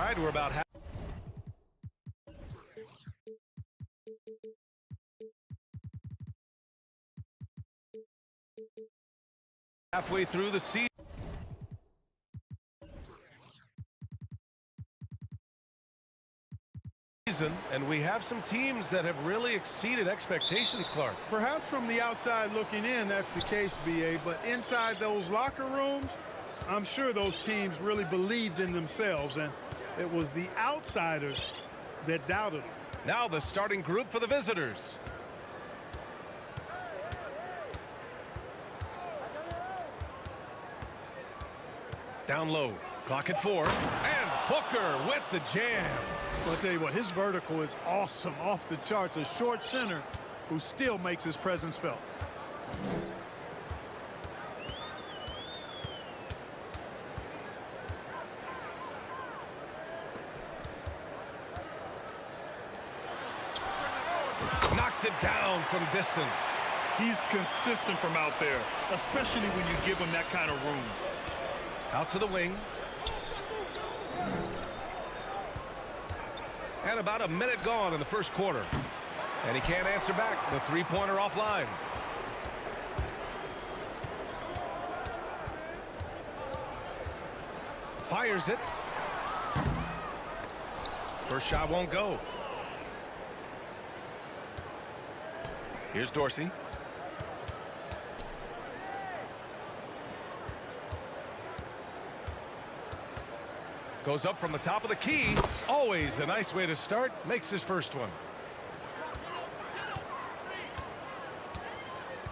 right, we're about halfway through the season. And we have some teams that have really exceeded expectations, Clark. Perhaps from the outside looking in, that's the case, BA. But inside those locker rooms, I'm sure those teams really believed in themselves. And it was the outsiders that doubted them. Now the starting group for the visitors. Down low, clock at 4, and Booker with the jam. Well, I'll tell you what, his vertical is awesome, off the charts. A short center who still makes his presence felt. Knocks it down from distance. He's consistent from out there, especially when you give him that kind of room. Out to the wing. And about a minute gone in the first quarter. And he can't answer back. The three-pointer offline. Fires it. First shot won't go. Here's Dorsey. Goes up from the top of the key. Always a nice way to start. Makes his first one.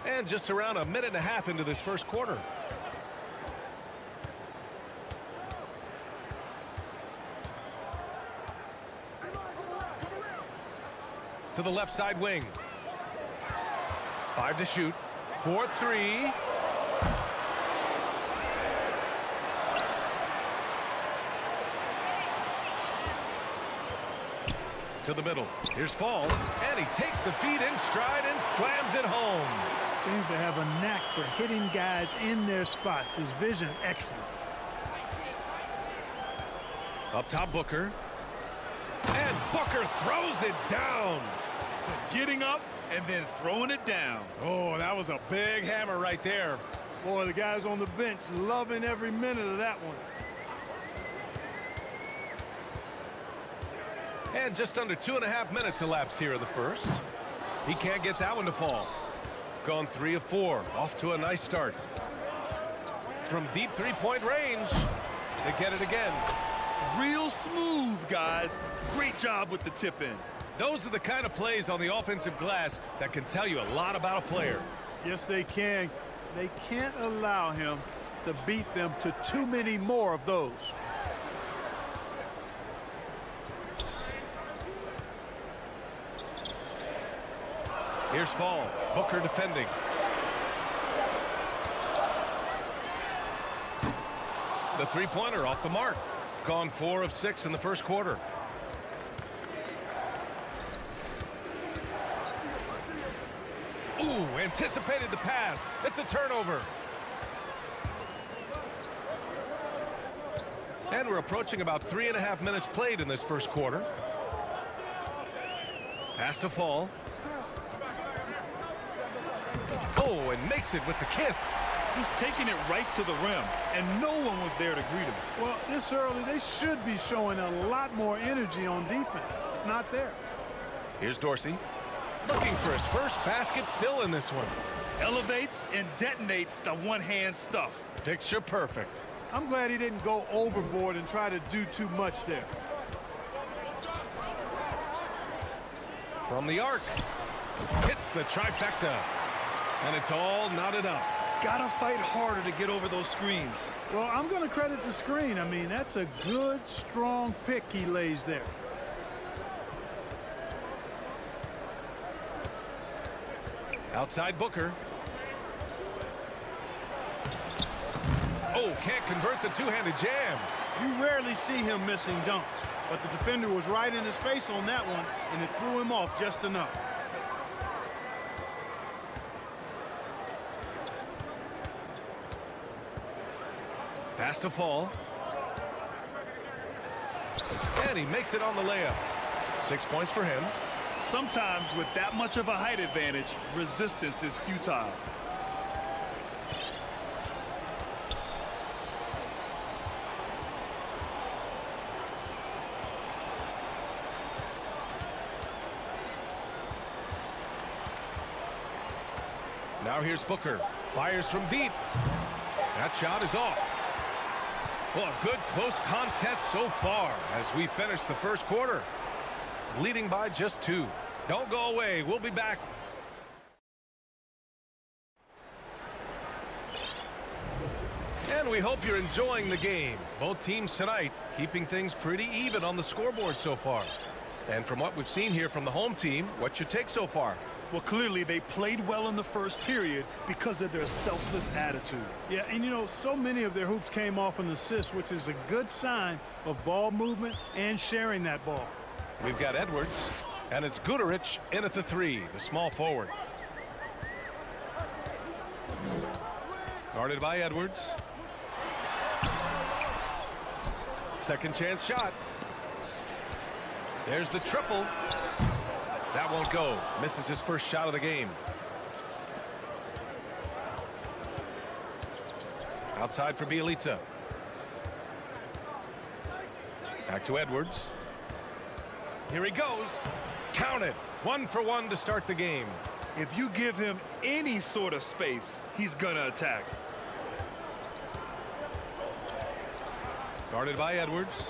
And just around a minute and a half into this first quarter. To the left side wing. 5 to shoot. 4-3. To the middle. Here's Fall, and he takes the feed in stride and slams it home. Seems to have a knack for hitting guys in their spots. His vision, excellent. Up top, Booker. And Booker throws it down. Getting up and then throwing it down. Oh, that was a big hammer right there. Boy, the guys on the bench loving every minute of that one. And just under 2.5 minutes elapsed here in the first. He can't get that one to fall. Gone 3 of 4. Off to a nice start. From deep three-point range, they get it again. Real smooth, guys. Great job with the tip in. Those are the kind of plays on the offensive glass that can tell you a lot about a player. Yes, they can. They can't allow him to beat them to too many more of those. Here's Fall. Booker defending. The three-pointer off the mark. Gone 4 of 6 in the first quarter. Ooh, anticipated the pass. It's a turnover. And we're approaching about 3.5 minutes played in this first quarter. Pass to Fall. Oh, and makes it with the kiss. Just taking it right to the rim, and no one was there to greet him. Well, this early, they should be showing a lot more energy on defense. It's not there. Here's Dorsey. Looking for his first basket, still in this one. Elevates and detonates the one-hand stuff. Picture perfect. I'm glad he didn't go overboard and try to do too much there. From the arc. Hits the trifecta. And it's all knotted up. Gotta fight harder to get over those screens. Well, I'm going to credit the screen. I mean, that's a good, strong pick he lays there. Outside Booker. Oh, can't convert the two-handed jam. You rarely see him missing dunks, but the defender was right in his face on that one, and it threw him off just enough. Pass to Fall. And he makes it on the layup. 6 points for him. Sometimes with that much of a height advantage, resistance is futile. Now here's Booker. Fires from deep. That shot is off. Well, a good close contest so far as we finish the first quarter. Leading by just 2. Don't go away. We'll be back. And we hope you're enjoying the game. Both teams tonight keeping things pretty even on the scoreboard so far. And from what we've seen here from the home team, what's your take so far? Well, clearly they played well in the first period because of their selfless attitude. Yeah, and you know, so many of their hoops came off an assist, which is a good sign of ball movement and sharing that ball. We've got Edwards, and it's Guduric in at the 3, the small forward. Guarded by Edwards. Second chance shot. There's the triple. That won't go. Misses his first shot of the game. Outside for Bielitsa. Back to Edwards. Here he goes. Count it. 1 for 1 to start the game. If you give him any sort of space, he's gonna attack. Guarded by Edwards.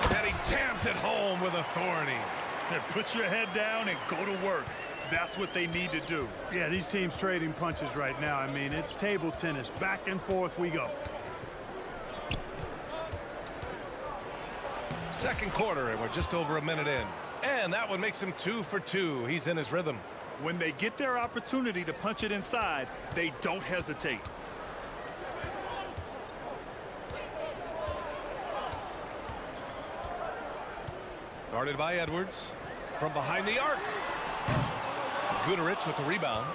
And he jams it home with authority. And put your head down and go to work. That's what they need to do. Yeah, these teams trading punches right now. I mean, it's table tennis. Back and forth we go. Second quarter, and we're just over a minute in. And that one makes him 2 for 2. He's in his rhythm. When they get their opportunity to punch it inside, they don't hesitate. Guarded by Edwards. From behind the arc. Guduric with the rebound.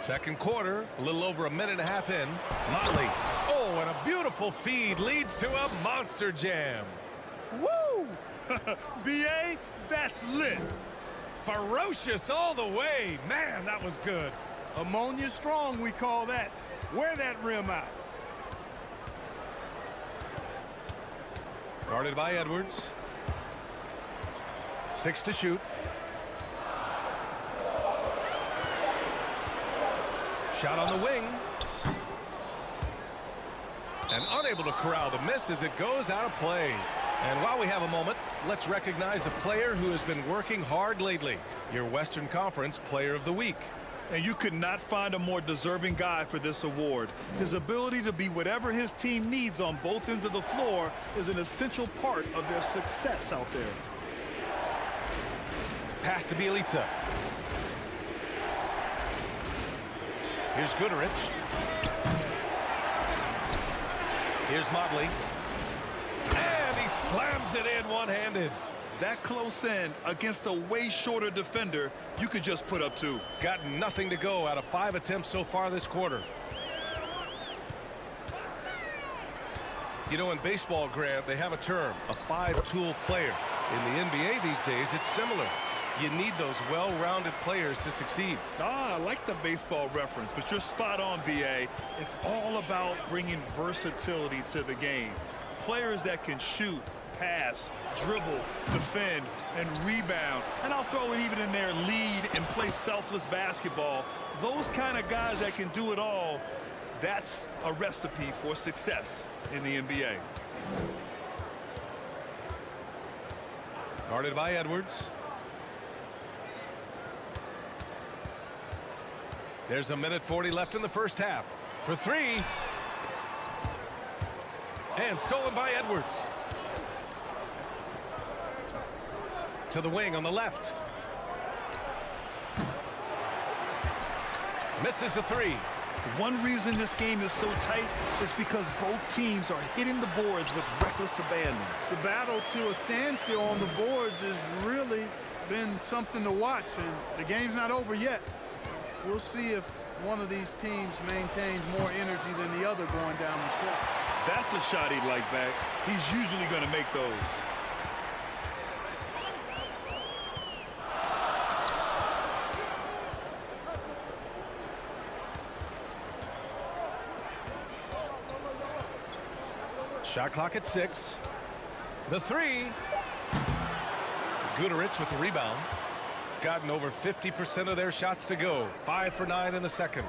Second quarter, a little over a minute and a half in. Motley. Oh, and a beautiful feed leads to a monster jam. Woo! B.A., that's lit. Ferocious all the way. Man, that was good. Ammonia strong, we call that. Wear that rim out. Guarded by Edwards. 6 to shoot. Shot on the wing. And unable to corral the miss as it goes out of play. And while we have a moment, let's recognize a player who has been working hard lately. Your Western Conference Player of the Week. And you could not find a more deserving guy for this award. His ability to be whatever his team needs on both ends of the floor is an essential part of their success out there. Pass to Bielitsa. Here's Guduric. Here's Motley. And he slams it in one-handed. That close in against a way shorter defender, you could just put up 2. Got nothing to go out of 5 attempts so far this quarter. You know, in baseball, Grant, they have a term, a 5-tool player. In the NBA these days, it's similar. You need those well-rounded players to succeed. I like the baseball reference, but you're spot on, B.A. It's all about bringing versatility to the game. Players that can shoot, pass, dribble, defend, and rebound. And I'll throw it even in there, lead and play selfless basketball. Those kind of guys that can do it all, that's a recipe for success in the NBA. Guarded by Edwards. There's a minute 40 left in the first half. For 3. And stolen by Edwards. To the wing on the left. Misses the 3. One reason this game is so tight is because both teams are hitting the boards with reckless abandon. The battle to a standstill on the boards has really been something to watch, and the game's not over yet. We'll see if one of these teams maintains more energy than the other going down the court. That's a shot he'd like back. He's usually going to make those. Shot clock at 6. The three. Guterich with the rebound. Gotten over 50% of their shots to go. 5 for 9 in the second.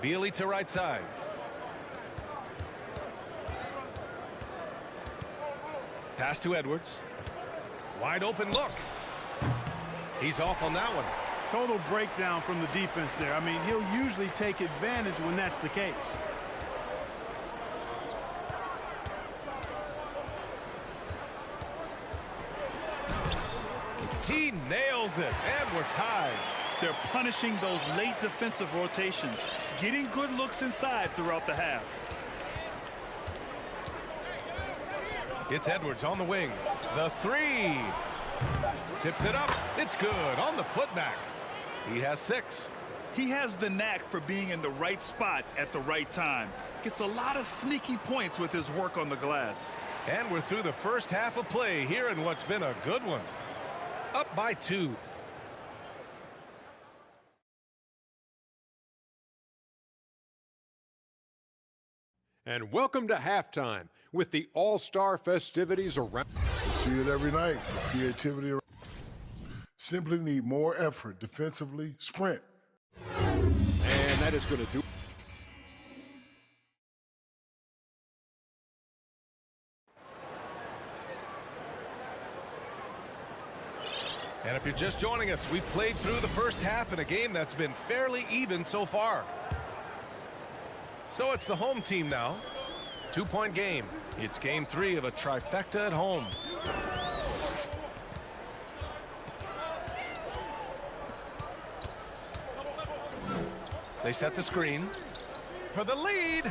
Bealey to right side. Pass to Edwards. Wide open look. He's off on that one. Total breakdown from the defense there. I mean, he'll usually take advantage when that's the case. He nails it, and we're tied. They're punishing those late defensive rotations, getting good looks inside throughout the half. It's Edwards on the wing. The three. Tips it up. It's good on the putback. He has 6. He has the knack for being in the right spot at the right time. Gets a lot of sneaky points with his work on the glass. And we're through the first half of play here in what's been a good one. Up by 2. And welcome to halftime with the All-Star festivities around. See it every night. The creativity. Simply need more effort defensively. Sprint. And that is going to do. And if you're just joining us, we've played through the first half in a game that's been fairly even so far. So it's the home team now. 2-point game. It's game 3 of a trifecta at home. They set the screen for the lead.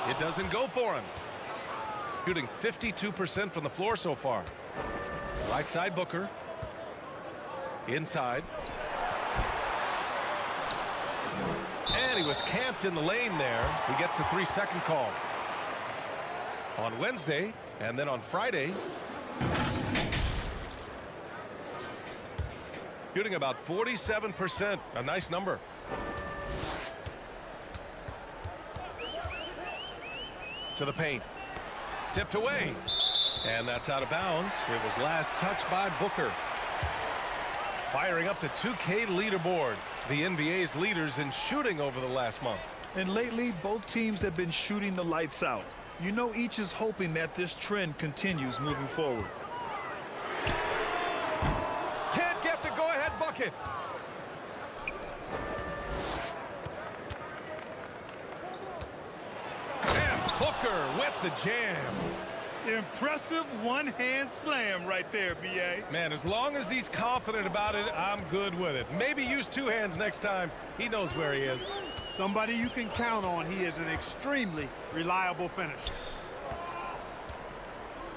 It doesn't go for him. Shooting 52% from the floor so far. Right side Booker. Inside. And he was camped in the lane there. He gets a 3-second call. On Wednesday and then on Friday. Shooting about 47%. A nice number. To the paint. Tipped away. And that's out of bounds. It was last touched by Booker. Firing up the 2K leaderboard. The NBA's leaders in shooting over the last month. And lately, both teams have been shooting the lights out. You know, each is hoping that this trend continues moving forward. Can't get the go-ahead bucket. And Booker with the jam. Impressive one-hand slam right there, B.A. Man, as long as he's confident about it, I'm good with it. Maybe use 2 hands next time. He knows where he is. Somebody you can count on. He is an extremely reliable finisher.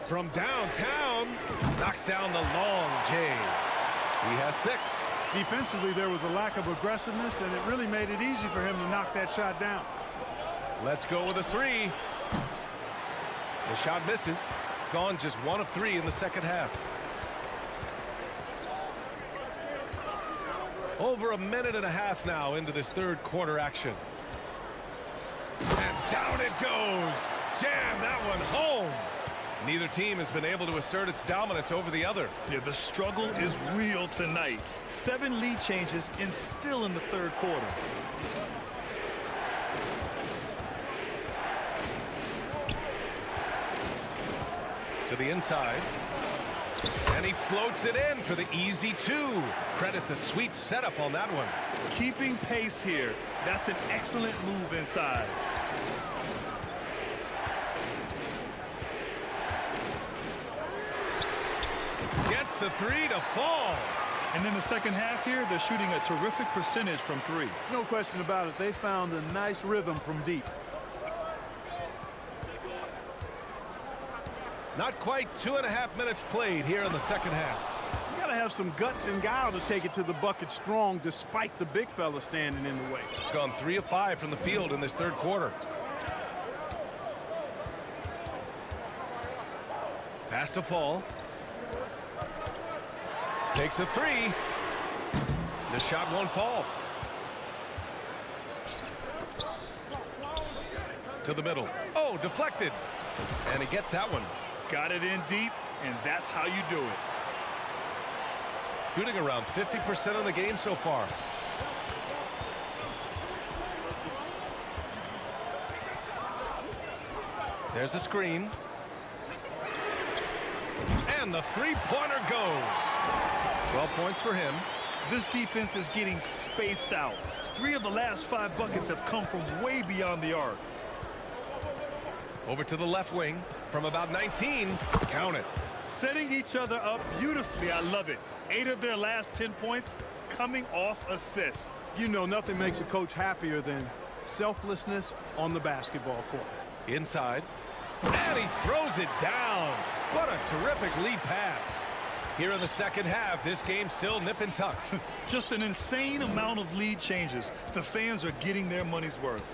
From downtown, knocks down the long J. He has 6. Defensively, there was a lack of aggressiveness, and it really made it easy for him to knock that shot down. Let's go with a 3. The shot misses. Gone just 1 of 3 in the second half. Over a minute and a half now into this third quarter action. And down it goes. Jam that one home. Neither team has been able to assert its dominance over the other. Yeah, the struggle is real tonight. 7 lead changes and still in the third quarter. To the inside. And he floats it in for the easy 2. Credit the sweet setup on that one. Keeping pace here. That's an excellent move inside. Gets the 3 to fall. And in the second half here, they're shooting a terrific percentage from 3. No question about it. They found a nice rhythm from deep. Not quite 2.5 minutes played here in the second half. You got got to have some guts and guile to take it to the bucket strong despite the big fella standing in the way. Gone 3 of 5 from the field in this third quarter. Pass to Fall. Takes a 3. The shot won't fall. To the middle. Oh, deflected. And he gets that one. Got it in deep, and that's how you do it. Shooting around 50% of the game so far. There's a screen. And the three-pointer goes. 12 points for him. This defense is getting spaced out. 3 of the last 5 buckets have come from way beyond the arc. Over to the left wing from about 19. Count it. Setting each other up beautifully. I love it. 8 of their last 10 points coming off assists. You know, nothing makes a coach happier than selflessness on the basketball court. Inside. And he throws it down. What a terrific lead pass. Here in the second half, this game's still nip and tuck. Just an insane amount of lead changes. The fans are getting their money's worth.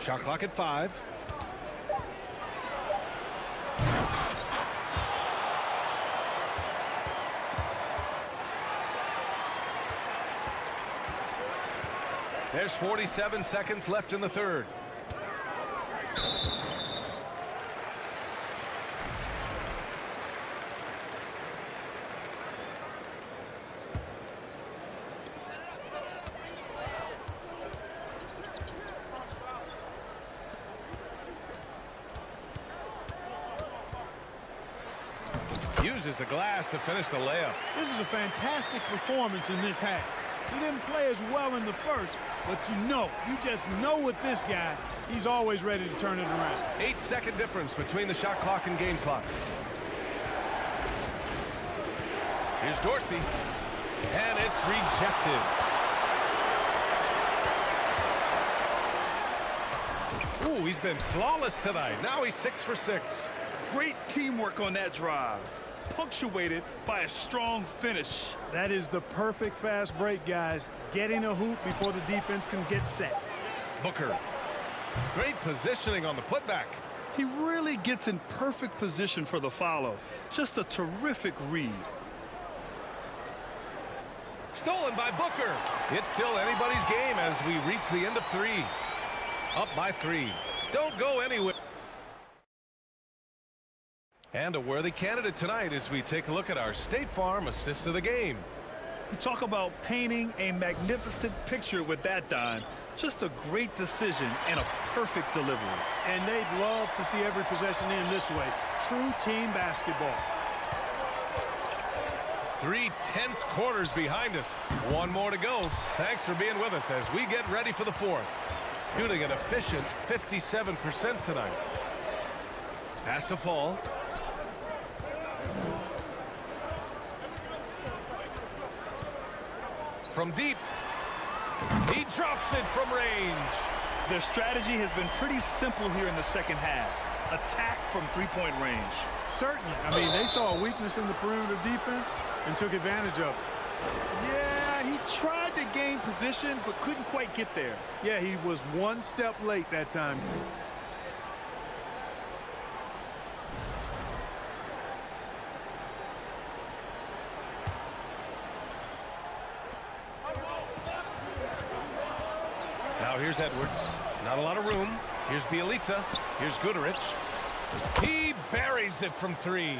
Shot clock at 5. There's 47 seconds left in the third. Uses the glass to finish the layup. This is a fantastic performance in this half. He didn't play as well in the first, but you just know with this guy, he's always ready to turn it around. 8-second difference between the shot clock and game clock. Here's Dorsey, and it's rejected. Ooh, he's been flawless tonight. Now he's 6 for 6. Great teamwork on that drive, punctuated by a strong finish. That is the perfect fast break, guys. Getting a hoop before the defense can get set. Booker. Great positioning on the putback. He really gets in perfect position for the follow. Just a terrific read. Stolen by Booker. It's still anybody's game as we reach the end of 3. Up by 3. Don't go anywhere. And a worthy candidate tonight as we take a look at our State Farm assist of the game. You talk about painting a magnificent picture with that dime. Just a great decision and a perfect delivery. And they'd love to see every possession in this way. True team basketball. 3 tense quarters behind us. 1 more to go. Thanks for being with us as we get ready for the 4th. Shooting an efficient 57% tonight. Pass to Fall. From deep. He drops it from range. Their strategy has been pretty simple here in the second half. Attack from three-point range. Certainly. I mean, they saw a weakness in the perimeter defense and took advantage of it. Yeah, he tried to gain position but couldn't quite get there. Yeah, he was 1 step late that time. Now here's Edwards. Not a lot of room. Here's Bielitsa. Here's Goodrich. He buries it from 3.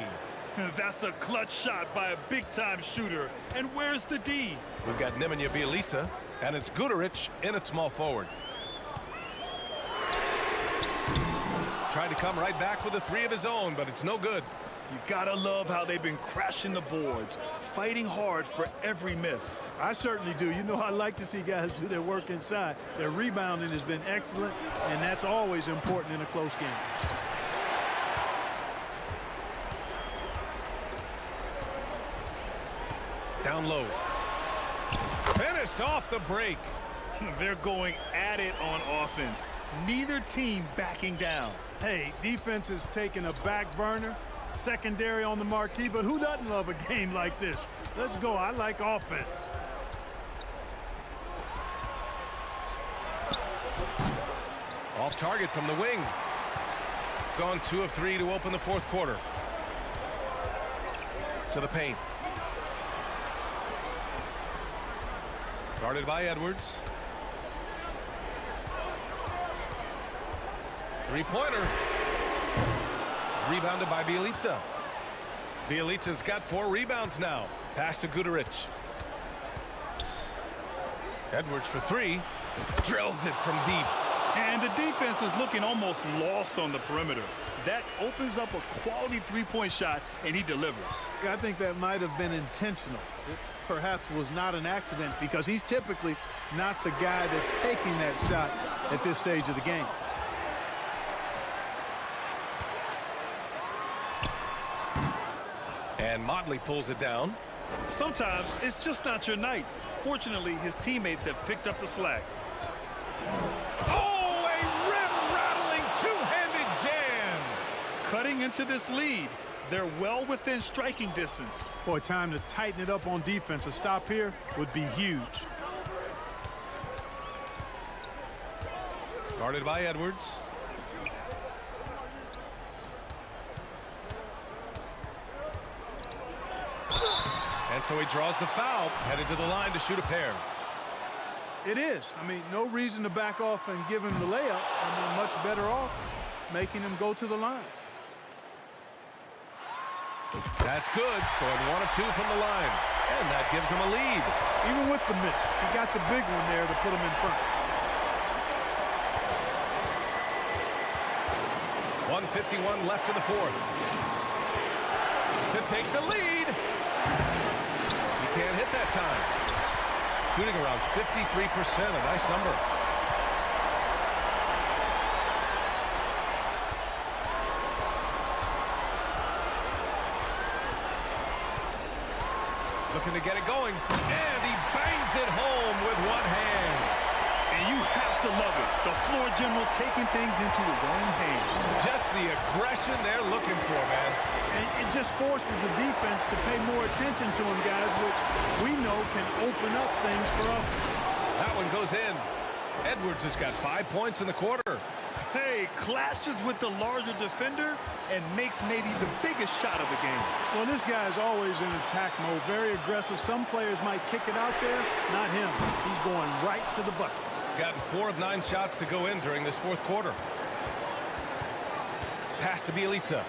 That's a clutch shot by a big-time shooter. And where's the D? We've got Nemanja Bielitsa, and it's Goodrich in at small forward. Tried to come right back with a 3 of his own, but it's no good. You gotta love how they've been crashing the boards, fighting hard for every miss. I certainly do. You know, I like to see guys do their work inside. Their rebounding has been excellent, and that's always important in a close game. Down low. Finished off the break. They're going at it on offense. Neither team backing down. Hey, defense is taking a back burner, secondary on the marquee, but who doesn't love a game like this? Let's go. I like offense. Off target from the wing. Gone 2 of 3 to open the fourth quarter. To the paint. Guarded by Edwards. Three-pointer. Rebounded by Bjelica. Bjelica's got 4 rebounds now. Pass to Guduric. Edwards for 3. Drills it from deep. And the defense is looking almost lost on the perimeter. That opens up a quality three-point shot, and he delivers. I think that might have been intentional. It perhaps was not an accident because he's typically not the guy that's taking that shot at this stage of the game. And Motley pulls it down. Sometimes it's just not your night. Fortunately, his teammates have picked up the slack. Oh, a rim-rattling two-handed jam. Cutting into this lead. They're well within striking distance. Boy, time to tighten it up on defense. A stop here would be huge. Guarded by Edwards. And so he draws the foul, headed to the line to shoot a pair. It is. I mean, no reason to back off and give him the layup. I mean, much better off making him go to the line. That's good. Going 1 of 2 from the line. And that gives him a lead. Even with the miss, he got the big one there to put him in front. 1:51 left in the fourth. To take the lead. He can't hit that time. Shooting around 53%, a nice number. Looking to get it going. And he bangs it home with one hand. And you have to love it. The floor general taking things into his own hands. Just the aggression they're looking for, man. And it just forces the defense to pay more attention to him, guys, which we know can open up things for us. That one goes in. Edwards has got 5 points in the quarter. Hey, clashes with the larger defender and makes maybe the biggest shot of the game. Well, this guy's always in attack mode, very aggressive. Some players might kick it out there, not him. He's going right to the bucket. Gotten 4 of 9 shots to go in during this fourth quarter. Pass to Bjelica.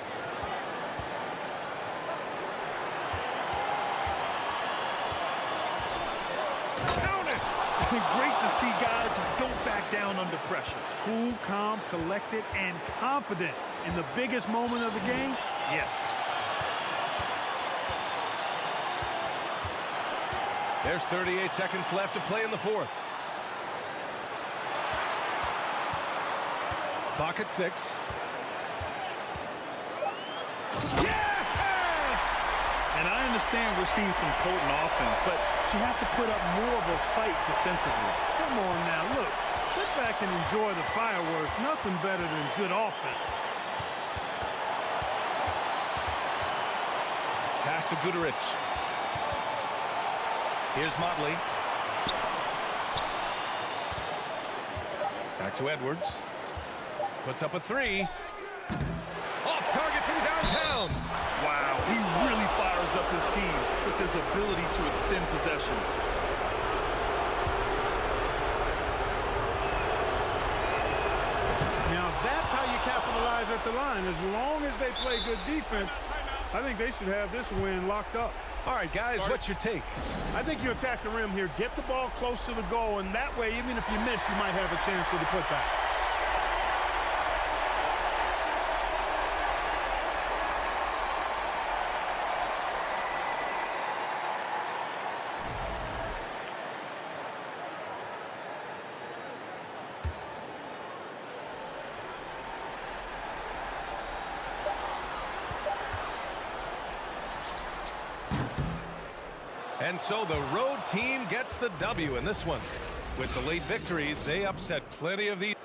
Count it! Great to see guys who don't back down under pressure. Cool, calm, collected, and confident in the biggest moment of the game. Yes. There's 38 seconds left to play in the fourth. Clock at 6. Yes! And I understand we're seeing some potent offense, but you have to put up more of a fight defensively. Come on now, look. Sit back and enjoy the fireworks. Nothing better than good offense. Pass to Guduric. Here's Motley. Back to Edwards. Puts up a 3. Off target from downtown. Wow, he really fires up his team with his ability to extend possessions. Now, that's how you capitalize at the line. As long as they play good defense, I think they should have this win locked up. All right, guys, what's your take? I think you attack the rim here, get the ball close to the goal, and that way, even if you miss, you might have a chance for the putback. And so the road team gets the W in this one. With the late victory, they upset plenty of these.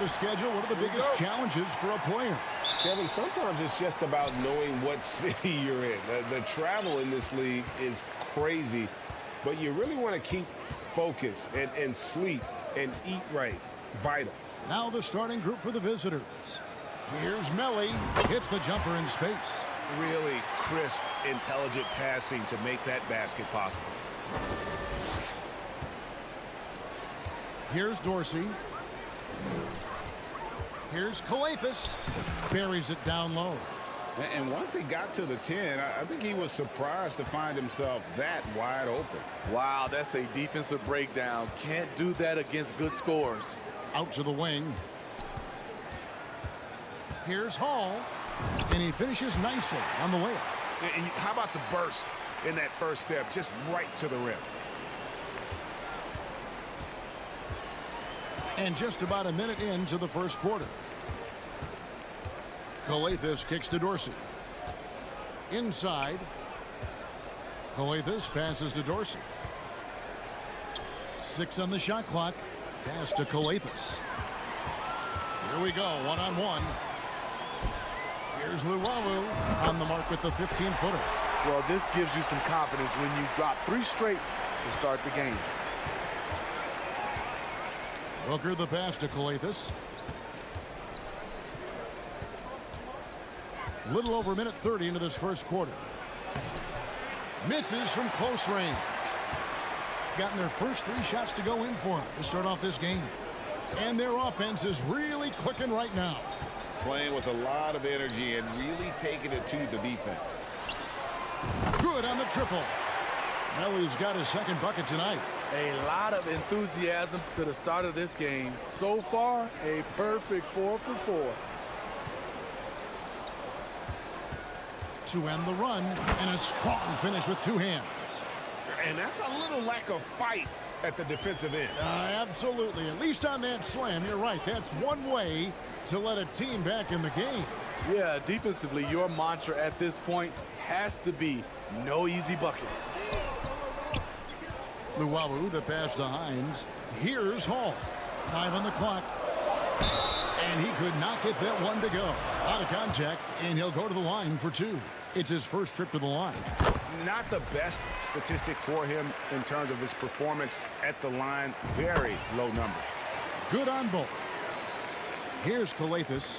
The schedule, one of the biggest challenges for a player. Kevin, sometimes it's just about knowing what city you're in. The travel in this league is crazy, but you really want to keep focus and sleep and eat right. Vital. Now the starting group for the visitors. Here's Melli. Hits the jumper in space. Really crisp, intelligent passing to make that basket possible. Here's Dorsey. Here's Skijesss. Buries it down low. And once he got to the 10, I think he was surprised to find himself that wide open. Wow, that's a defensive breakdown. Can't do that against good scores. Out to the wing. Here's Hall. And he finishes nicely on the layup. And how about the burst in that first step, just right to the rim? And just about a minute into the first quarter. Skijesss kicks to Dorsey. Inside. Skijesss passes to Dorsey. 6 on the shot clock. Pass to Skijesss. Here we go, one-on-one. Here's Luwawu on the mark with the 15-footer. Well, this gives you some confidence when you drop 3 straight to start the game. Booker the pass to Skijesss. Little over a minute 30 into this first quarter. Misses from close range. Gotten their first 3 shots to go in for him to start off this game. And their offense is really clicking right now. Playing with a lot of energy and really taking it to the defense. Good on the triple. Melli's got his second bucket tonight. A lot of enthusiasm to the start of this game. So far, a perfect 4 for 4. To end the run, and a strong finish with 2 hands. And that's a little lack of fight at the defensive end. Absolutely. At least on that slam, you're right. That's one way to let a team back in the game. Yeah, defensively, your mantra at this point has to be no easy buckets. Luwawu, the pass to Hines. Here's Hall. 5 on the clock. And he could not get that one to go. Out of contact, and he'll go to the line for 2. It's his first trip to the line. Not the best statistic for him in terms of his performance at the line. Very low numbers. Good on both. Here's Skijesss.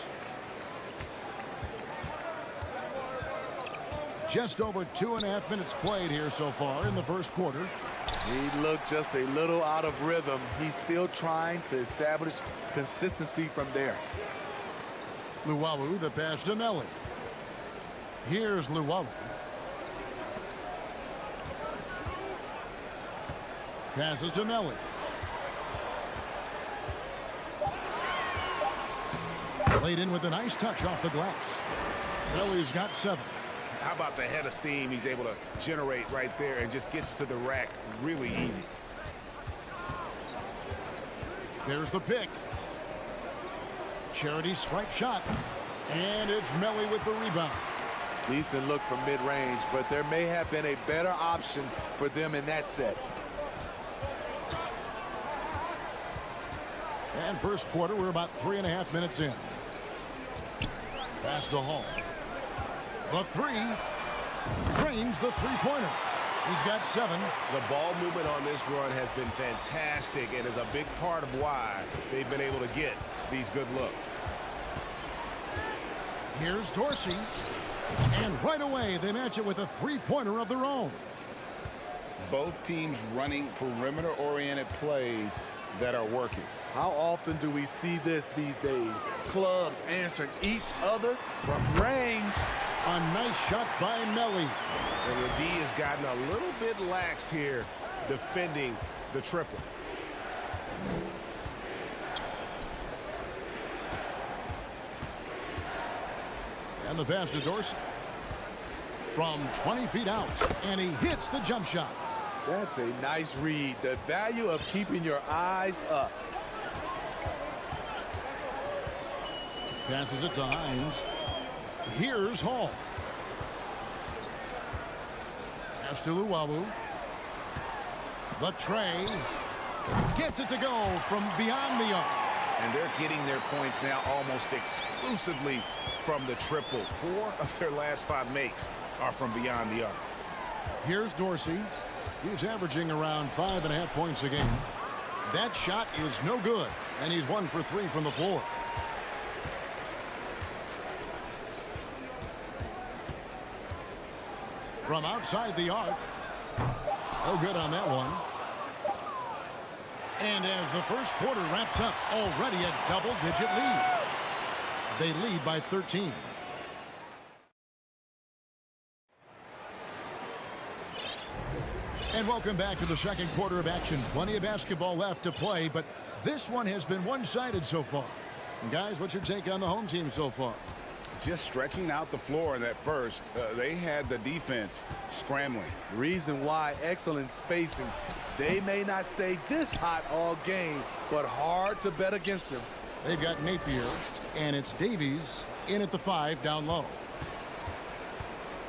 Just over 2.5 minutes played here so far in the first quarter. He looked just a little out of rhythm. He's still trying to establish consistency from there. Luwawu, the pass to Melli. Here's Luwawu. Passes to Melli. Played in with a nice touch off the glass. Melli's got 7. How about the head of steam he's able to generate right there and just gets to the rack really easy. There's the pick. Charity stripe shot. And it's Melli with the rebound. Decent look from mid-range, but there may have been a better option for them in that set. And first quarter, we're about 3.5 minutes in. Pass to Hall. The 3 drains the 3-pointer. He's got 7. The ball movement on this run has been fantastic and is a big part of why they've been able to get these good looks. Here's Dorsey. And right away, they match it with a 3-pointer of their own. Both teams running perimeter-oriented plays that are working. How often do we see this these days? Clubs answering each other from range. A nice shot by Melli. And the D has gotten a little bit laxed here defending the triple. And the pass to Dorsey. From 20 feet out. And he hits the jump shot. That's a nice read. The value of keeping your eyes up. Passes it to Hines. Here's Hall. Pass to Luwawu. The tray. Gets it to go from beyond the arc. And they're getting their points now almost exclusively from the triple. 4 of their last 5 makes are from beyond the arc. Here's Dorsey. He's averaging around 5.5 points a game. That shot is no good, and he's 1 for 3 from the floor. From outside the arc. No good on that one. And as the first quarter wraps up, already a double-digit lead. They lead by 13. And welcome back to the second quarter of action. Plenty of basketball left to play, but this one has been one-sided so far. And guys, what's your take on the home team so far? Just stretching out the floor in that first. They had the defense scrambling. Reason why, excellent spacing. They may not stay this hot all game, but hard to bet against them. They've got Napier, and it's Davies in at the 5 down low.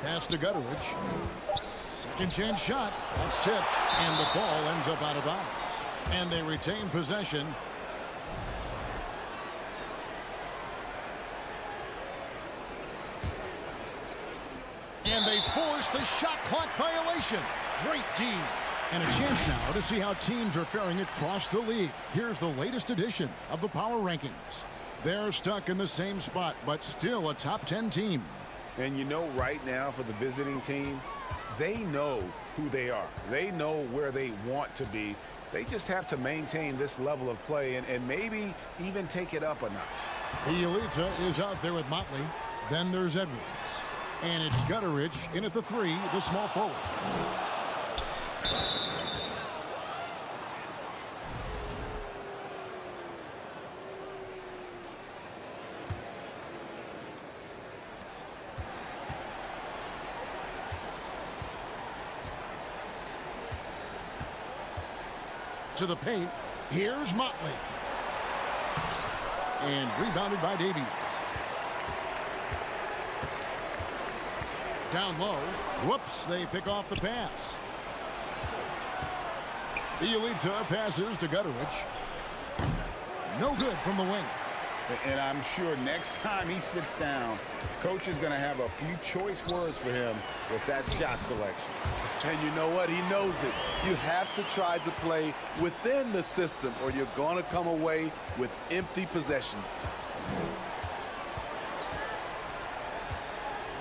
Pass to Gutteridge. Second chance shot. That's tipped, and the ball ends up out of bounds. And they retain possession. And they force the shot clock violation. Great D. And a chance now to see how teams are faring across the league. Here's the latest edition of the Power Rankings. They're stuck in the same spot, but still a top 10 team. And you know, right now for the visiting team, they know who they are. They know where they want to be. They just have to maintain this level of play and maybe even take it up a notch. Bielitsa is out there with Motley. Then there's Edwards. And it's Gutteridge in at the 3, the small forward. To the paint. Here's Motley. And rebounded by Davies. Down low. Whoops, they pick off the pass. Bielitsa passes to Gutteridge. No good from the wing. And I'm sure next time he sits down, coach is going to have a few choice words for him with that shot selection. And you know what? He knows it. You have to try to play within the system or you're going to come away with empty possessions.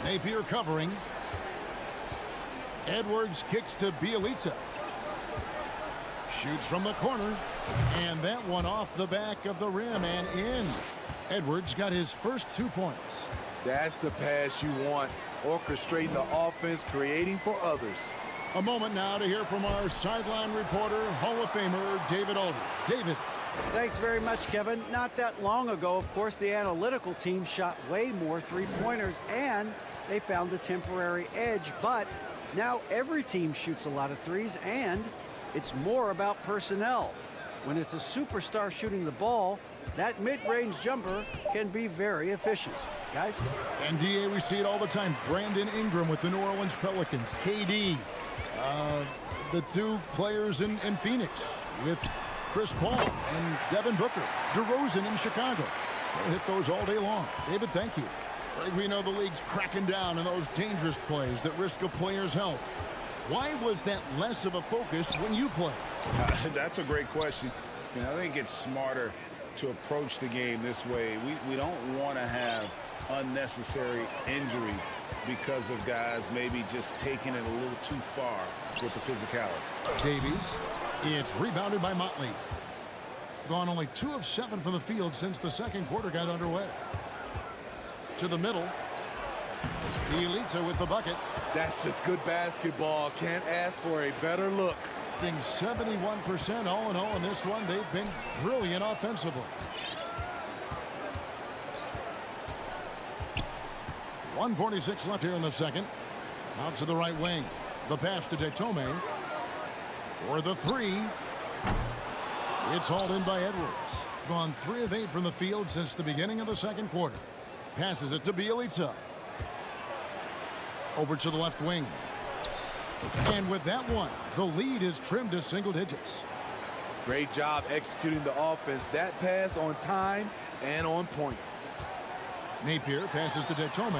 Napier covering. Edwards kicks to Bielitsa. Shoots from the corner. And that one off the back of the rim and in. Edwards got his first 2 points. That's the pass you want. Orchestrating the offense, creating for others. A moment now to hear from our sideline reporter, Hall of Famer David Aldridge. David. Thanks very much, Kevin. Not that long ago, of course, the analytical team shot way more three-pointers, and they found a temporary edge. But now every team shoots a lot of threes, and it's more about personnel. When it's a superstar shooting the ball, that mid-range jumper can be very efficient. Guys? And DA, we see it all the time. Brandon Ingram with the New Orleans Pelicans. KD. The 2 players in Phoenix with Chris Paul and Devin Booker. DeRozan in Chicago. We'll hit those all day long. David, thank you. We know the league's cracking down on those dangerous plays that risk a player's health. Why was that less of a focus when you play? That's a great question. I think it's smarter to approach the game this way. We don't want to have unnecessary injury because of guys maybe just taking it a little too far with the physicality. Davies. It's rebounded by Motley. Gone only 2 of 7 from the field since the second quarter got underway. To the middle. Bielitsa with the bucket. That's just good basketball. Can't ask for a better look. Being 71% all in all in this one. They've been brilliant offensively. 1:46 left here in the second. Out to the right wing. The pass to Detome. For the 3. It's hauled in by Edwards. Gone 3 of 8 from the field since the beginning of the second quarter. Passes it to Bielitsa. Over to the left wing. And with that one, the lead is trimmed to single digits. Great job executing the offense. That pass on time and on point. Napier passes to Detome.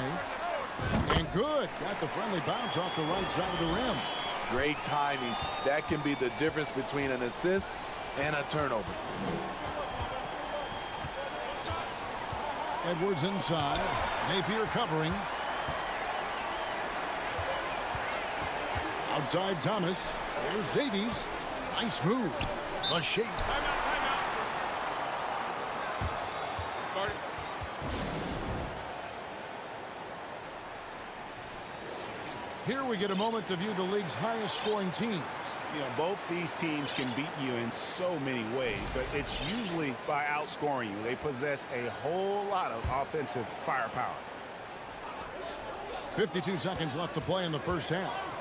And good. Got the friendly bounce off the right side of the rim. Great timing. That can be the difference between an assist and a turnover. Edwards inside. Napier covering. Outside Thomas. There's Davies. Nice move. A shake. Here we get a moment to view the league's highest scoring teams. You know, both these teams can beat you in so many ways, but it's usually by outscoring you. They possess a whole lot of offensive firepower. 52 seconds left to play in the first half.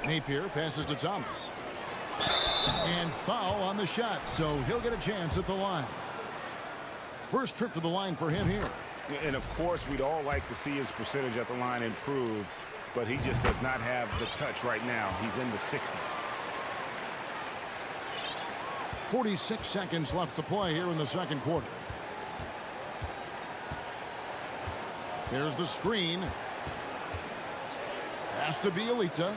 Napier passes to Thomas. And foul on the shot, so he'll get a chance at the line. First trip to the line for him here. And of course, we'd all like to see his percentage at the line improve, but he just does not have the touch right now. He's in the 60s. 46 seconds left to play here in the second quarter. Here's the screen. Pass to Bielitsa.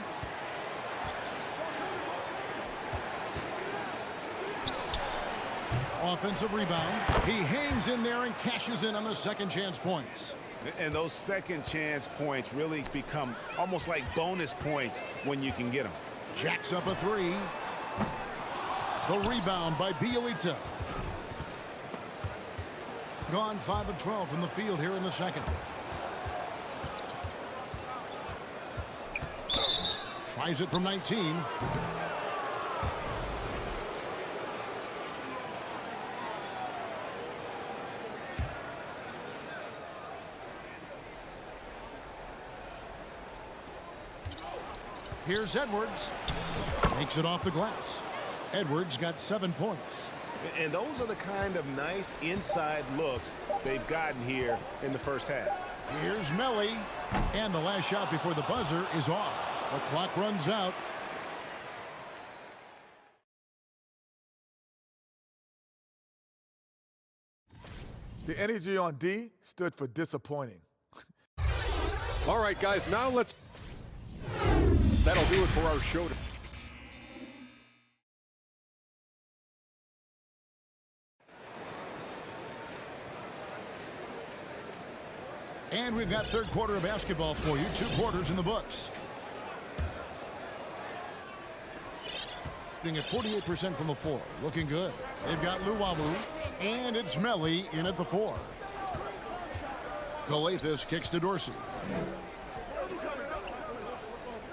Offensive rebound. He hangs in there and cashes in on the second chance points. And those second chance points really become almost like bonus points when you can get them. Jacks up a three. The rebound by Bielitsa. Gone 5 of 12 from the field here in the second. Tries it from 19. Here's Edwards. Makes it off the glass. Edwards got 7 points. And those are the kind of nice inside looks they've gotten here in the first half. Here's Melly. And the last shot before the buzzer is off. The clock runs out. The energy on D stood for disappointing. All right, guys, now let's... That'll do it for our show. And we've got third quarter of basketball for you. 2 quarters in the books. Shooting at 48% from the floor. Looking good. They've got Luwawu. And it's Melly in at the 4. Calathes kicks to Dorsey.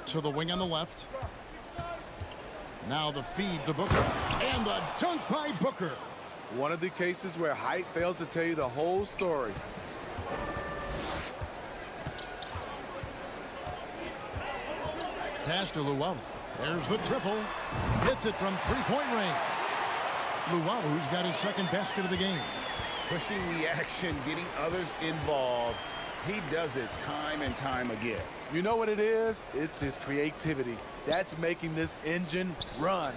To the wing on the left. Now the feed to Booker. And the dunk by Booker. One of the cases where height fails to tell you the whole story. Pass to Luwawu. There's the triple. Hits it from three-point range. Luwawu's got his second basket of the game. Pushing the action, getting others involved. He does it time and time again. You know what it is? It's his creativity. That's making this engine run.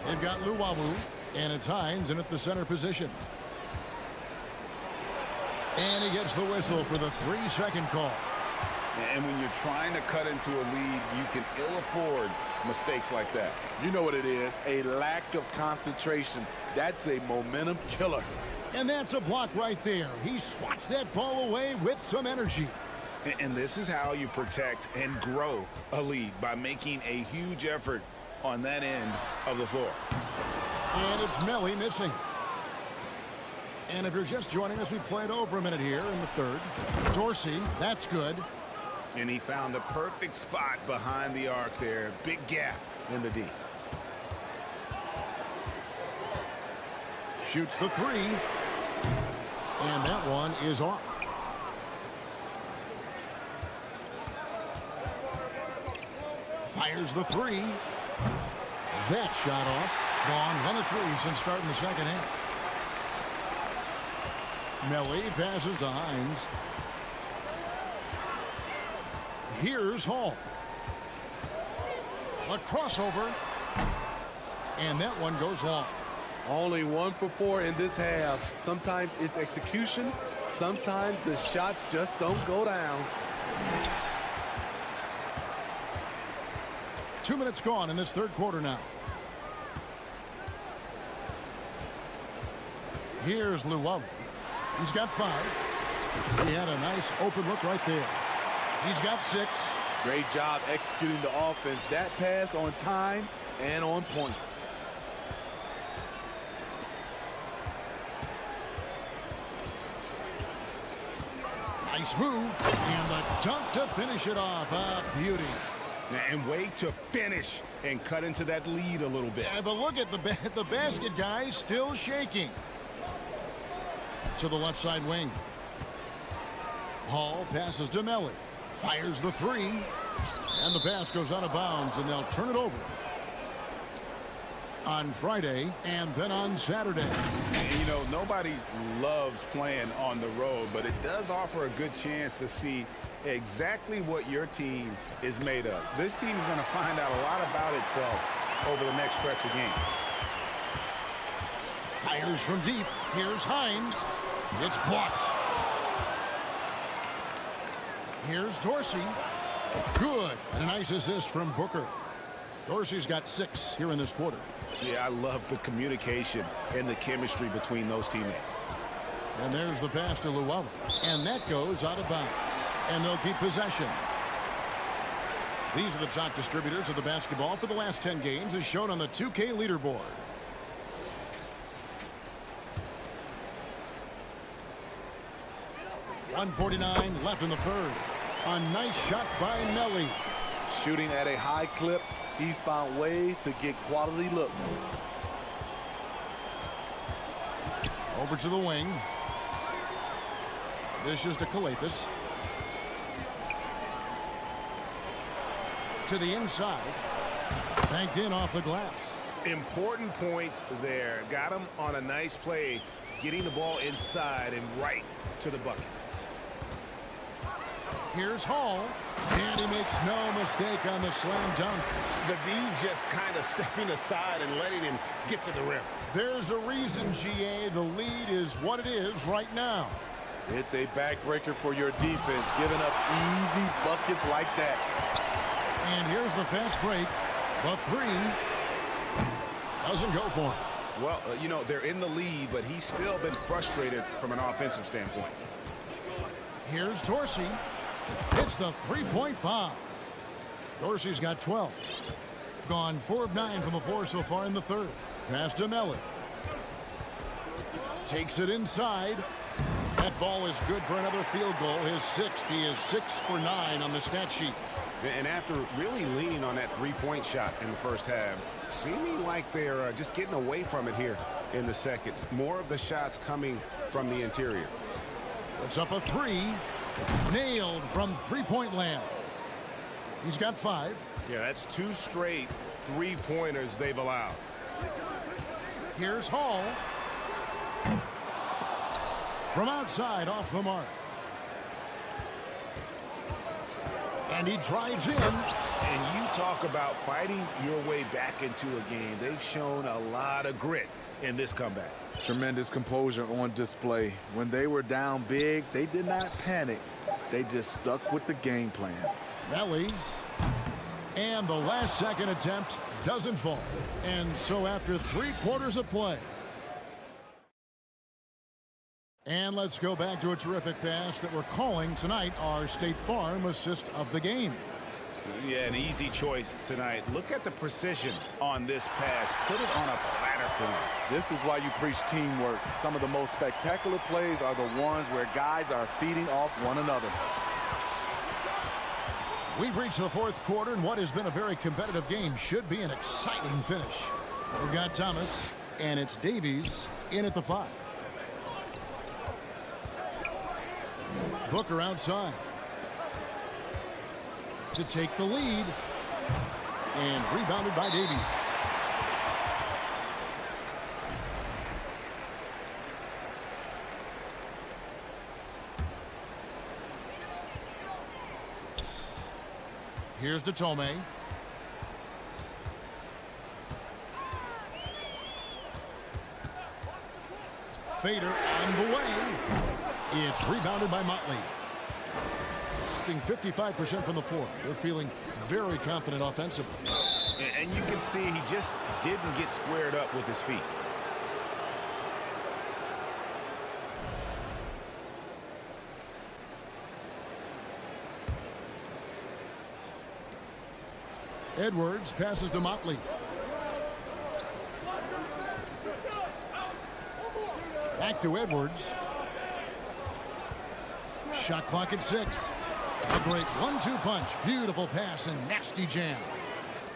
They've got Luwawu, and it's Hines in at the center position. And he gets the whistle for the 3-second call. And when you're trying to cut into a lead, you can ill afford mistakes like that. You know what it is, a lack of concentration. That's a momentum killer. And that's a block right there. He swats that ball away with some energy. And this is how you protect and grow a lead, by making a huge effort on that end of the floor. And it's Melly missing. And if you're just joining us, we played over a minute here in the third. Dorsey, that's good. And he found the perfect spot behind the arc there. Big gap in the D. Shoots the 3. And that one is off. Fires the 3. That shot off. Gone 1 of 3 since starting the second half. Melly passes to Hines. Here's Hall. A crossover. And that one goes long. Only 1 for 4 in this half. Sometimes it's execution, Sometimes the shots just don't go down. 2 minutes gone in this third quarter now. Here's Llewellyn. He's got 5. He had a nice open look right there. He's got 6. Great job executing the offense. That pass on time and on point. Nice move. And the dunk to finish it off. A beauty. And wait to finish and cut into that lead a little bit. Yeah, but look at the basket, guys, still shaking. To the left side wing. Hall passes to Melly. Fires the 3. And the pass goes out of bounds, and they'll turn it over. On Friday and then on Saturday. And, you know, nobody loves playing on the road, but it does offer a good chance to see exactly what your team is made of. This team is going to find out a lot about itself over the next stretch of game. Fires from deep. Here's Hines. It's blocked. Here's Dorsey. Good. And a nice assist from Booker. Dorsey's got 6 here in this quarter. Yeah, I love the communication and the chemistry between those teammates. And there's the pass to Llewellyn. And that goes out of bounds. And they'll keep possession. These are the top distributors of the basketball for the last 10 games as shown on the 2K leaderboard. .149 left in the third. A nice shot by Melly. Shooting at a high clip, he's found ways to get quality looks. Over to the wing. This is to Calathes. To the inside. Banked in off the glass. Important points there. Got him on a nice play, getting the ball inside and right to the bucket. Here's Hall. And he makes no mistake on the slam dunk. The D just kind of stepping aside and letting him get to the rim. There's a reason, GA. The lead is what it is right now. It's a backbreaker for your defense, giving up easy buckets like that. And here's the fast break. The 3 doesn't go for him. Well, you know, they're in the lead, but he's still been frustrated from an offensive standpoint. Here's Dorsey. It's the 3-point bomb. Dorsey's got 12. Gone 4 of 9 from the floor so far in the third. Pass to Melly. Takes it inside. That ball is good for another field goal. His 6th. He is 6 for 9 on the stat sheet. And after really leaning on that 3-point shot in the first half, seeming like they're just getting away from it here in the second. More of the shots coming from the interior. Puts up a 3. Nailed from 3-point land. He's got 5. Yeah, that's 2 straight 3-pointers they've allowed. Here's Hall. From outside, off the mark. And he drives in. And you talk about fighting your way back into a game. They've shown a lot of grit in this comeback. Tremendous composure on display. When they were down big, they did not panic. They just stuck with the game plan. Melly. And the last second attempt doesn't fall. And so after 3 quarters of play. And let's go back to a terrific pass that we're calling tonight our State Farm assist of the game. Yeah, an easy choice tonight. Look at the precision on this pass. Put it on a platter for him. This is why you preach teamwork. Some of the most spectacular plays are the ones where guys are feeding off one another. We've reached the fourth quarter, and what has been a very competitive game should be an exciting finish. We've got Thomas, and it's Davies in at the 5. Booker outside to take the lead, and rebounded by Davies. Here's Datome. Fader on the way. It's rebounded by Motley. Shooting 55% from the floor. They're feeling very confident offensively. And you can see he just didn't get squared up with his feet. Edwards passes to Motley. Back to Edwards. Shot clock at 6. A great 1-2 punch. Beautiful pass and nasty jam.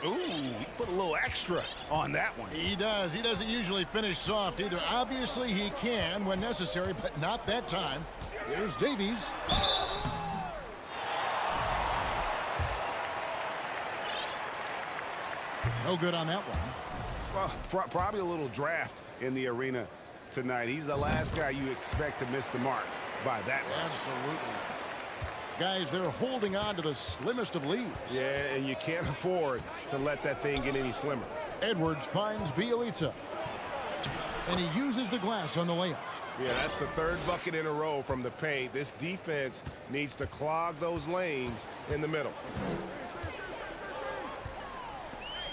Ooh, he put a little extra on that one. He does. He doesn't usually finish soft either. Obviously, he can when necessary, but not that time. Here's Davies. No good on that one. Well, probably a little draft in the arena tonight. He's the last guy you expect to miss the mark by that much. Absolutely. Guys, they're holding on to the slimmest of leads. Yeah, and you can't afford to let that thing get any slimmer. Edwards finds Bielitsa. And he uses the glass on the layup. Yeah, that's the third bucket in a row from the paint. This defense needs to clog those lanes in the middle.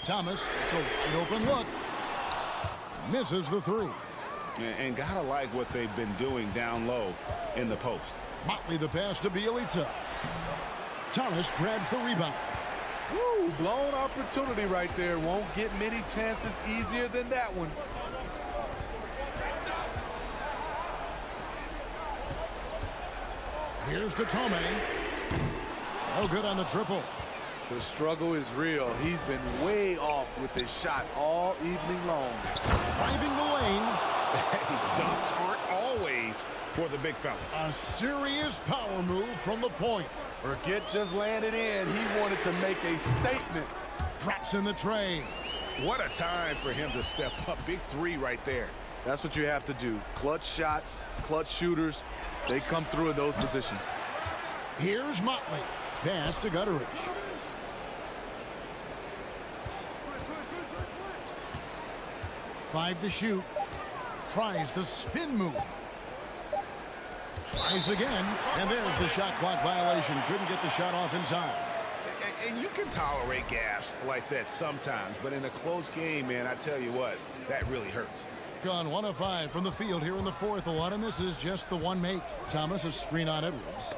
Thomas, it's an open look. Misses the 3. And gotta like what they've been doing down low in the post. Motley the pass to Bielitsa. Thomas grabs the rebound. Woo, blown opportunity right there. Won't get many chances easier than that one. Here's to Tome. No good on the triple. The struggle is real. He's been way off with his shot all evening long. Driving the lane. Dunks aren't always for the big fella. A serious power move from the point. Forget just laying it in. He wanted to make a statement. Drops in the tray. What a time for him to step up. Big 3 right there. That's what you have to do. Clutch shots, clutch shooters. They come through in those positions. Here's Motley. Pass to Gutteridge. Five to shoot. Tries the spin move. Tries again. And there's the shot clock violation. Couldn't get the shot off in time. And you can tolerate gaffes like that sometimes, but in a close game, man, I tell you what, that really hurts. Gone 1 of 5 from the field here in the 4th. A lot of misses, just the one make. Thomas, a screen on Edwards.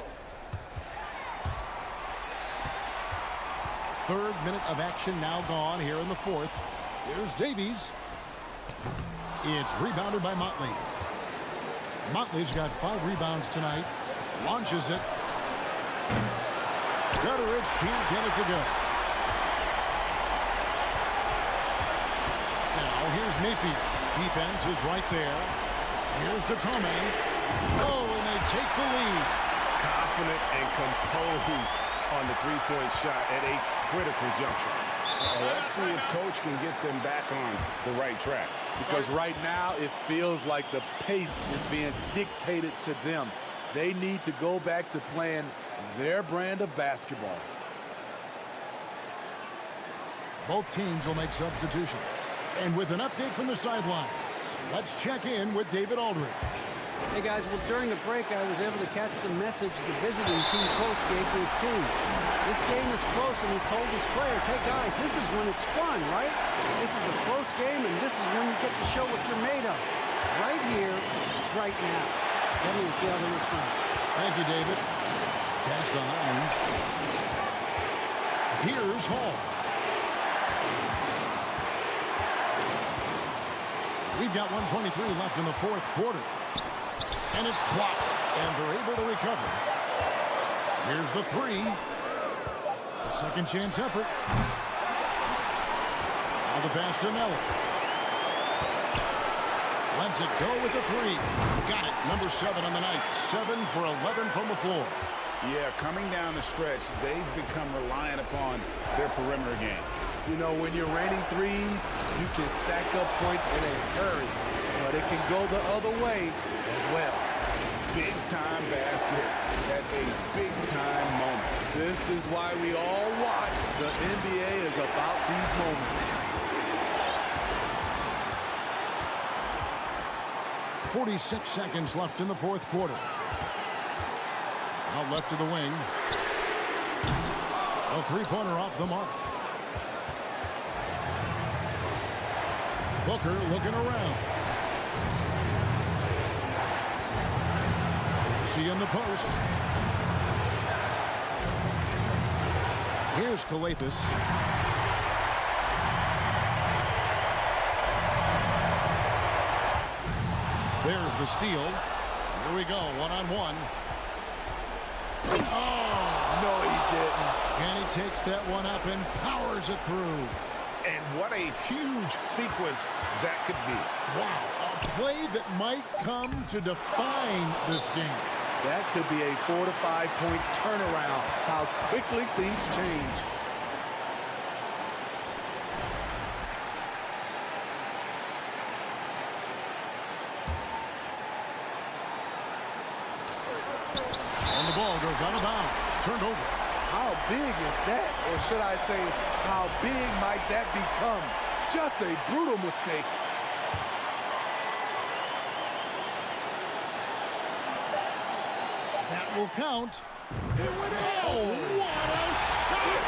3rd minute of action now gone here in the 4th. Here's Davies. It's rebounded by Motley. Motley's got 5 rebounds tonight. Launches it. Gutteridge can't get it to go. Now here's Napier. Defense is right there. Here's to Tome. Oh, and they take the lead. Confident and composed on the 3-point shot at a critical juncture. Let's see if Coach can get them back on the right track. Because right now it feels like the pace is being dictated to them. They need to go back to playing their brand of basketball. Both teams will make substitutions. And with an update from the sidelines, let's check in with David Aldridge. Hey guys, well during the break I was able to catch the message the visiting team coach gave to his team. This game is close and he told his players, hey guys, this is when it's fun, right? This is a close game and this is when you get to show what you're made of. Right here, right now. Let me see how they respond. Thank you, David. Pass to Hines. Here's Hall. We've got 1:23 left in the 4th quarter. And it's blocked. And they're able to recover. Here's the 3. A second chance effort. Now the pass to Miller. Lets it go with the 3. Got it. Number 7 on the night. 7 for 11 from the floor. Yeah, coming down the stretch, they've become reliant upon their perimeter game. You know, when you're raining threes, you can stack up points in a hurry. But it can go the other way as well. Big-time basket at a big-time moment. This is why we all watch. The NBA is about these moments. 46 seconds left in the 4th quarter. Out left to the wing. A three-pointer off the mark. Booker looking around. See in the post. Here's Skijesss. There's the steal. Here we go, one-on-one. Oh! No, he didn't. And he takes that one up and powers it through. And what a huge sequence that could be. Wow, a play that might come to define this game. That could be a 4 to 5 point turnaround. How quickly things change. And the ball goes out of bounds. Turned over. How big is that? Or should I say, how big might that become? Just a brutal mistake. That will count. It went in. Oh, what a shot!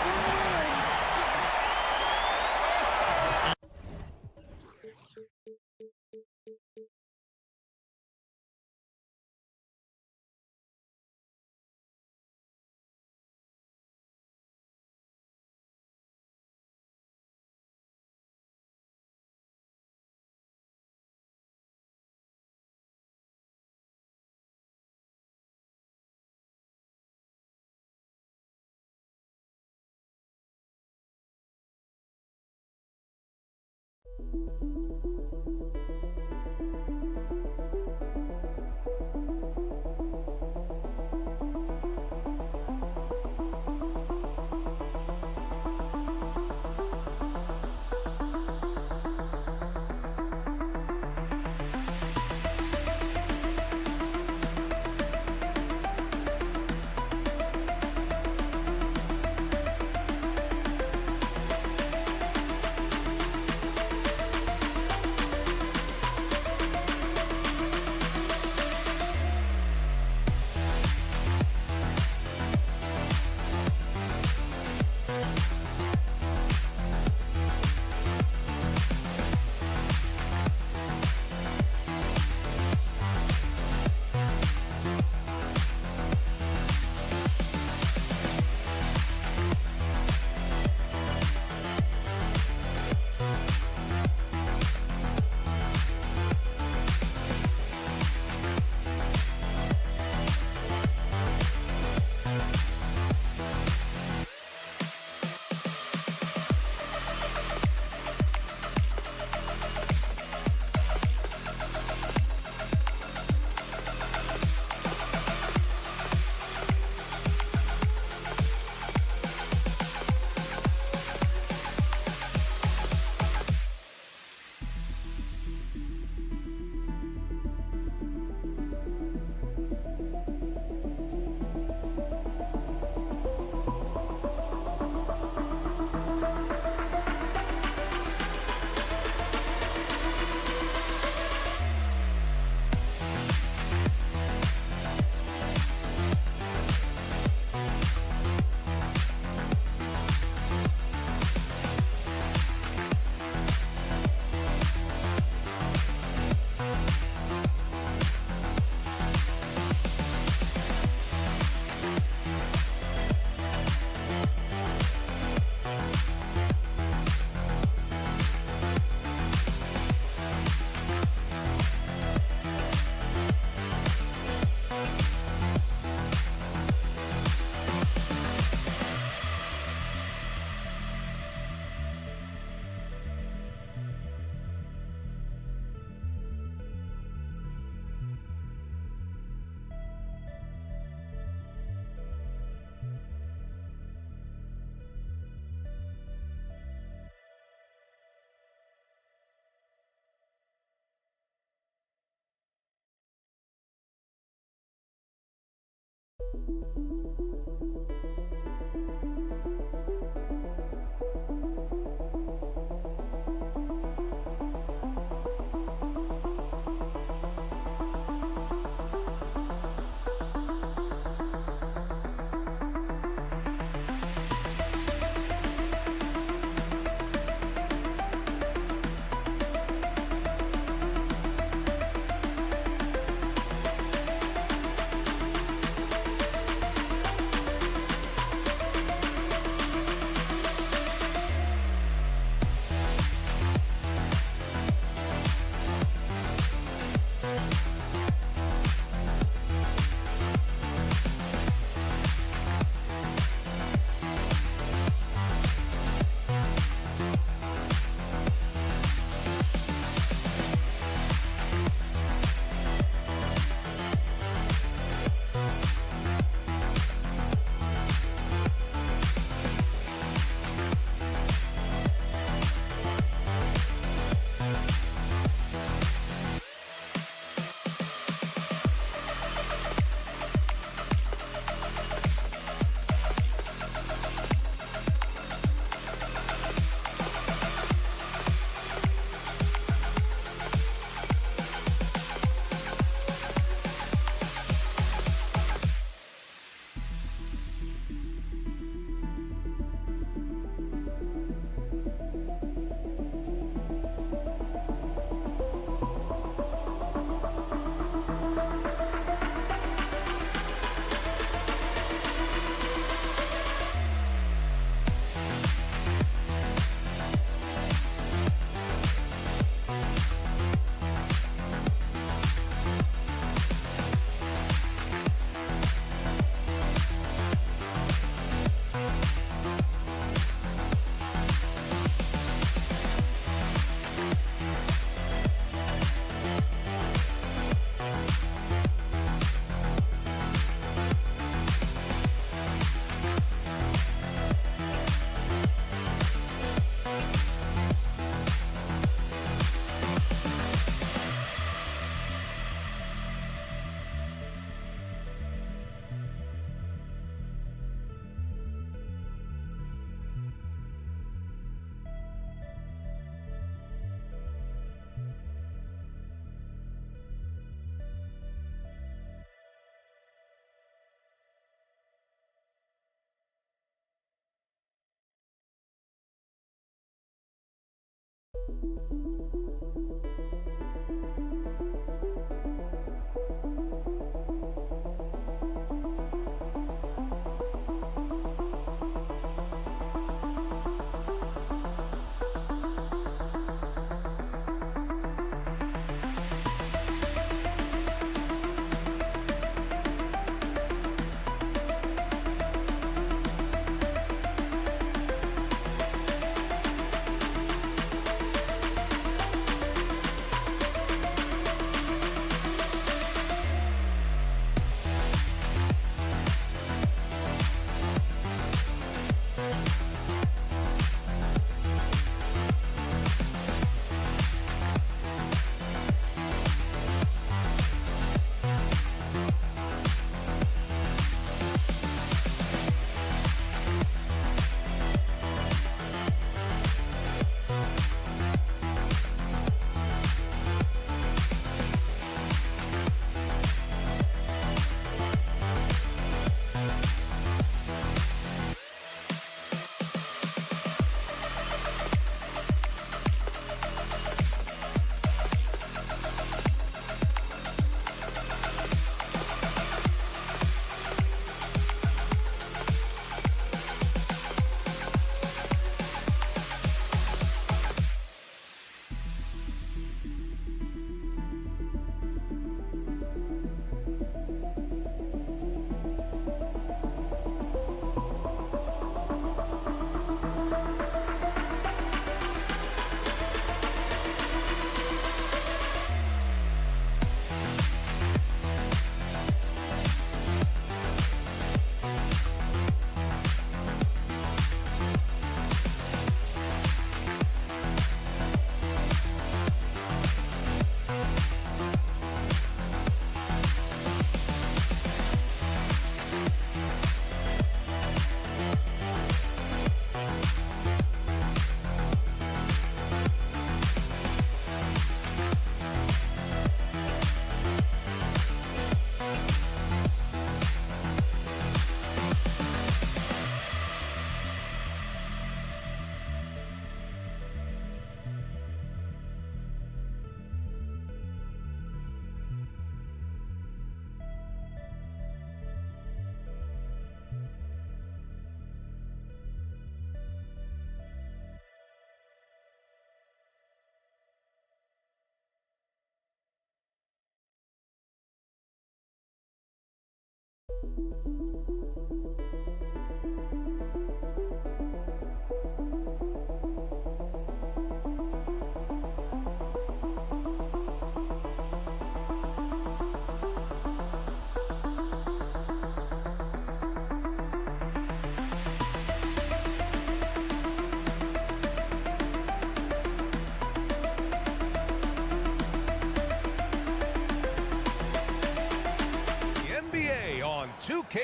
2K.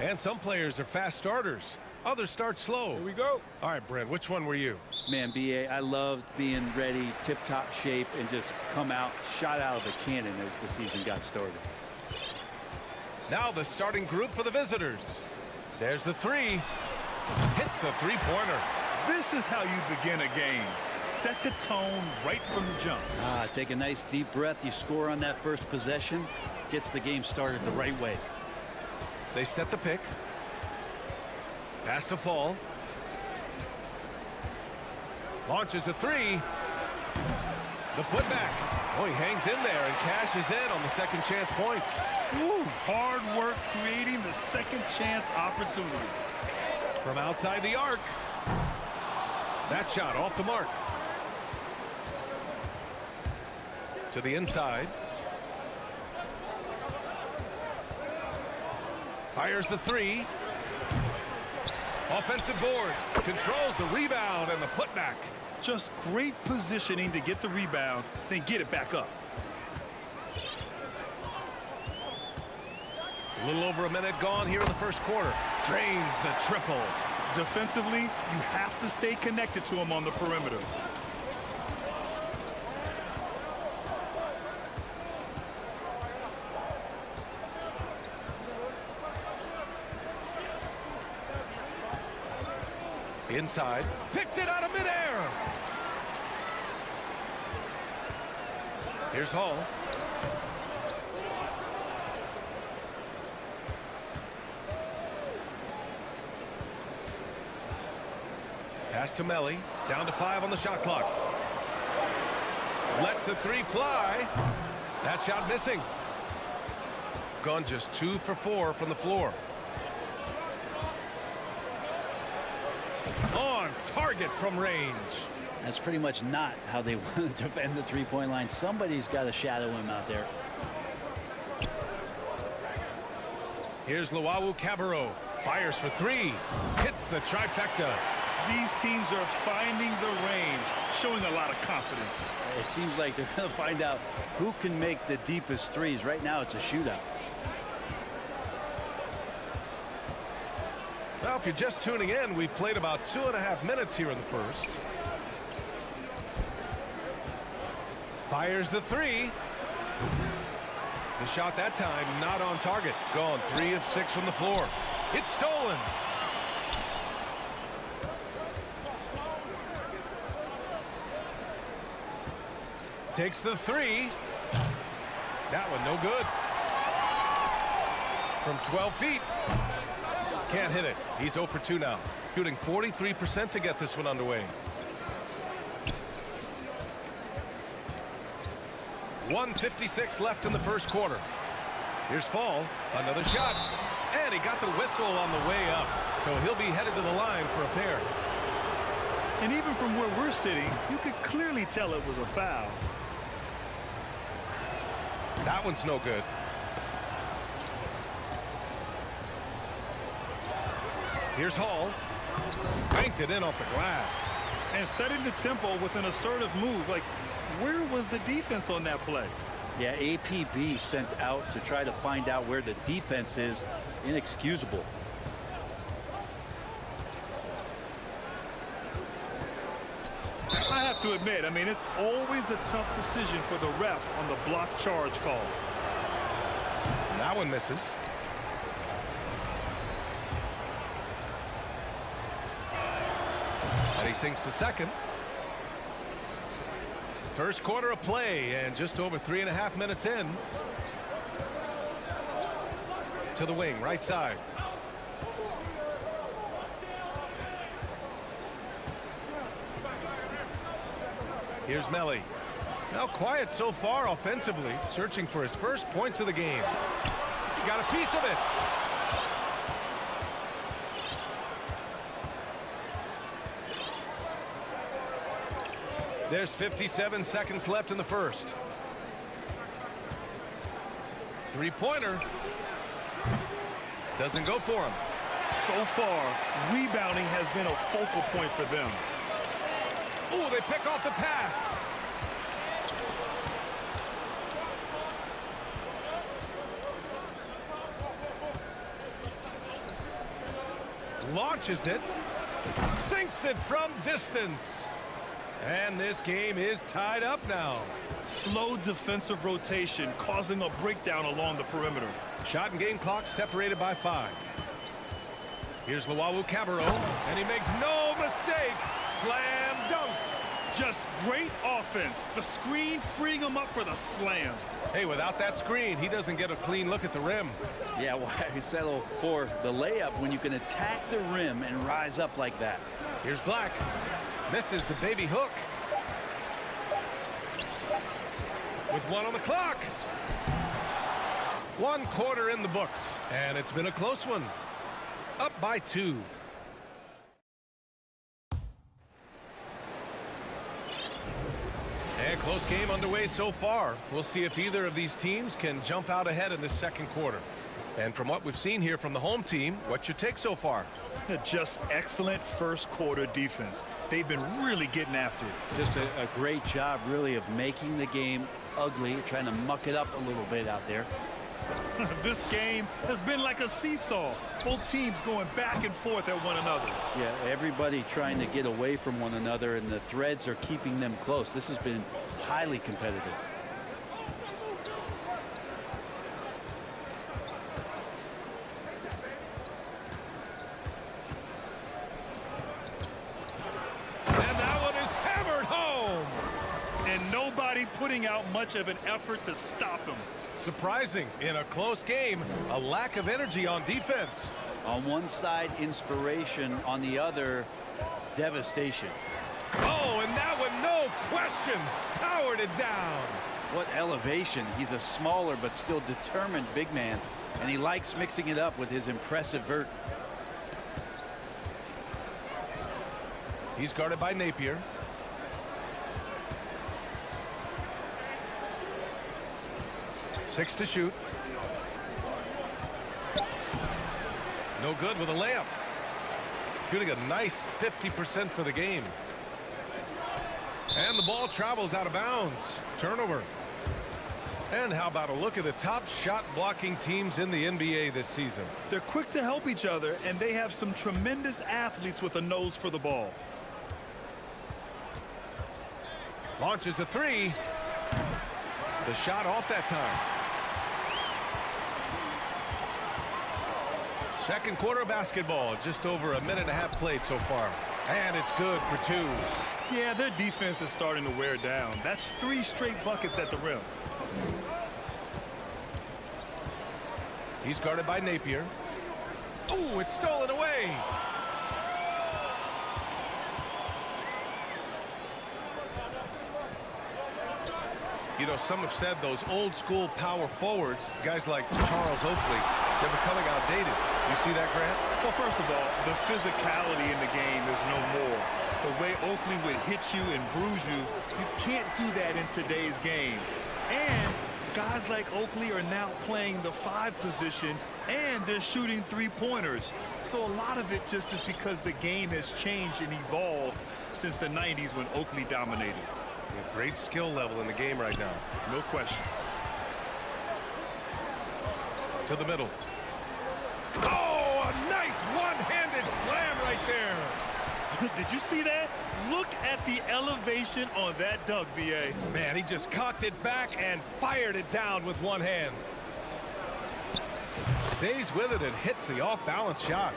And some players are fast starters. Others start slow. Here we go. All right, Brent, which one were you? Man, BA, I loved being ready, tip-top shape, and just come out, shot out of the cannon as the season got started. Now the starting group for the visitors. There's the three. Hits the three-pointer. This is how you begin a game. Set the tone right from the jump. Take a nice deep breath. You score on that first possession. Gets the game started the right way. They set the pick. Pass to fall. Launches a three. The putback. Oh, he hangs in there and cashes in on the second chance points. Ooh, hard work creating the second chance opportunity. From outside the arc. That shot off the mark. To the inside. Fires the three. Offensive board. Controls the rebound and the putback. Just great positioning to get the rebound, then get it back up. A little over a minute gone here in the first quarter. Drains the triple. Defensively, you have to stay connected to him on the perimeter. Inside. Picked it out of midair. Here's Hall. Pass to Melly. Down to 5 on the shot clock. Lets the 3 fly. That shot missing. Gone just 2 for 4 from the floor. On target from range. That's pretty much not how they want to defend the three-point line. Somebody's got to shadow him out there. Here's Luau Cabarro. Fires for 3. Hits the trifecta. These teams are finding the range, showing a lot of confidence. It seems like they're going to find out who can make the deepest threes. Right now, it's a shootout. Well, if you're just tuning in, we've played about 2.5 minutes here in the first. Fires the 3. The shot that time not on target. Gone 3 of 6 from the floor. It's stolen. Takes the 3. That one no good. From 12 feet. Can't hit it. He's 0 for 2 now. Shooting 43% to get this one underway. 1:56 left in the first quarter. Here's Fall. Another shot. And he got the whistle on the way up. So he'll be headed to the line for a pair. And even from where we're sitting, you could clearly tell it was a foul. That one's no good. Here's Hall. Banked it in off the glass. And setting the tempo with an assertive move. Like, where was the defense on that play? Yeah, APB sent out to try to find out where the defense is. Inexcusable. I have to admit, I mean, it's always a tough decision for the ref on the block charge call. That one misses. And he sinks the second. First quarter of play and just over 3.5 minutes in. To the wing, right side. Here's Melly. Now quiet so far offensively, searching for his first points of the game. He got a piece of it. There's 57 seconds left in the first. Three-pointer. Doesn't go for him. So far, rebounding has been a focal point for them. Oh, they pick off the pass. Launches it. Sinks it from distance. And this game is tied up now. Slow defensive rotation causing a breakdown along the perimeter. Shot and game clock separated by 5. Here's Luau Cabarro, and he makes no mistake. Slam dunk. Just great offense. The screen freeing him up for the slam. Hey, without that screen, he doesn't get a clean look at the rim. Yeah, why settle for the layup when you can attack the rim and rise up like that? Here's Black. Misses the baby hook. With 1 on the clock. 1 quarter in the books, and it's been a close one. Up by 2. And close game underway so far. We'll see if either of these teams can jump out ahead in this second quarter. And from what we've seen here from the home team, what's your take so far? Just excellent first quarter defense. They've been really getting after it. Just a great job, really, of making the game ugly, trying to muck it up a little bit out there. This game has been like a seesaw. Both teams going back and forth at one another. Yeah, everybody trying to get away from one another, and the threads are keeping them close. This has been highly competitive. putting out much of an effort to stop him. Surprising in a close game, a lack of energy on defense. On one side, inspiration. On the other, devastation. Oh, and that one, no question, powered it down. What elevation. He's a smaller but still determined big man, and he likes mixing it up with his impressive vert. He's guarded by Napier. Six to shoot. No good with a layup. Shooting a nice 50% for the game. And the ball travels out of bounds. Turnover. And how about a look at the top shot blocking teams in the NBA this season? They're quick to help each other, and they have some tremendous athletes with a nose for the ball. Launches a three. The shot off that time. Second quarter basketball, just over a minute and a half played so far. And it's good for two. Yeah, their defense is starting to wear down. That's 3 straight buckets at the rim. He's guarded by Napier. Oh, it's stolen away. You know, some have said those old school power forwards, guys like Charles Oakley, they're becoming outdated. You see that, Grant? Well, first of all, the physicality in the game is no more. The way Oakley would hit you and bruise you, you can't do that in today's game. And guys like Oakley are now playing the 5 position, and they're shooting 3-pointers. So a lot of it just is because the game has changed and evolved since the 90s when Oakley dominated. Yeah, great skill level in the game right now. No question. To the middle. Oh, a nice one-handed slam right there. Did you see that? Look at the elevation on that dunk, B.A. Man, he just cocked it back and fired it down with one hand. Stays with it and hits the off-balance shot.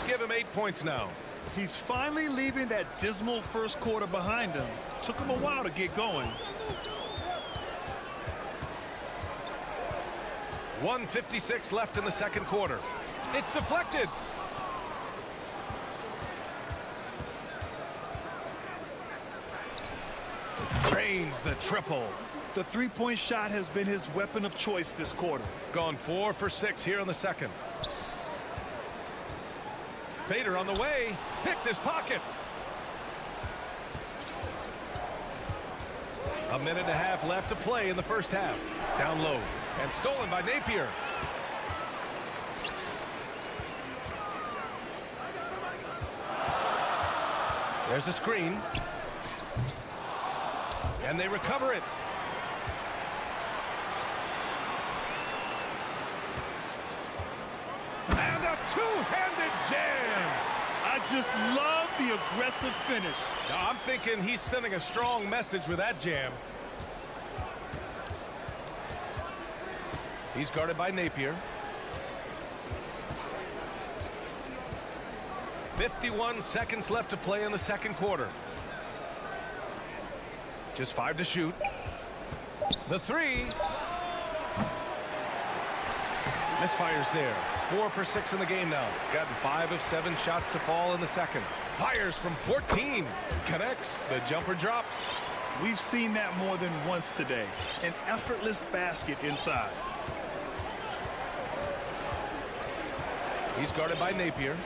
Give him 8 points now. He's finally leaving that dismal first quarter behind him. Took him a while to get going. 1:56 left in the second quarter. It's deflected. Drains the triple. The 3-point shot has been his weapon of choice this quarter. Gone 4 for 6 here in the second. Fader on the way. Picked his pocket. A minute and a half left to play in the first half. Down low. And stolen by Napier. There's a screen. And they recover it. And a two-handed jam. I just love the aggressive finish. I'm thinking he's sending a strong message with that jam. He's guarded by Napier. 51 seconds left to play in the second quarter. Just 5 to shoot. The three. Misfires there. 4 for 6 in the game now. Gotten 5 of 7 shots to fall in the second. Fires from 14. Connects. The jumper drops. We've seen that more than once today. An effortless basket inside. He's guarded by Napier.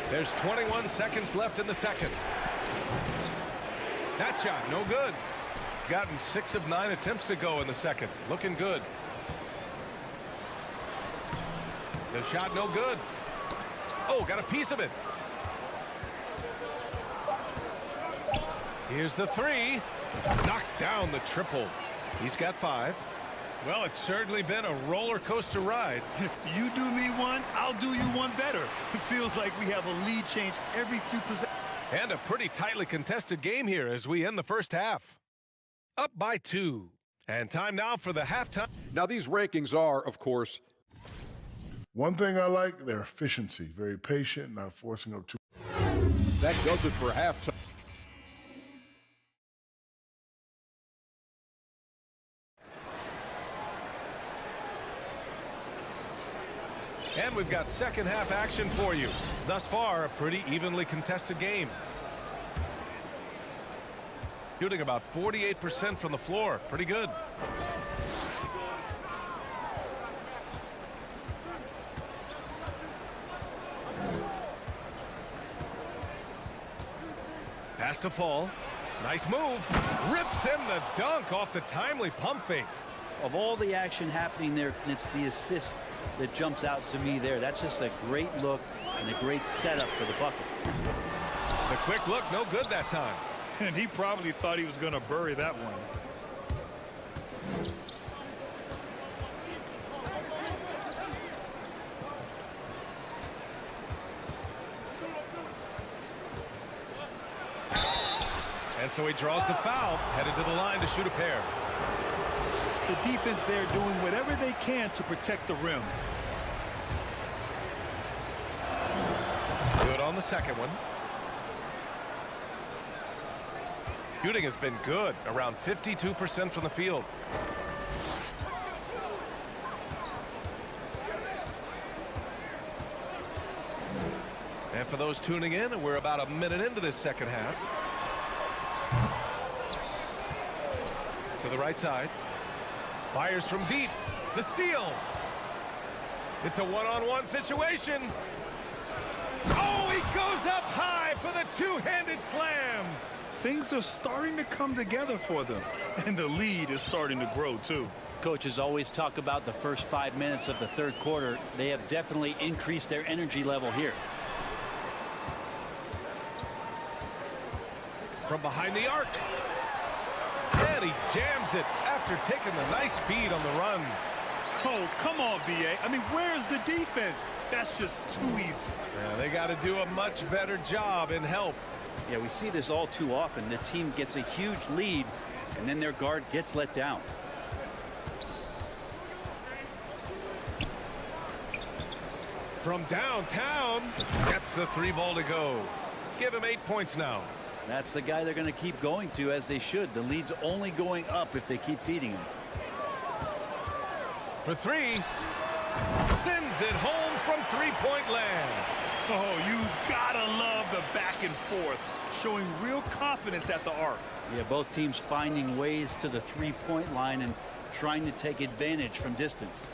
There's 21 seconds left in the second. That shot, no good. Gotten 6 of 9 attempts to go in the second. Looking good. The shot, no good. Oh, got a piece of it. Here's the three. Knocks down the triple. He's got 5. Well, it's certainly been a roller coaster ride. You do me one, I'll do you one better. It feels like we have a lead change every few possessions. And a pretty tightly contested game here as we end the first half. Up by 2. And time now for the halftime. Now, these rankings are, of course. One thing I like, their efficiency. Very patient, not forcing up too. That does it for halftime. And we've got second half action for you. Thus far, a pretty evenly contested game. Shooting about 48% from the floor. Pretty good. Pass to fall. Nice move. Rips in the dunk off the timely pump fake. Of all the action happening there, it's the assist that jumps out to me there. That's just a great look and a great setup for the bucket. The quick look, no good that time. And he probably thought he was going to bury that one. And so he draws the foul, headed to the line to shoot a pair. The defense there doing whatever they can to protect the rim. Good on the second one. Shooting has been good, around 52% from the field. And for those tuning in, we're about a minute into this second half. To the right side. Fires from deep. The steal. It's a one-on-one situation. Oh, he goes up high for the two-handed slam. Things are starting to come together for them. And the lead is starting to grow, too. Coaches always talk about the first 5 minutes of the third quarter. They have definitely increased their energy level here. From behind the arc. And he jams it after taking the nice feed on the run. Oh, come on, B.A. I mean, where's the defense? That's just too easy. Yeah, they got to do a much better job in help. Yeah, we see this all too often. The team gets a huge lead, and then their guard gets let down. From downtown, gets the three ball to go. Give him 8 points now. That's the guy they're going to keep going to, as they should. The lead's only going up if they keep feeding him. For three, sends it home from three-point land. Oh, you gotta love the back and forth, showing real confidence at the arc. Yeah, both teams finding ways to the three-point line and trying to take advantage from distance.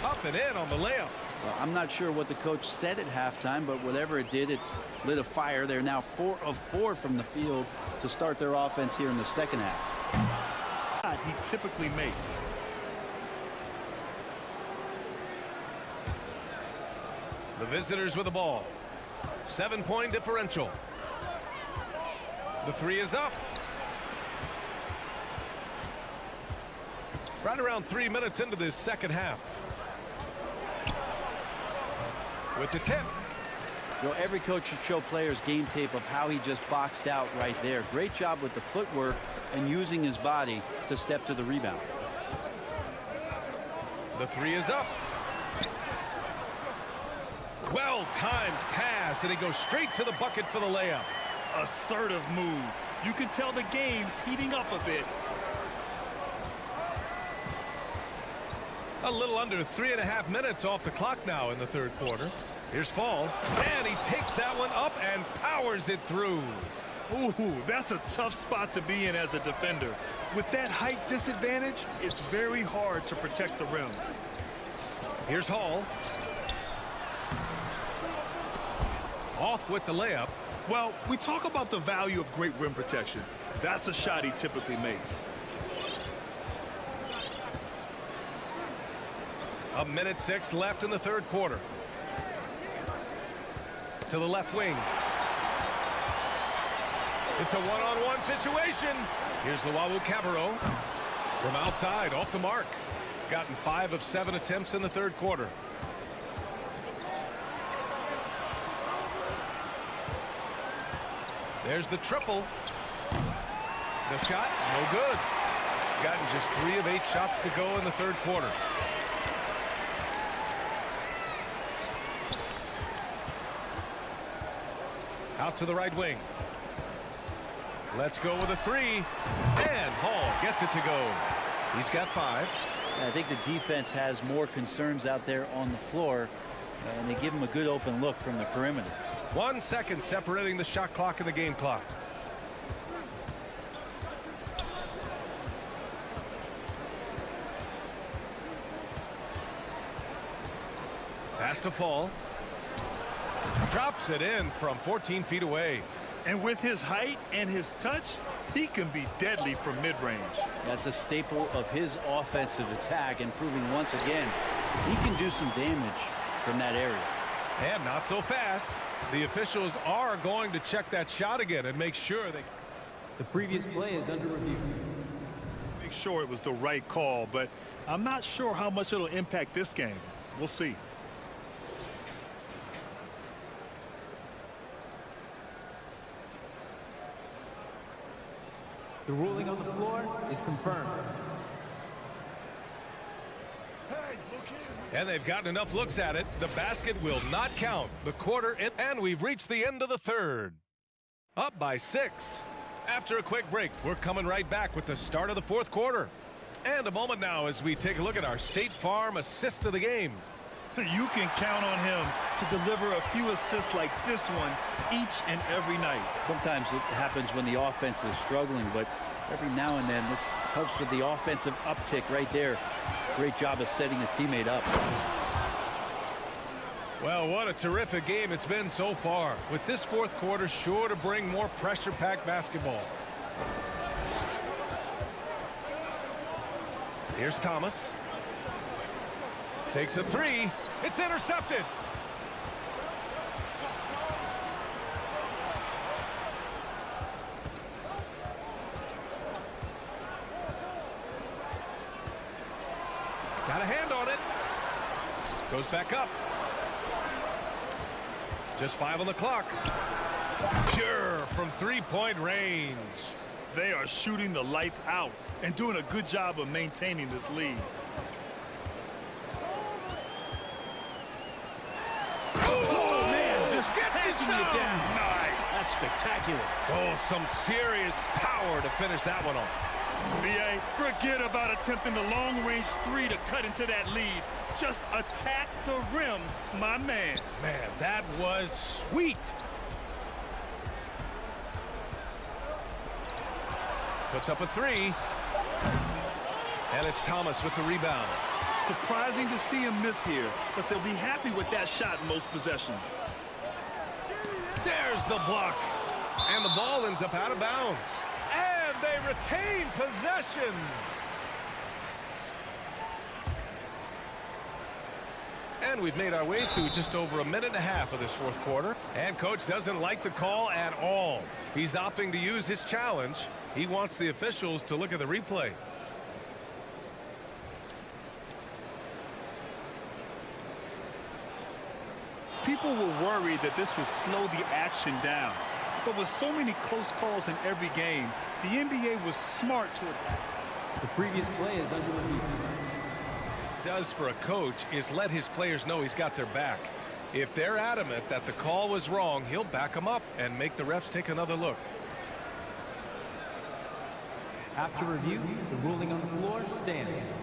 Up and in on the layup. Well, I'm not sure what the coach said at halftime, but whatever it did, it's lit a fire. They're now 4 of 4 from the field to start their offense here in the second half. He typically makes. The visitors with the ball. 7-point differential. The three is up. Right around 3 minutes into this second half. With the tip. You know, every coach should show players game tape of how he just boxed out right there. Great job with the footwork and using his body to step to the rebound. The three is up. Well-timed pass, and he goes straight to the bucket for the layup. Assertive move. You can tell the game's heating up a bit. A little under 3.5 minutes off the clock now in the third quarter. Here's Fall, and he takes that one up and powers it through. Ooh, that's a tough spot to be in as a defender. With that height disadvantage, it's very hard to protect the rim. Here's Hall. Off with the layup. Well, we talk about the value of great rim protection. That's a shot he typically makes. A minute 6 left in the third quarter. To the left wing. It's a one-on-one situation. Here's Luau Cabarro from outside, off the mark. Gotten 5 of 7 attempts in the third quarter. There's the triple. The shot, no good. Gotten just 3 of 8 shots to go in the third quarter. Out to the right wing. Let's go with a 3. And Hall gets it to go. He's got 5. I think the defense has more concerns out there on the floor, and they give him a good open look from the perimeter. 1 second separating the shot clock and the game clock. Pass to fall. Drops it in from 14 feet away. And with his height and his touch, he can be deadly from mid-range. That's a staple of his offensive attack, and proving once again he can do some damage from that area. And not so fast. The officials are going to check that shot again and make sure they... The previous play is under review. Make sure it was the right call, but I'm not sure how much it'll impact this game. We'll see. The ruling on the floor is confirmed. And they've gotten enough looks at it. The basket will not count. The quarter, and we've reached the end of the third. Up by 6. After a quick break, we're coming right back with the start of the fourth quarter. And a moment now as we take a look at our State Farm assist of the game. You can count on him to deliver a few assists like this one each and every night. Sometimes it happens when the offense is struggling, but every now and then this helps with the offensive uptick right there. Great job of setting his teammate up. Well, what a terrific game it's been so far. With this fourth quarter sure to bring more pressure-packed basketball. Here's Thomas. Takes a three. It's intercepted. Got a hand on it. Goes back up. Just 5 on the clock. Pure from three-point range. They are shooting the lights out and doing a good job of maintaining this lead. Oh, man, just Taking it down. Nice. That's spectacular. Oh, some serious power to finish that one off. BA, forget about attempting the long-range three to cut into that lead. Just attack the rim, my man. Man, that was sweet. Puts up a three. And it's Thomas with the rebound. Surprising to see him miss here, but they'll be happy with that shot in most possessions. There's the block. And the ball ends up out of bounds. And they retain possession. And we've made our way through just over a minute and a half of this fourth quarter. And coach doesn't like the call at all. He's opting to use his challenge. He wants the officials to look at the replay. People were worried that this would slow the action down. But with so many close calls in every game, the NBA was smart to attack. The previous play is under review. Does for a coach is let his players know he's got their back. If they're adamant that the call was wrong, he'll back them up and make the refs take another look. After review, the ruling on the floor stands.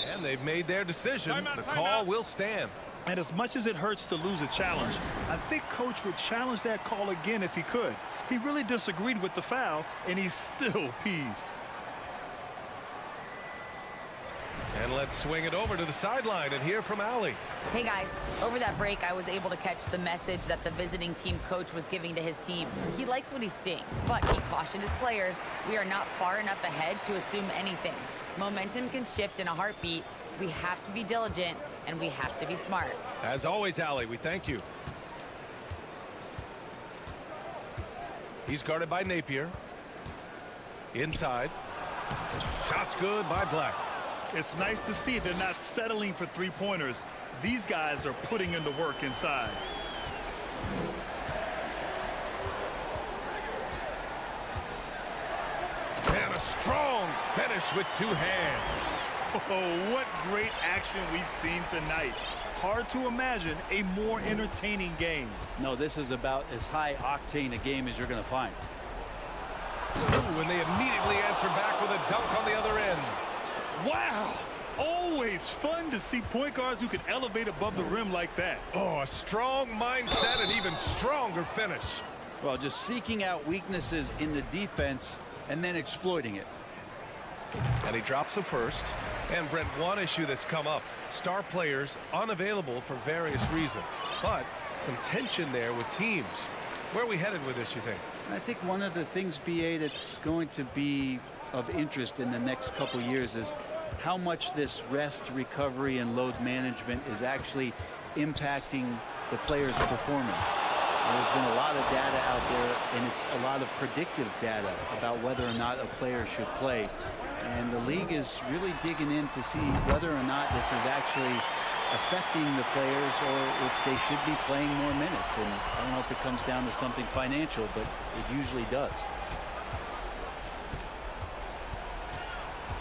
And they've made their decision. The call will stand. And as much as it hurts to lose a challenge, I think coach would challenge that call again if he could. He really disagreed with the foul, and he's still peeved. And let's swing it over to the sideline and hear from Allie. Hey guys, over that break I was able to catch the message that the visiting team coach was giving to his team. He likes what he's seeing, but he cautioned his players we are not far enough ahead to assume anything. Momentum can shift in a heartbeat. We have to be diligent and we have to be smart. As always, Allie, we thank you. He's guarded by Napier. Inside. Shot's good by Black. It's nice to see they're not settling for three-pointers. These guys are putting in the work inside. And a strong finish with two hands. Oh, what great action we've seen tonight. Hard to imagine a more entertaining game. No, this is about as high octane a game as you're going to find. Ooh, and they immediately answer back with a dunk on the other end. Wow. Always fun to see point guards who can elevate above the rim like that. Oh, a strong mindset and even stronger finish. Well, just seeking out weaknesses in the defense and then exploiting it. And he drops the first. And Brent, one issue that's come up, star players unavailable for various reasons, but some tension there with teams. Where are we headed with this, you think? I think one of the things, BA, that's going to be of interest in the next couple years is how much this rest, recovery, and load management is actually impacting the players' performance. There's been a lot of data out there, and it's a lot of predictive data about whether or not a player should play. And the league is really digging in to see whether or not this is actually affecting the players or if they should be playing more minutes. And I don't know if it comes down to something financial, but it usually does.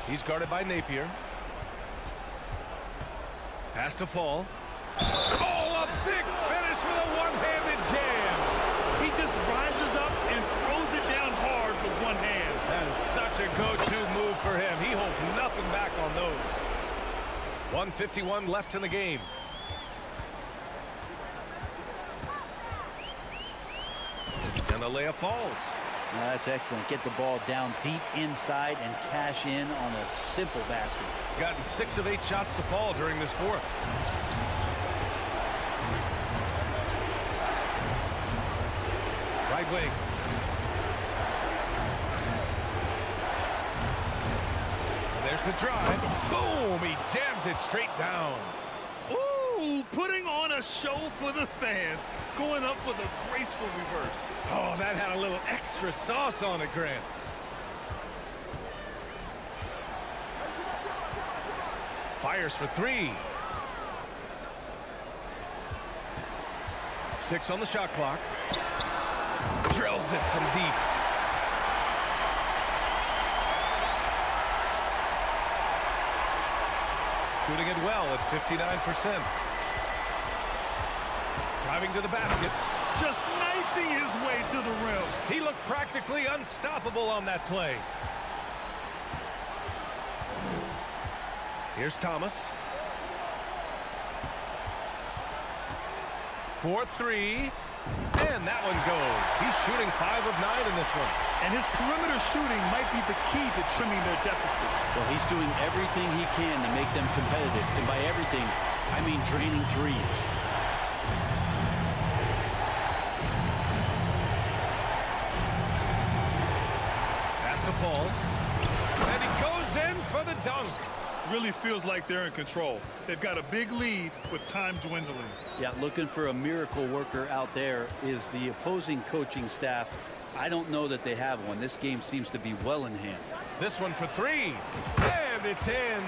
He's guarded by Napier. Pass to Fall. Oh, a big finish with a one-handed jam. He just rises up and throws it down hard with one hand. That is such a go-to move for him. He holds nothing back on those. 1:51 left in the game. And the layup falls. That's excellent. Get the ball down deep inside and cash in on a simple basket. Gotten 6 of 8 shots to fall during this fourth. Right wing. And there's the drive. Boom! He jams it straight down. Ooh, putting on a show for the fans. Going up with a graceful reverse. Oh, that had a little extra sauce on it, Grant. Fires for 3. 6 on the shot clock. Drills it from deep. Shooting it well at 59%. Driving to the basket. Just knifing his way to the rim. He looked practically unstoppable on that play. Here's Thomas. 4-3. And that one goes. He's shooting 5 of 9 in this one. And his perimeter shooting might be the key to trimming their deficit. Well, he's doing everything he can to make them competitive. And by everything, I mean draining threes. Pass to Fall. And he goes in for the dunk. Really feels like they're in control. They've got a big lead with time dwindling. Yeah, looking for a miracle worker out there is the opposing coaching staff. I don't know that they have one. This game seems to be well in hand. This one for 3. And it's in.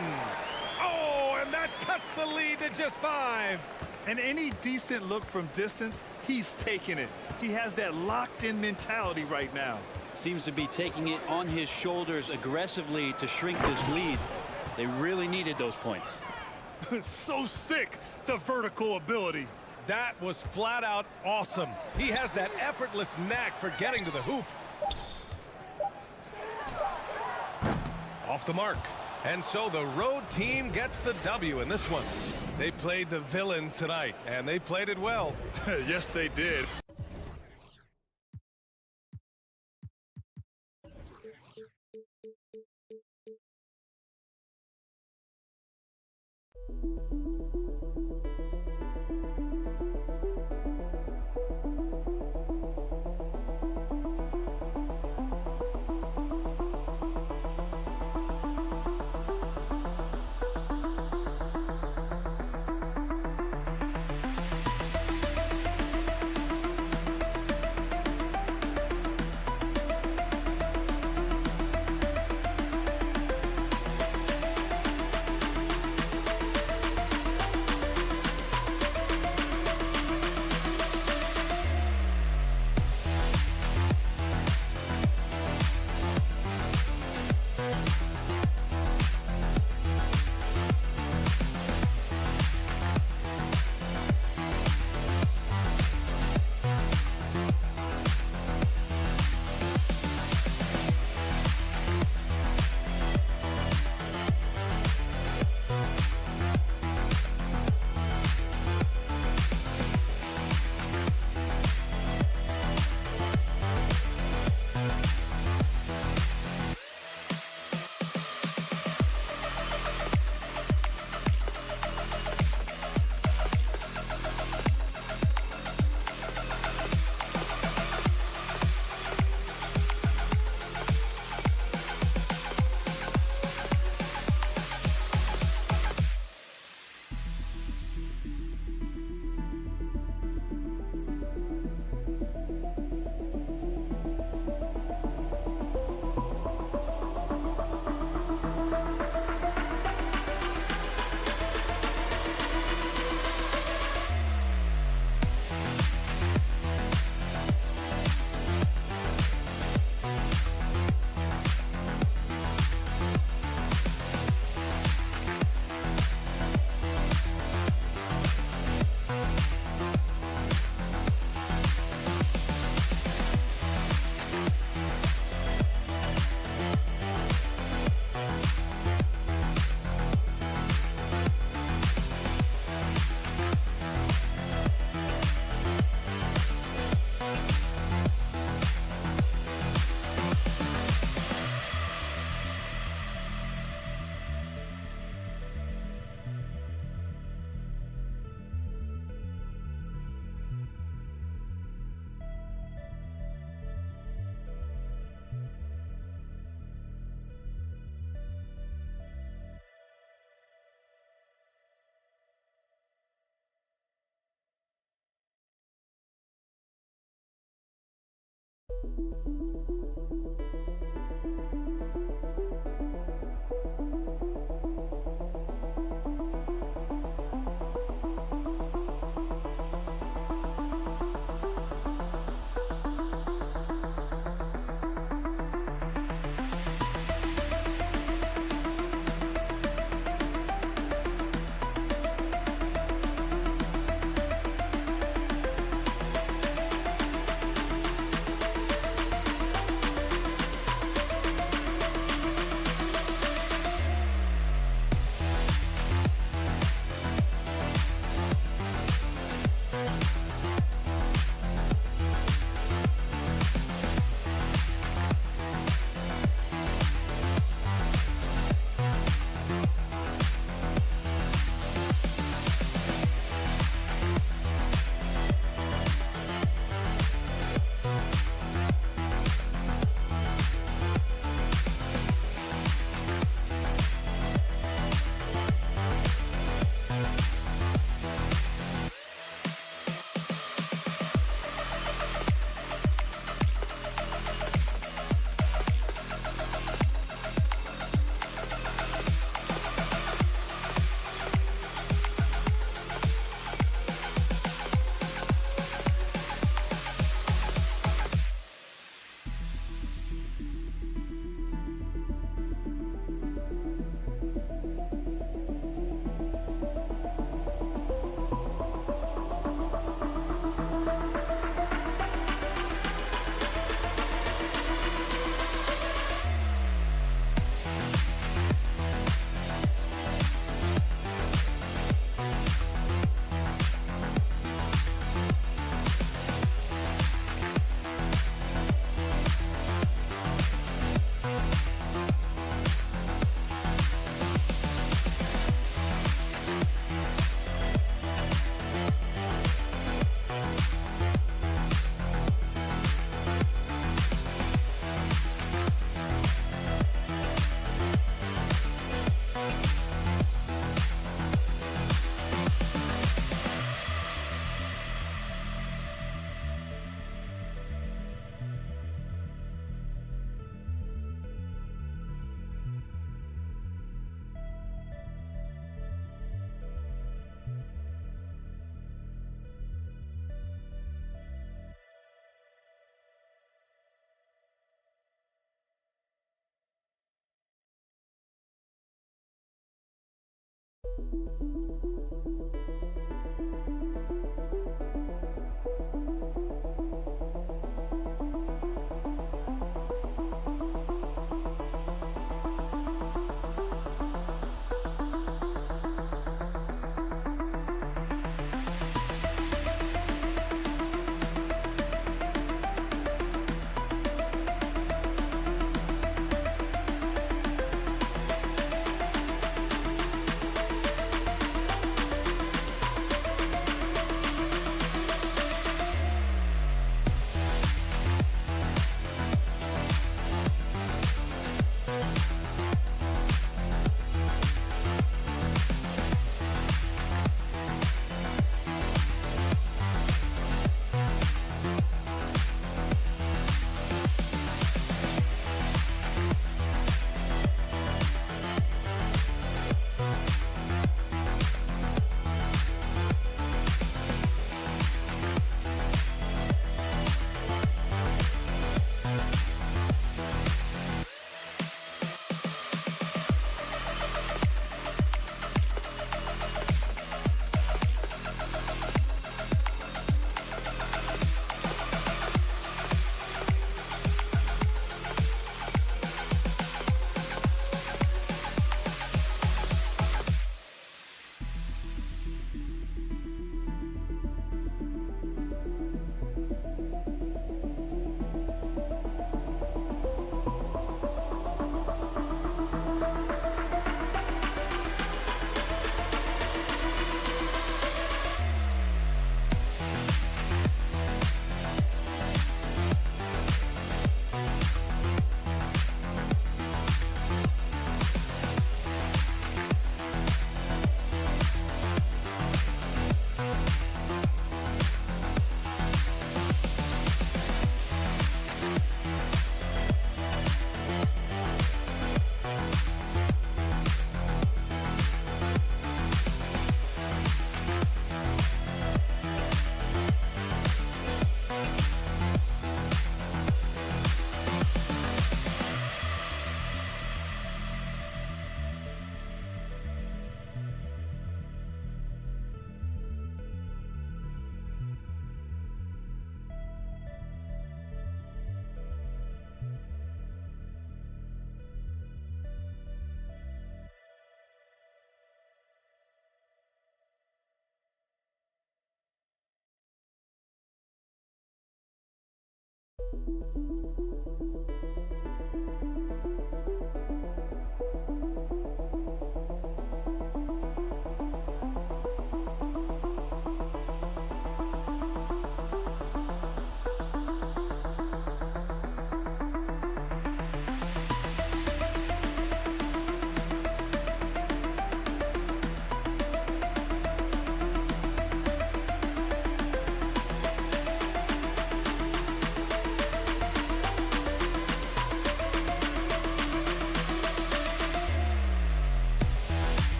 Oh, and that cuts the lead to just 5. And any decent look from distance, he's taking it. He has that locked-in mentality right now. Seems to be taking it on his shoulders aggressively to shrink this lead. They really needed those points. So sick, the vertical ability. That was flat out awesome. He has that effortless knack for getting to the hoop. Off the mark. And so the road team gets the W in this one. They played the villain tonight, and they played it well. Yes, they did.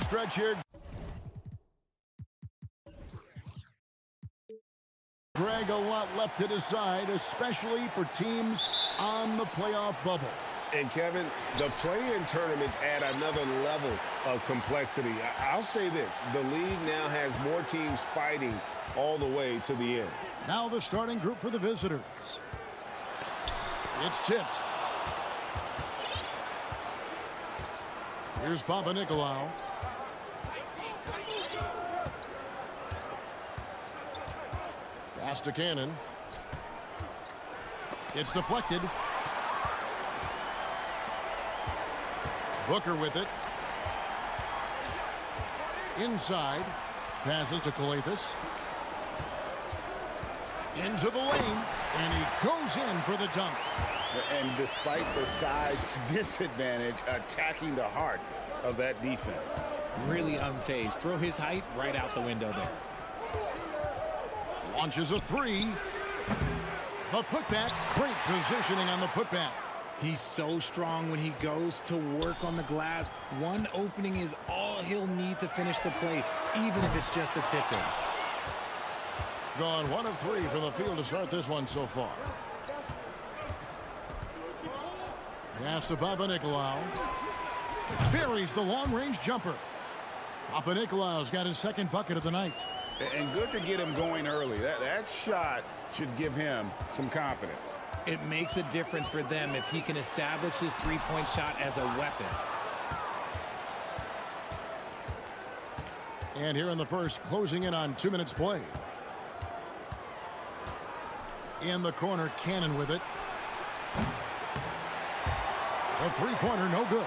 Stretch here. Greg, a lot left to decide, especially for teams on the playoff bubble. And Kevin, the play-in tournaments add another level of complexity. I'll say this, the league now has more teams fighting all the way to the end. Now the starting group for the visitors. It's tipped. Here's Papanikolaou. Pass to Cannon. It's deflected. Booker with it. Inside. Passes to Skijesss. Into the lane. And he goes in for the dunk. And despite the size disadvantage, attacking the heart of that defense. Really unfazed. Throw his height right out the window there. Launches a three. The putback. Great positioning on the putback. He's so strong when he goes to work on the glass. One opening is all he'll need to finish the play, even if it's just a tip-in. Gone 1 of 3 from the field to start this one so far. Pass to Papanikolaou. Buries the long-range jumper. Papanikolaou's got his second bucket of the night. And good to get him going early. That shot should give him some confidence. It makes a difference for them if he can establish his three-point shot as a weapon. And here in the first, closing in on 2 minutes play. In the corner, Cannon with it. A three-pointer, no good.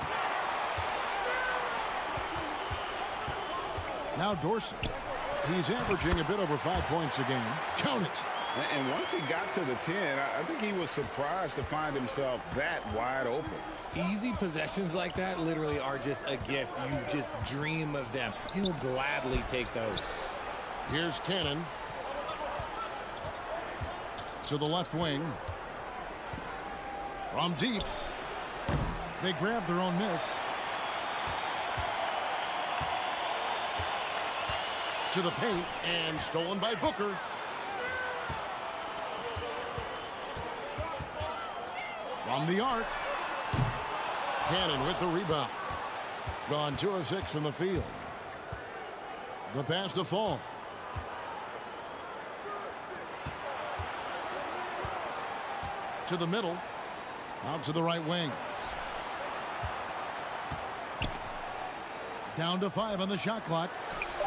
Now Dorsey. He's averaging a bit over 5 points a game. Count it. And once he got to the 10, I think he was surprised to find himself that wide open. Easy possessions like that literally are just a gift. You just dream of them. He'll gladly take those. Here's Cannon. To the left wing. From deep. They grab their own miss. To the paint, and stolen by Booker. From the arc. Cannon with the rebound. Gone 2 of 6 from the field. The pass to Fall. To the middle. Out to the right wing. Down to 5 on the shot clock.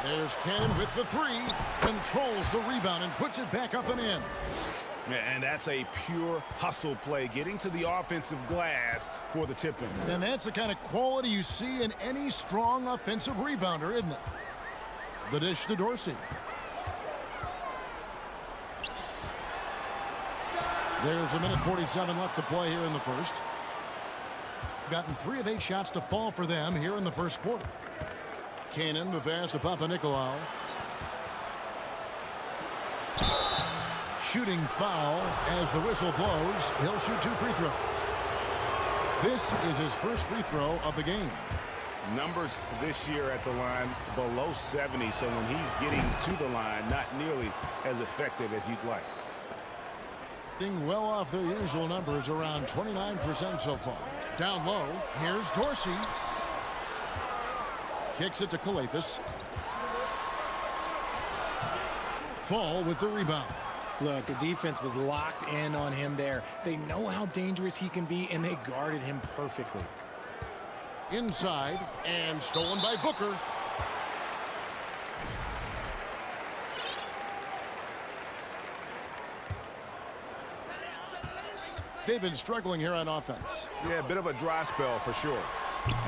There's Cannon with the 3. Controls the rebound and puts it back up and in. And that's a pure hustle play, getting to the offensive glass for the tip-in. And that's the kind of quality you see in any strong offensive rebounder, isn't it? The dish to Dorsey. There's 1:47 left to play here in the first. Gotten 3 of 8 shots to fall for them here in the first quarter. Cannon, the pass to Papanikolaou. shooting foul. As the whistle blows, he'll shoot 2 free throws. This is his first free throw of the game. Numbers this year at the line below 70, so when he's getting to the line, not nearly as effective as you'd like. Getting well off their usual numbers, around 29% so far. Down low, here's Dorsey. Kicks it to Skijesss. Fall with the rebound. Look, the defense was locked in on him there. They know how dangerous he can be, and they guarded him perfectly. Inside, and stolen by Booker. They've been struggling here on offense. Yeah, a bit of a dry spell for sure.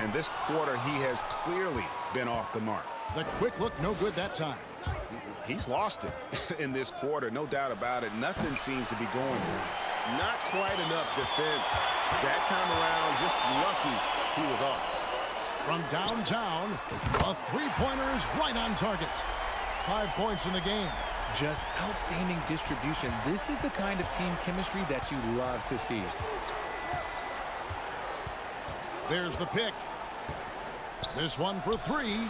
And this quarter, he has clearly been off the mark. The quick look, no good that time. He's lost it in this quarter, no doubt about it. Nothing seems to be going. Not quite enough defense. That time around, just lucky he was off. From downtown, a three-pointer is right on target. 5 points in the game. Just outstanding distribution. This is the kind of team chemistry that you love to see. There's the pick. This one for 3.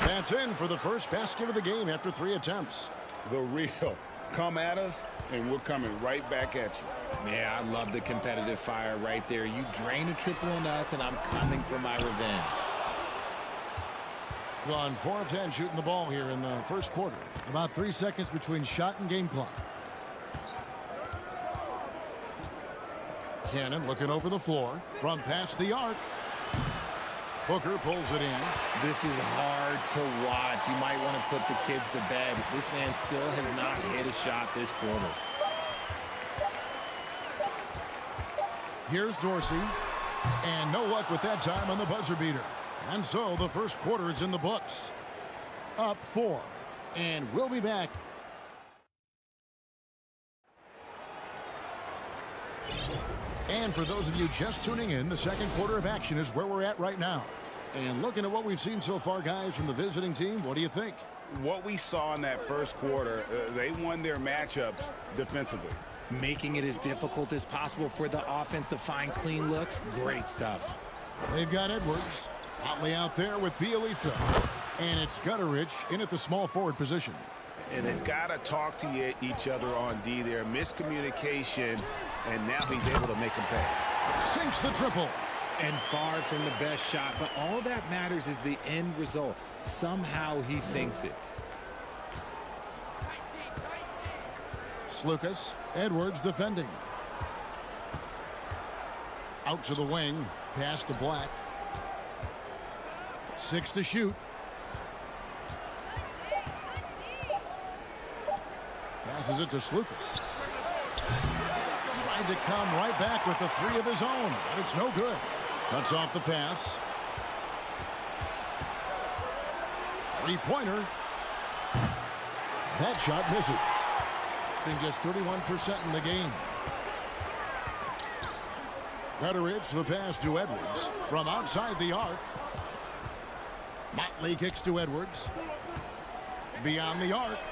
That's in for the first basket of the game after 3 attempts. The real. Come at us, and we're coming right back at you. Yeah, I love the competitive fire right there. You drain a triple on us, and I'm coming for my revenge. Gone 4 of 10 shooting the ball here in the first quarter. About 3 seconds between shot and game clock. Cannon looking over the floor from past the arc. Booker pulls it in. This is hard to watch. You might want to put the kids to bed. This man still has not hit a shot this quarter. Here's Dorsey. And no luck with that time on the buzzer beater. And so the first quarter is in the books. Up 4. And we'll be back. And for those of you just tuning in, the second quarter of action is where we're at right now. And looking at what we've seen so far, guys, from the visiting team, what do you think? What we saw in that first quarter, they won their matchups defensively. Making it as difficult as possible for the offense to find clean looks. Great stuff. They've got Edwards. Hotly out there with Bielitsa. And it's Gutteridge in at the small forward position. And they've got to talk to each other on D there. Miscommunication, and now he's able to make them pay. Sinks the triple. And far from the best shot, but all that matters is the end result. Somehow he sinks it. Skijesss. Edwards defending. Out to the wing. Pass to Black. 6 to shoot. Passes it to Skijesss. Tried to come right back with the 3 of his own, but it's no good. Cuts off the pass. 3-pointer. That shot misses. And just 31% in the game. Gutteridge the pass to Edwards from outside the arc. Motley kicks to Edwards. Beyond the arc.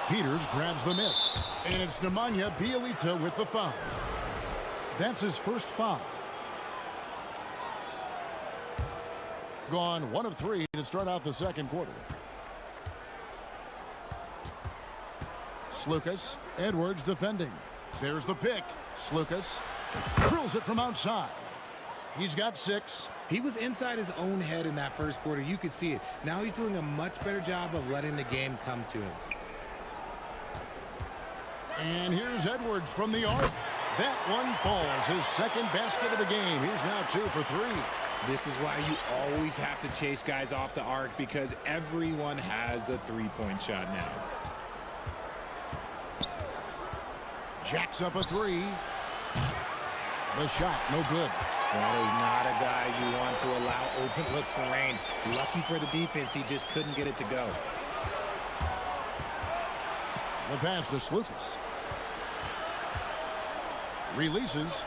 Peters grabs the miss. And it's Nemanja Bjelica with the foul. That's his first foul. Gone 1 of 3 to start out the second quarter. Skijesss. Edwards defending. There's the pick. Skijesss drills it from outside. He's got 6. He was inside his own head in that first quarter. You could see it. Now he's doing a much better job of letting the game come to him. And here's Edwards from the arc. That one falls. His second basket of the game. He's now 2 for 3. This is why you always have to chase guys off the arc, because everyone has a 3-point shot now. Jacks up a 3. The shot, no good. That is not a guy you want to allow open looks for range. Lucky for the defense, he just couldn't get it to go. The pass to Skijesss. Releases.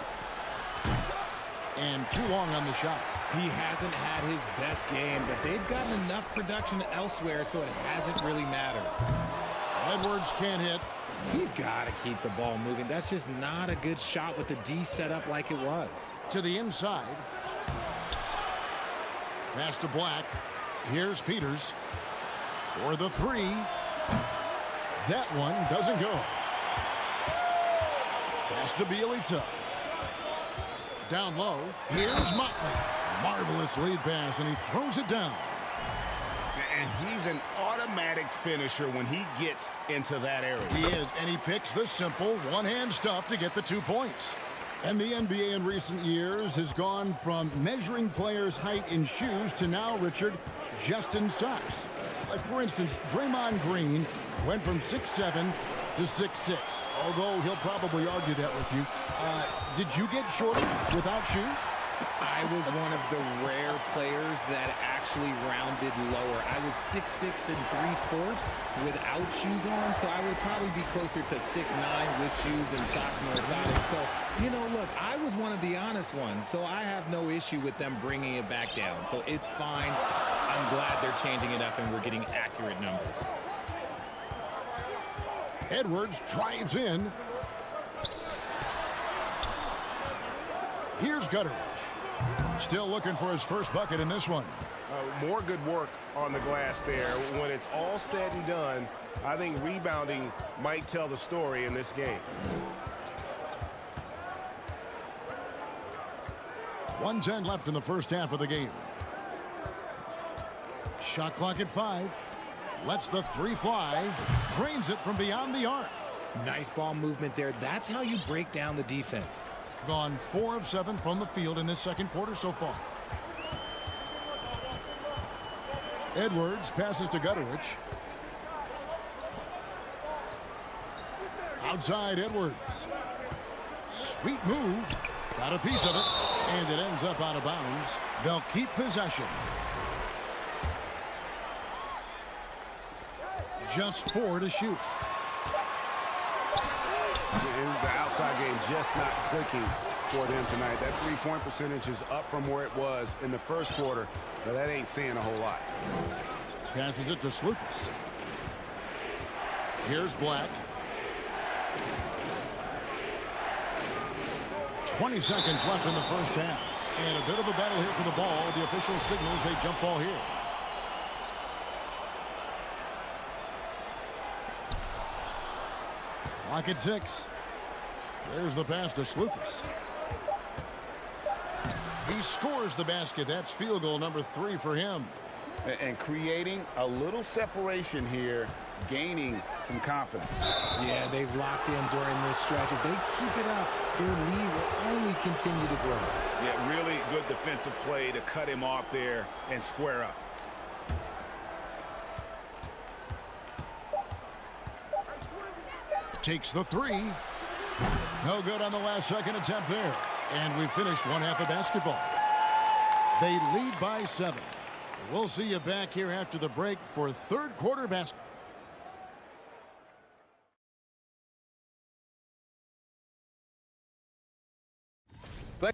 And too long on the shot. He hasn't had his best game, but they've gotten enough production elsewhere, so it hasn't really mattered. Edwards can't hit. He's got to keep the ball moving. That's just not a good shot with the D set up like it was. To the inside. Pass to Black. Here's Peters for the three. That one doesn't go. Pass to Bielitsa. Down low. Here's Motley. Marvelous lead pass, and he throws it down. And he's an automatic finisher when he gets into that area. He is, and he picks the simple one-hand stuff to get the 2 points. And the NBA in recent years has gone from measuring players' height in shoes to now, Richard, just in socks. Like, for instance, Draymond Green went from 6'7" to 6'6", although he'll probably argue that with you. Did you get shorter without shoes? I was one of the rare players that actually rounded lower. I was 6'6" and 3/4 without shoes on, so I would probably be closer to 6'9" with shoes and socks and orthotics. So, you know, look, I was one of the honest ones, so I have no issue with them bringing it back down. So it's fine. I'm glad they're changing it up and we're getting accurate numbers. Edwards drives in. Here's Gutteridge. Still looking for his first bucket in this one. More good work on the glass there. When it's all said and done, I think rebounding might tell the story in this game. 1:10 left in the first half of the game. Shot clock at 5. Lets the three fly. Drains it from beyond the arc. Nice ball movement there. That's how you break down the defense. Gone 4 of 7 from the field in this second quarter so far. Edwards passes to Gutteridge. Outside Edwards. Sweet move. Got a piece of it. And it ends up out of bounds. They'll keep possession. Just 4 to shoot. The outside game just not clicking for them tonight. That three-point percentage is up from where it was in the first quarter, but that ain't saying a whole lot. Passes it to Slukas. Here's Black. 20 seconds left in the first half. And a bit of a battle here for the ball. The official signals a jump ball here. Clock at 6. There's the pass to Slukas. He scores the basket. That's field goal number 3 for him. And creating a little separation here, gaining some confidence. Yeah, they've locked in during this stretch. If they keep it up, their lead will only continue to grow. Yeah, really good defensive play to cut him off there and square up. Takes the 3. No good on the last second attempt there. And we finished one half of basketball. They lead by 7. We'll see you back here after the break for third quarter basketball.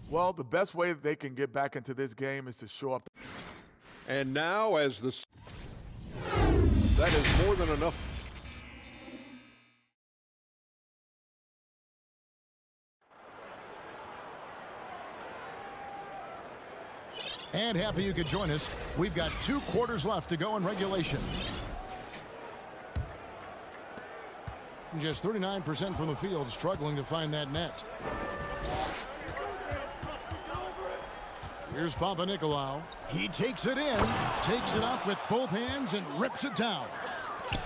Well, the best way that they can get back into this game is to show up. And now as that is more than enough. And happy you could join us. We've got 2 quarters left to go in regulation. Just 39% from the field, struggling to find that net. Here's Papanikolaou. He takes it in, takes it up with both hands and rips it down.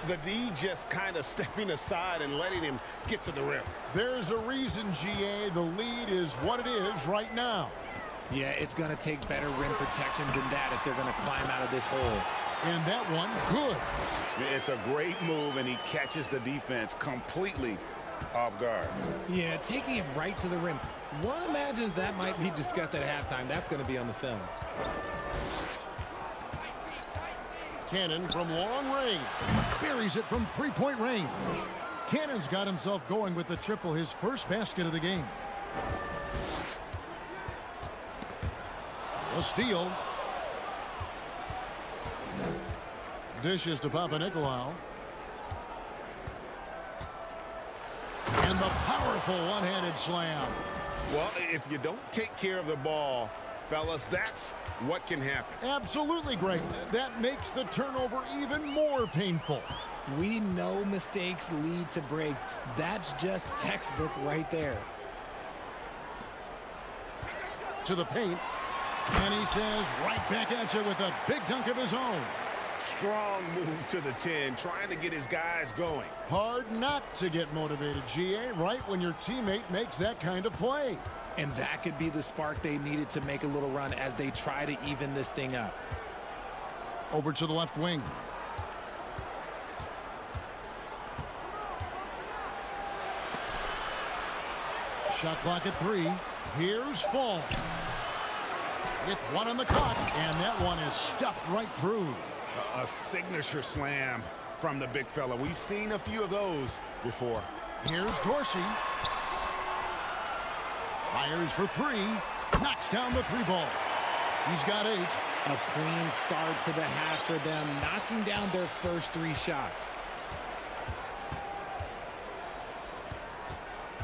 The D just kind of stepping aside and letting him get to the rim. There's a reason, GA, the lead is what it is right now. Yeah, it's going to take better rim protection than that if they're going to climb out of this hole. And that one, good. It's a great move, and he catches the defense completely off guard. Yeah, taking it right to the rim. One imagines that might be discussed at halftime. That's going to be on the film. Cannon from long range. Buries it from three-point range. Cannon's got himself going with the triple, his first basket of the game. A steal. Dishes to Papanikolaou. And the powerful one-handed slam. Well, if you don't take care of the ball, fellas, that's what can happen. Absolutely, Greg. That makes the turnover even more painful. We know mistakes lead to breaks. That's just textbook right there. To the paint. And he says right back at you with a big dunk of his own. Strong move to the 10, trying to get his guys going. Hard not to get motivated, GA, right when your teammate makes that kind of play. And that could be the spark they needed to make a little run as they try to even this thing up. Over to the left wing. Shot clock at 3. Here's Fall. With 1 on the clock, and that one is stuffed right through. A signature slam from the big fella. We've seen a few of those before. Here's Dorsey. Fires for 3. Knocks down the 3-ball. He's got 8. A clean start to the half for them, knocking down their first 3 shots.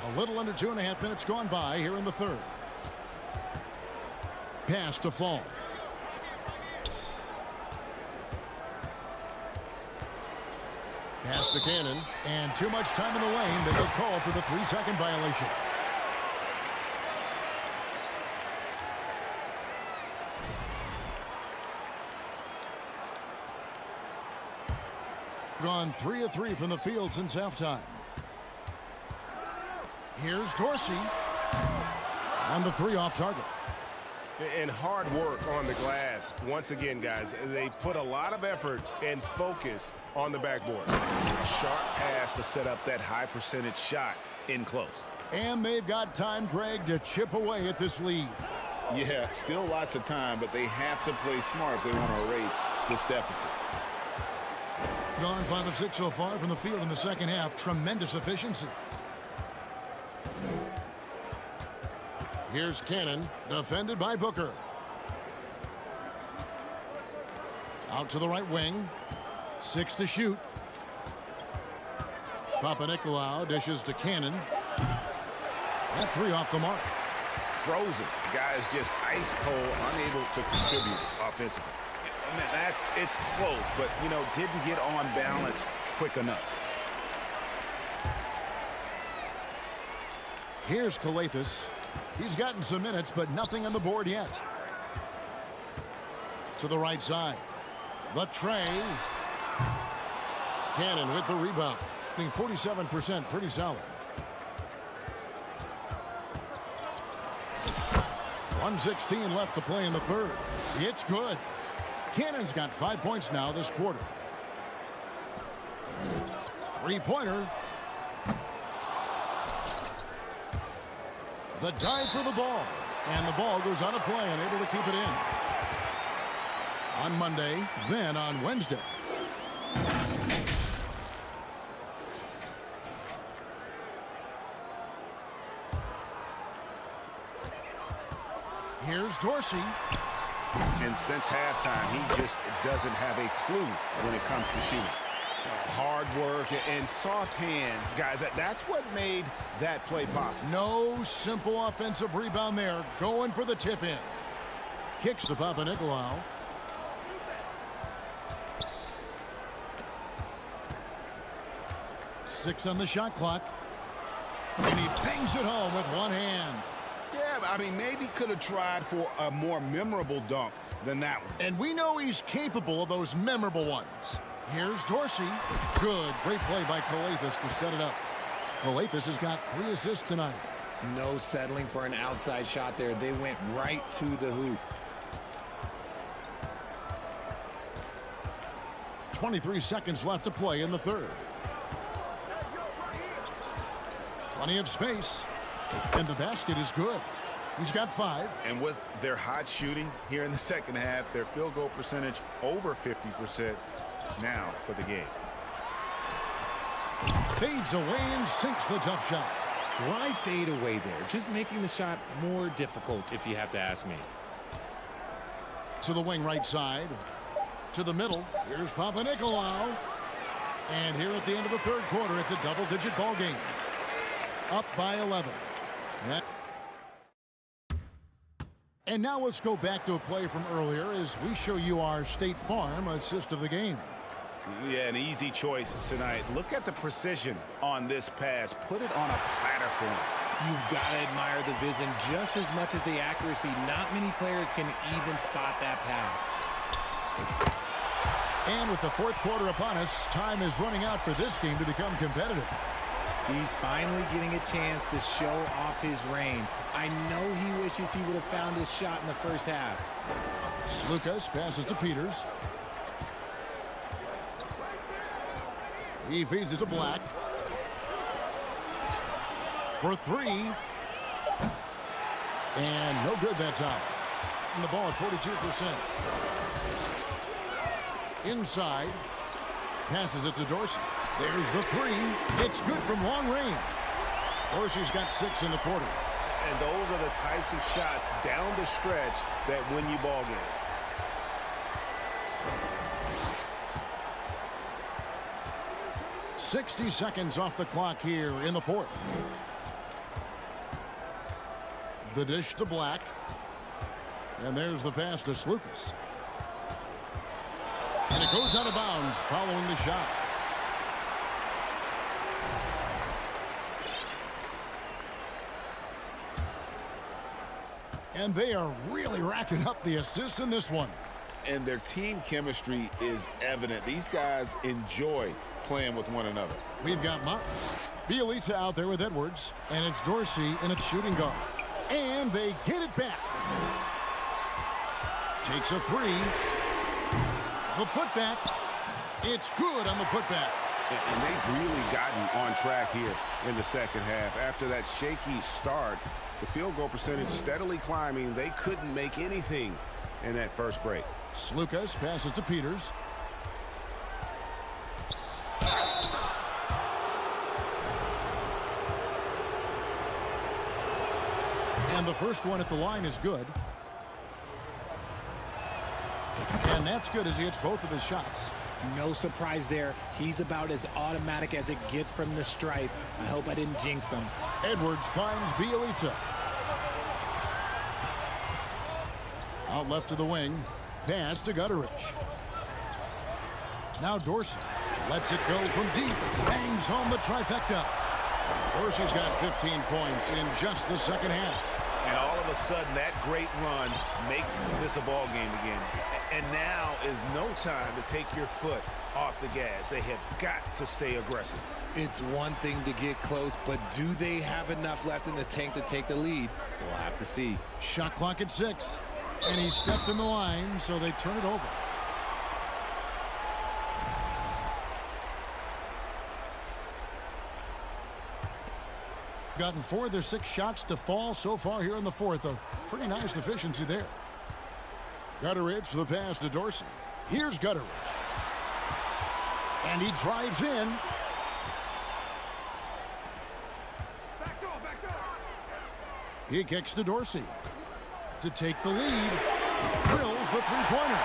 A little under 2.5 minutes gone by here in the third. Pass to Fall. Pass to Cannon. And too much time in the lane. They get called for the 3-second violation. Gone 3 of 3 from the field since halftime. Here's Dorsey. On the 3 off target. And hard work on the glass. Once again, guys, they put a lot of effort and focus on the backboard. A sharp pass to set up that high percentage shot in close. And they've got time, Greg, to chip away at this lead. Yeah, still lots of time, but they have to play smart if they want to erase this deficit. Gone 5 of 6 so far from the field in the second half. Tremendous efficiency. Here's Cannon, defended by Booker. Out to the right wing. 6 to shoot. Papanikolaou dishes to Cannon. That 3 off the mark. Frozen. Guys just ice cold, unable to contribute offensively. I mean, it's close, but, didn't get on balance quick enough. Here's Skijesss. He's gotten some minutes, but nothing on the board yet. To the right side. The tray. Cannon with the rebound. I think 47%, pretty solid. 1:16 left to play in the third. It's good. Cannon's got 5 points now this quarter. 3-pointer. The dive for the ball. And the ball goes out of play, unable to keep it in. On Monday, then on Wednesday. Here's Dorsey. And since halftime, he just doesn't have a clue when it comes to shooting. Hard work and soft hands, guys. That's what made that play possible. No simple offensive rebound there. Going for the tip in. Kicks to Papanikolaou. Six on the shot clock. And he bangs it home with one hand. Yeah, I mean, maybe could have tried for a more memorable dunk than that one. And we know he's capable of those memorable ones. Here's Dorsey. Good. Great play by Skijesss to set it up. Skijesss has got 3 assists tonight. No settling for an outside shot there. They went right to the hoop. 23 seconds left to play in the third. Plenty of space. And the basket is good. He's got 5. And with their hot shooting here in the second half, their field goal percentage over 50% now for the game. Fades away and sinks the tough shot. Why fade away there? Just making the shot more difficult, if you have to ask me. To the wing right side. To the middle. Here's Papanikolaou. And here at the end of the third quarter, it's a double-digit ball game. up by 11. And now let's go back to a play from earlier as we show you our State Farm assist of the game. Yeah, an easy choice tonight. Look at the precision on this pass. Put it on a platter for him. You've got to admire the vision just as much as the accuracy. Not many players can even spot that pass. And with the fourth quarter upon us, time is running out for this game to become competitive. He's finally getting a chance to show off his range. I know he wishes he would have found his shot in the first half. Skijesss passes to Peters. He feeds it to Black. For three. And no good, that's out. And the ball at 42%. Inside. Passes it to Dorsey. There's the three. It's good from long range. Dorsey's got 6 in the quarter. And those are the types of shots down the stretch that win you ball games. .60 seconds off the clock here in the fourth. The dish to Black. And there's the pass to Skijesss. And it goes out of bounds following the shot. And they are really racking up the assists in this one. And their team chemistry is evident. These guys enjoy playing with one another. We've got Bielitsa out there with Edwards. And it's Dorsey in a shooting guard. And they get it back. Takes a three. The putback. It's good on the putback. And they've really gotten on track here in the second half. After that shaky start, the field goal percentage steadily climbing. They couldn't make anything in that first break. Skijesss passes to Peters. And the first one at the line is good. And that's good as he hits both of his shots. No surprise there. He's about as automatic as it gets from the stripe. I hope I didn't jinx him. Edwards finds Bielitsa. Out left to the wing. Pass to Gutteridge. Now Dorsey lets it go from deep. Bangs home the trifecta. Dorsey's got 15 points in just the second half. And all of a sudden, that great run makes this a ball game again. And now is no time to take your foot off the gas. They have got to stay aggressive. It's one thing to get close, but do they have enough left in the tank to take the lead? We'll have to see. Shot clock at 6. And he stepped in the line, so they turn it over. Gotten 4 of their 6 shots to fall so far here in the fourth. A pretty nice efficiency there. Gutteridge for the pass to Dorsey. Here's Gutteridge. And he drives in. He kicks to Dorsey to take the lead. Drills the three-pointer.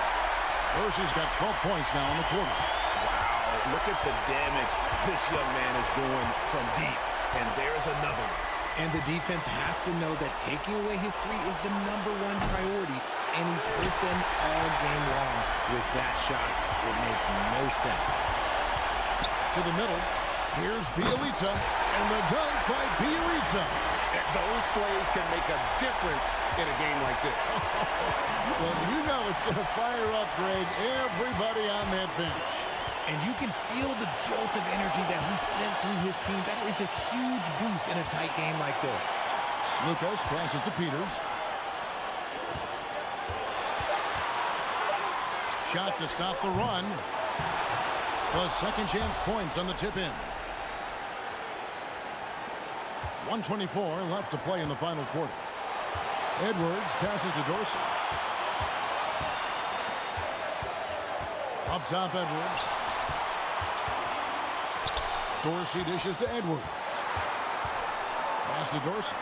Dorsey's got 12 points now in the quarter. Wow, look at the damage this young man is doing from deep. And there's another one. And the defense has to know that taking away his three is the #1 priority, and he's hurt them all game long. With that shot, it makes no sense. To the middle. Here's Bielitsa, and the dunk by Bielitsa. Those plays can make a difference in a game like this. Well, you know it's going to fire up, Greg, everybody on that bench. And you can feel the jolt of energy that he sent through his team. That is a huge boost in a tight game like this. Skijesss passes to Peters. Shot to stop the run. The second chance points on the tip in. 1:24 left to play in the final quarter. Edwards passes to Dorsey. Up top, Edwards. Dorsey dishes to Edwards. Pass to Dorsey.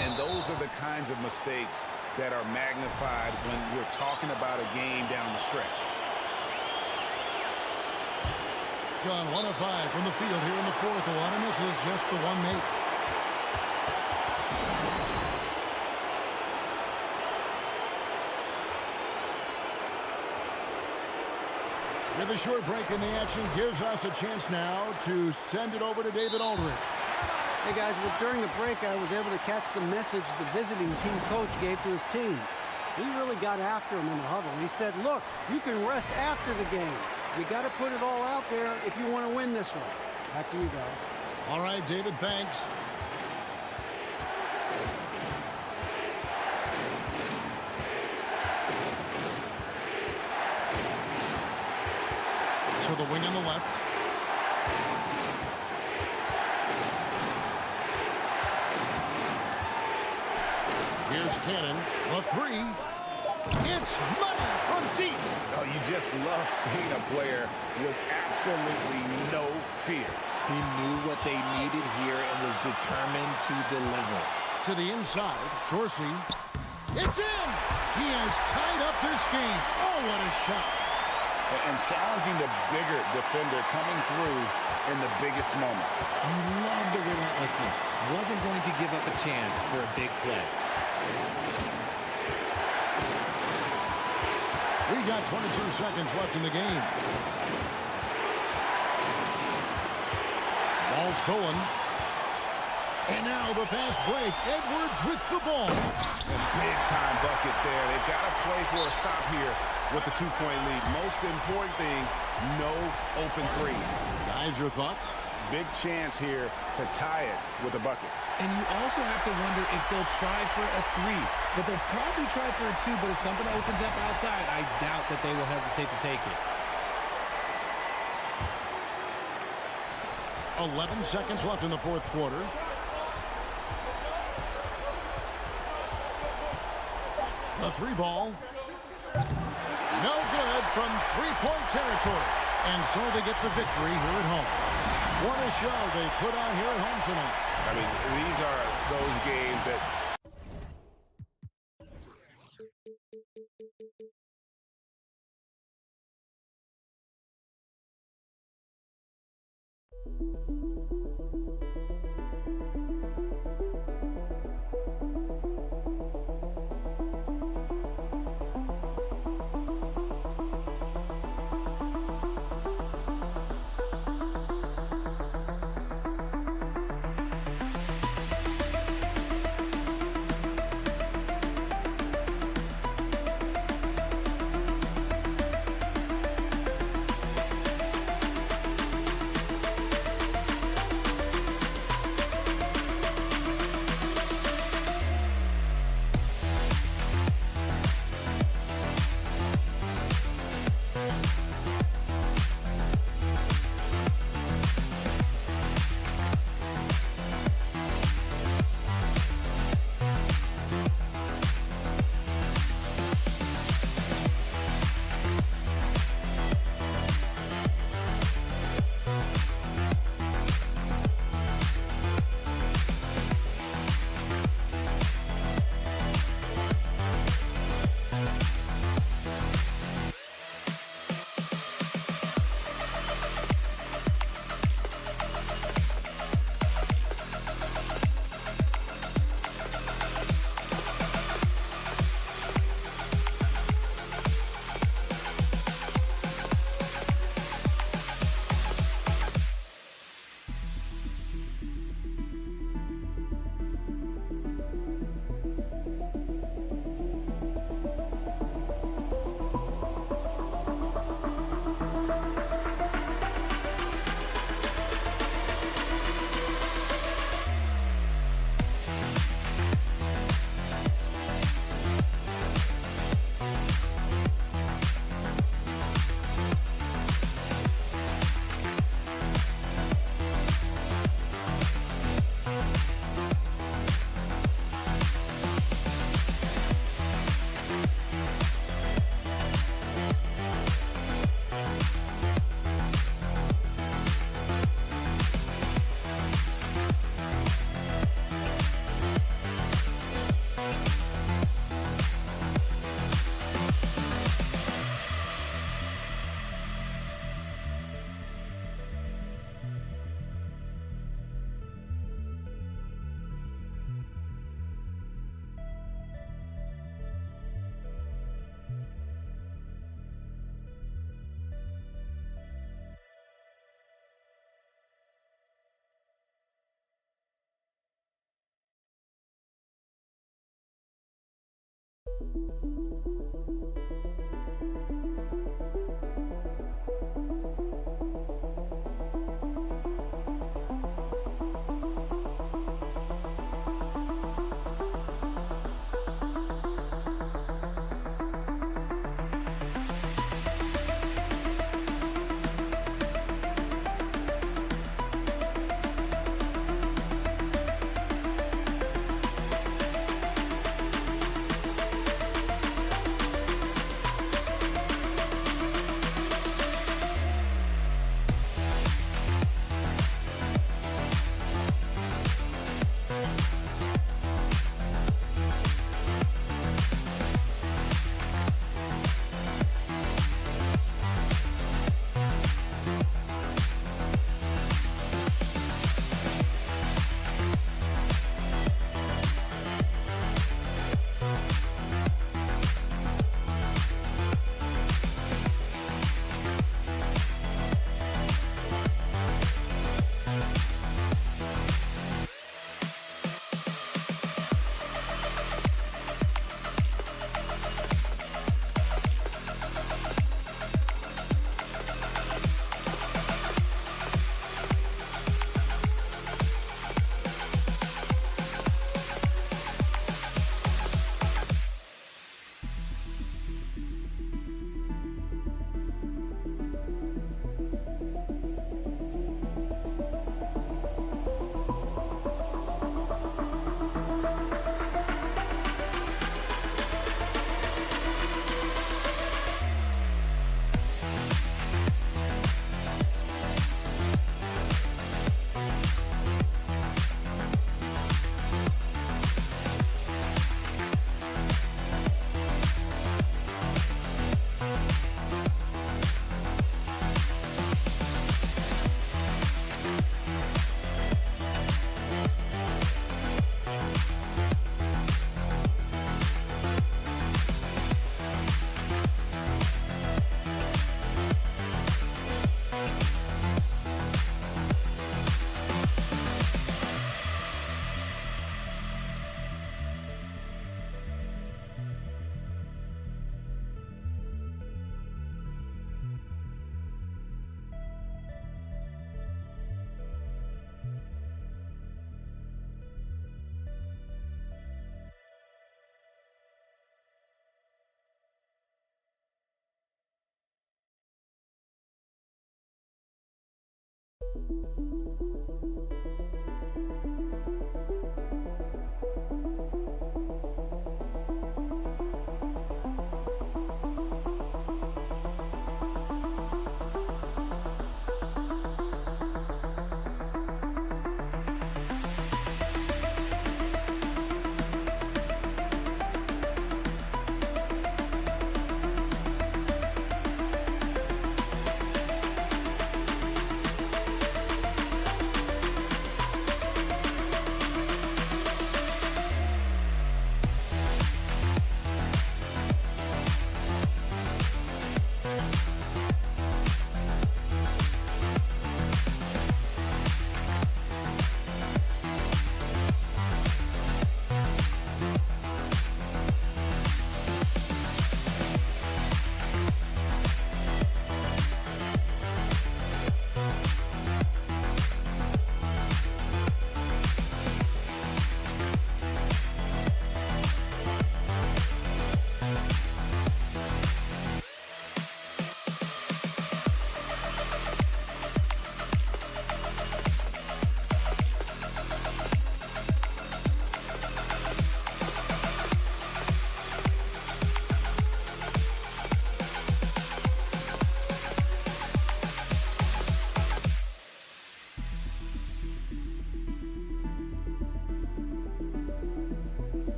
And those are the kinds of mistakes that are magnified when we're talking about a game down the stretch. on 1 of 5 from the field here in the fourth. A lot of misses, just the one make. With a short break in the action, gives us a chance now to send it over to David Aldridge. Hey guys, well, during the break, I was able to catch the message the visiting team coach gave to his team. He really got after him in the huddle. He said, look, you can rest after the game. You got to put it all out there if you want to win this one. Back to you guys. All right, David, thanks. So the wing on the left. Here's Cannon. The three. It's money from deep. Oh, you just love seeing a player with absolutely no fear. He knew what they needed here and was determined to deliver. To the inside, Dorsey. It's in! He has tied up this game. Oh, what a shot. And challenging the bigger defender coming through in the biggest moment. You love the relentlessness. Wasn't going to give up a chance for a big play. We got 22 seconds left in the game. Ball stolen. And now the fast break. Edwards with the ball. A big-time bucket there. They've got to play for a stop here with the two-point lead. Most important thing, no open threes. Guys, your thoughts? Big chance here to tie it with a bucket. And you also have to wonder if they'll try for a three. But they'll probably try for a two, but if something opens up outside, I doubt that they will hesitate to take it. 11 seconds left in the fourth quarter. The three ball. No good from three-point territory. And so they get the victory here at home. What a show they put on here at home tonight. I mean, these are those games that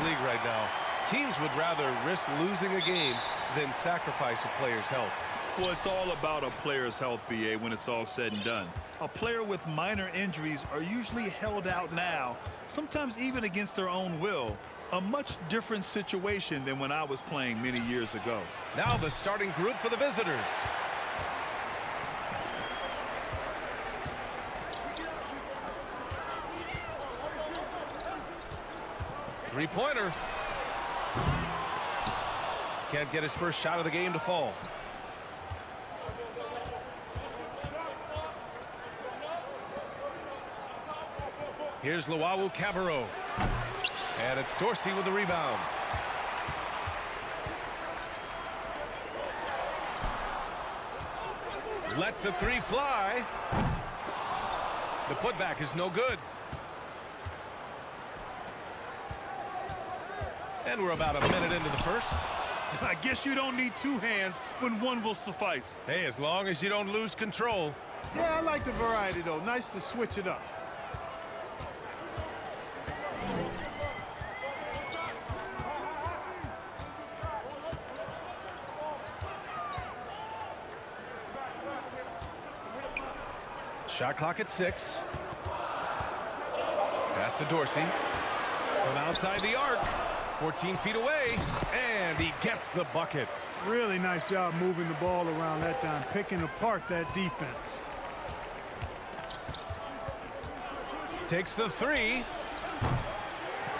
League right now, teams would rather risk losing a game than sacrifice a player's health. Well, it's all about a player's health, BA, when it's all said and done. A player with minor injuries are usually held out now, sometimes even against their own will. A much different situation than when I was playing many years ago. Now the starting group for the visitors. Three-pointer. Can't get his first shot of the game to fall. Here's Luau Cabarro. And it's Dorsey with the rebound. Lets the three fly. The putback is no good. And we're about a minute into the first. I guess you don't need two hands when one will suffice. Hey, as long as you don't lose control. Yeah, I like the variety, though. Nice to switch it up. Shot clock at 6. Pass to Dorsey. From outside the arc. 14 feet away. And he gets the bucket. Really nice job moving the ball around that time, picking apart that defense. Takes the three.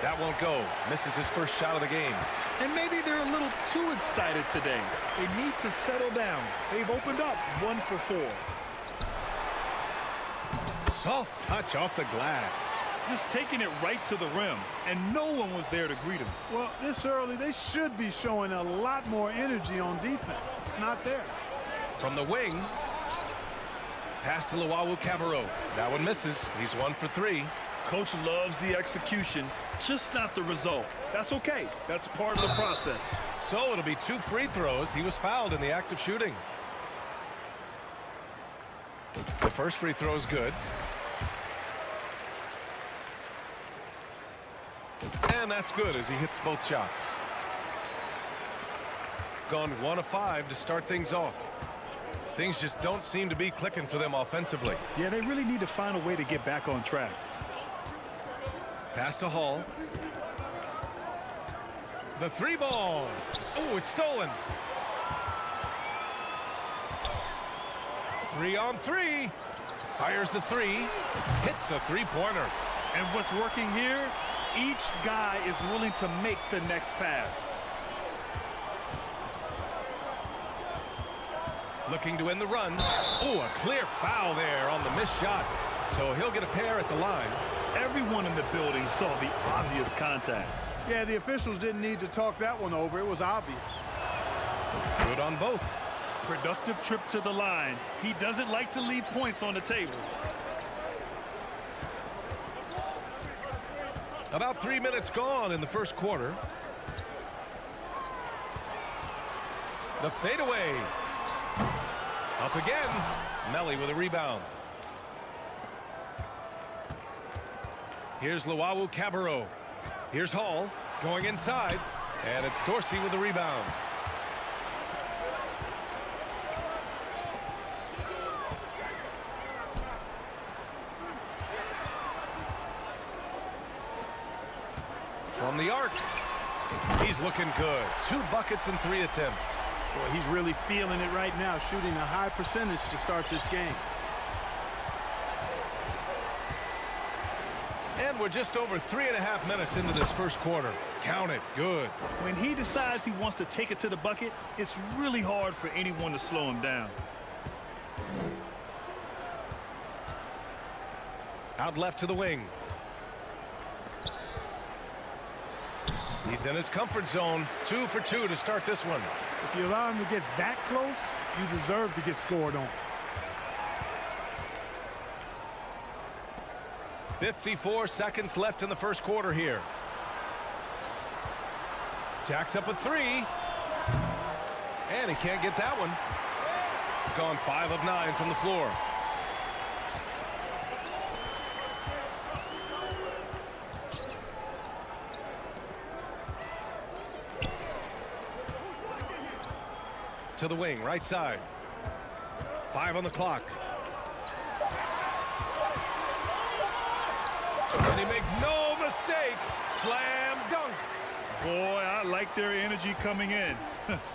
That won't go. Misses his first shot of the game. And maybe they're a little too excited today. They need to settle down. They've opened up 1 for 4. Soft touch off the glass. Just taking it right to the rim, and no one was there to greet him. Well, this early, they should be showing a lot more energy on defense. It's not there. From the wing. Pass to Luau Cabarro. That one misses. He's 1 for 3. Coach loves the execution, just not the result. That's okay. That's part of the process. So it'll be 2 free throws. He was fouled in the act of shooting. The first free throw is good. And that's good as he hits both shots. Gone 1 of 5 to start things off. Things just don't seem to be clicking for them offensively. Yeah, they really need to find a way to get back on track. Pass to Hall. The 3 ball. Oh, it's stolen. 3 on 3. Fires the 3. Hits the 3-pointer. And what's working here? Each guy is willing to make the next pass. Looking to end the run. Oh, a clear foul there on the missed shot. So he'll get a pair at the line. Everyone in the building saw the obvious contact. Yeah, the officials didn't need to talk that one over. It was obvious. Good on both. Productive trip to the line. He doesn't like to leave points on the table. About 3 minutes gone in the first quarter. The fadeaway. Up again. Melly with a rebound. Here's Luau Cabarro. Here's Hall going inside. And it's Dorsey with the rebound. From the arc. He's looking good. 2 buckets and 3 attempts. Boy, he's really feeling it right now, shooting a high percentage to start this game. And we're just over 3.5 minutes into this first quarter. Count it. Good. When he decides he wants to take it to the bucket, it's really hard for anyone to slow him down. Out left to the wing. He's in his comfort zone. 2 for 2 to start this one. If you allow him to get that close, you deserve to get scored on. 54 seconds left in the first quarter here. Jacks up a 3. And he can't get that one. Gone 5 of 9 from the floor. To the wing, right side. 5 on the clock. And he makes no mistake. Slam dunk. Boy, I like their energy coming in.